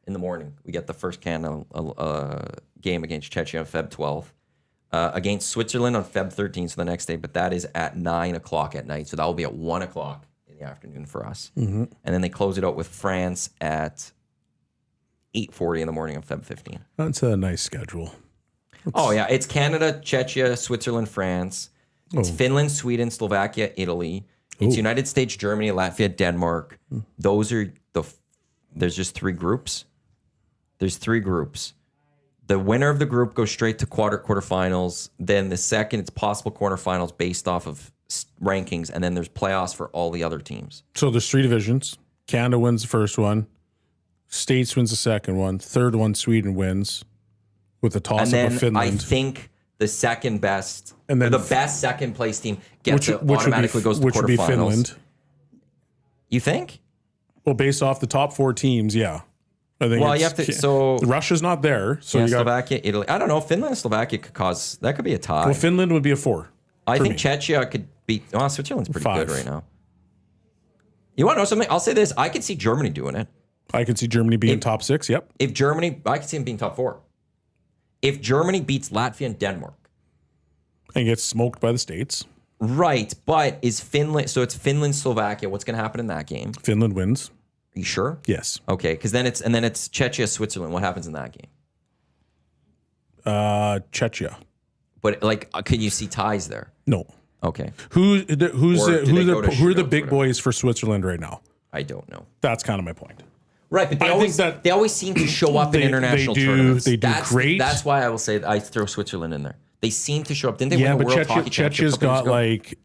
A: in the morning, we get the first Canada game against Czechia on Feb 12th. Against Switzerland on Feb 13th, so the next day, but that is at 9 o'clock at night. So that will be at 1 o'clock in the afternoon for us. And then they close it out with France at 8:40 in the morning on Feb 15th.
C: that's a nice schedule.
A: Oh, yeah. It's Canada, Czechia, Switzerland, France. It's Finland, Sweden, Slovakia, Italy. It's United States, Germany, Latvia, Denmark. Those are there's just 3 groups. There's 3 groups. The winner of the group goes straight to quarterfinals. Then the second, it's possible quarterfinals based off of rankings, and then there's playoffs for all the other teams.
C: So there's 3 divisions. Canada wins the first one. States wins the second one. Third one, Sweden wins with a toss-up of Finland.
A: I think the second best,
C: and then
A: the best second place team gets
C: which
A: automatically goes to
C: which would be
A: quarterfinals.
C: Finland.
A: You think?
C: Well, based off the top 4 teams, yeah. I think.
A: Well, you have to. So
C: Russia's not there. So
A: yeah,
C: you got
A: Slovakia, Italy. I don't know. Finland and Slovakia could cause that could be a tie.
C: Well, Finland would be a 4.
A: I think
C: me.
A: Czechia could beat. Well, Switzerland's pretty
C: 5.
A: good right now. You want to know something? I'll say this: I could see Germany doing it.
C: I could see Germany being top 6. Yep.
A: If Germany, I could see them being top 4. If Germany beats Latvia and Denmark,
C: And gets smoked by the States.
A: right? But is Finland? So it's Finland, Slovakia. What's going to happen in that game?
C: Finland wins.
A: Are you sure?
C: Yes.
A: Okay, because then it's Czechia, Switzerland. What happens in that game?
C: Czechia.
A: But like, can you see ties there?
C: No.
A: Okay,
C: Who
A: Or do they go to
C: are the
A: shootouts,
C: big
A: whatever?
C: boys for Switzerland right now?
A: I don't know.
C: That's kind of my point.
A: Right, but
C: I think that
A: they always seem to show up in
C: they
A: international
C: do-
A: tournaments.
C: they do
A: that's,
C: great.
A: That's why I will say I throw Switzerland in there. They seem to show up. Didn't they
C: Yeah,
A: win the
C: but
A: World Hockey Championship?
C: Czechia's
A: a couple years
C: got
A: ago?
C: like,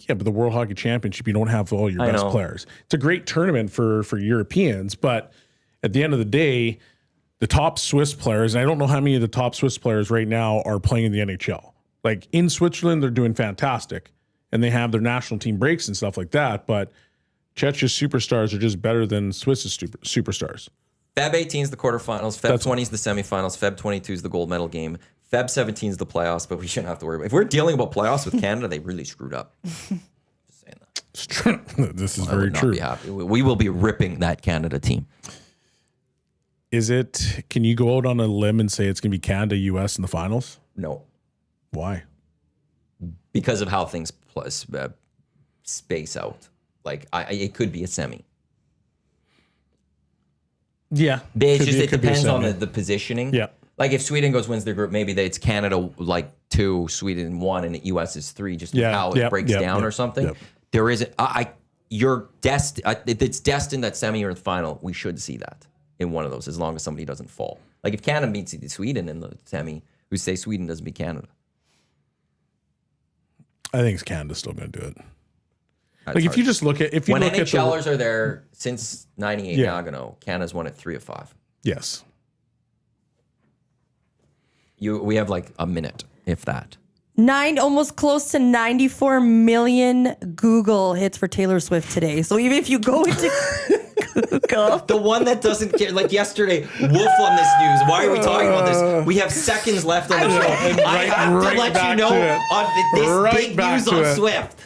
C: yeah, but the World Hockey Championship, you don't have all your
A: I
C: best
A: know.
C: players. It's a great tournament for Europeans, but at the end of the day, the top Swiss players, and I don't know how many of the top Swiss players right now are playing in the NHL. Like in Switzerland, they're doing fantastic, and they have their national team breaks and stuff like that. But Czechia's superstars are just better than Swiss's superstars.
A: Feb 18 is the quarterfinals. Feb 20 is the semifinals. Feb 22 is the gold medal game. Feb 17 is the playoffs, but we shouldn't have to worry about it. If we're dealing about playoffs with Canada, they really screwed up. Just saying that.
C: It's true. This is
A: I
C: very
A: would not
C: true.
A: be happy. We will be ripping that Canada team.
C: Is it? Can you go out on a limb and say it's going to be Canada, US in the finals?
A: No,
C: Why?
A: because of how things space out. Like it could be a semi.
C: Yeah,
A: It depends on the positioning.
C: Yeah.
A: Like if Sweden wins their group, maybe it's Canada like 2, Sweden 1, and the US is 3. Just
C: Yeah,
A: how
C: yeah,
A: it breaks
C: yeah,
A: down
C: yeah,
A: or something.
C: yeah.
A: There isn't. It's destined that semi or the final. We should see that in one of those, as long as somebody doesn't fall. Like if Canada meets Sweden in the semi, we say Sweden doesn't beat Canada.
C: I think Canada's still going to do it.
A: That's
C: Like if
A: hard.
C: you just look at
A: when NHLers are there since '98,
C: Yeah.
A: Nagano, Canada's won it 3 of 5.
C: yes,
A: We have like a minute, if that.
D: Almost close to 94 million Google hits for Taylor Swift today. So even if you go into Google,
A: The one that doesn't care, like yesterday, Wolf on this news. Why are we talking about this? We have seconds left on the show. I have to
C: right
A: let you
C: back
A: know
C: to it.
A: on this
C: Right
A: big
C: back
A: news
C: to
A: on
C: it.
A: Swift.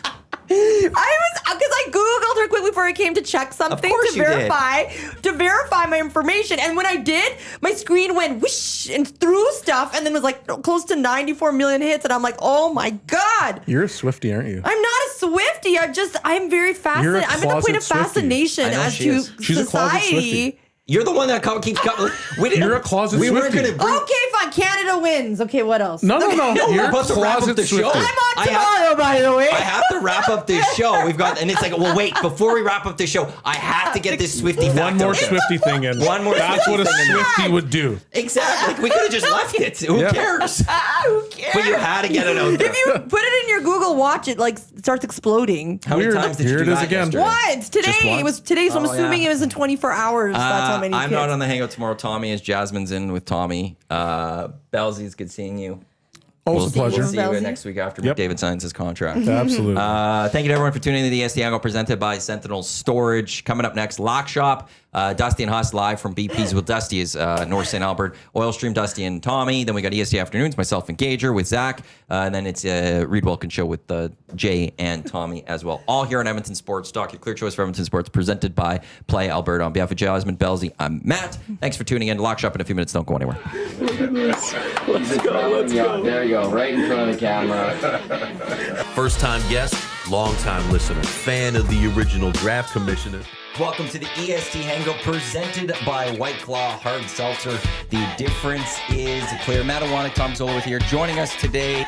D: because I Googled her quickly before I came to check something
A: course
D: to
A: you did.
D: verify my information. And when I did, my screen went whoosh and through stuff and then was like close to 94 million hits. And I'm like, oh my God.
C: you're a Swiftie, aren't you?
D: I'm not a Swiftie. I'm very fascinated. I'm at the point of
C: closet Swiftie.
D: fascination
A: I know
D: as
A: she
D: to
A: is.
C: She's a closet
D: society.
C: Swiftie.
A: You're the one that keeps coming. We didn't.
C: You're a closet
A: We weren't
C: Swiftie.
A: going to bring.
D: Okay, fine. Canada wins. Okay, what else?
C: No.
A: No,
C: You're
A: we're
C: a
A: about to wrap up
C: closet
A: the show.
C: Swiftie.
D: I'm on
A: I have-
D: tomorrow, by the way.
A: I have to wrap up this show. We've got, and it's like, well, wait, before we wrap up this show, I have to get this Swiftie fact
C: One more
A: out there.
C: Swiftie thing in.
A: One more
C: That's
A: Swiftie
C: what a
A: thing in there.
C: Swiftie would do.
A: Exactly. Like, we could have just left it. Who
C: Yeah.
A: cares?
D: Who cares?
A: But you had to get it out there.
D: If you put it in your Google Watch, it like starts exploding.
A: How many
C: Weird.
A: times did you
C: Here
A: do
C: it is
A: that
C: again.
A: yesterday?
D: Once today
C: Just once?
D: it was today, so I'm
A: Oh,
D: assuming
A: yeah.
D: it was in 24 hours. That's how many.
A: I'm
D: kids.
A: not on the hangout tomorrow. Tommy is Jasmine's in with Tommy. Belsey, it's good seeing you.
C: Always a pleasure.
A: We'll see you
D: Belsey.
A: next week after
C: Yep.
A: McDavid signs his contract.
C: Absolutely.
A: Thank you to everyone for tuning in to the EST Hangout presented by Sentinel Storage. Coming up next, Lock Shop. Dusty and Huss live from BP's with Dusty is North St. Albert. Oil Stream, Dusty and Tommy. Then we got EST Afternoons, myself and Gager with Zach. And then it's Reed Wilkins Show with Jay and Tommy as well. All here on Edmonton Sports Talk, your clear choice for Edmonton Sports, presented by Play Alberta. On behalf of Jasmine, Belsey, I'm Matt. Thanks for tuning in to Lock Shop in a few minutes. Don't go anywhere.
B: Let's go. There you go, right in front of the camera.
E: First-time guest, long-time listener, fan of the original draft commissioner.
A: Welcome to the EST Hangout presented by White Claw Hard Seltzer. The difference is clear. Matt Iwanyk, Tom Zola with here. Joining us today,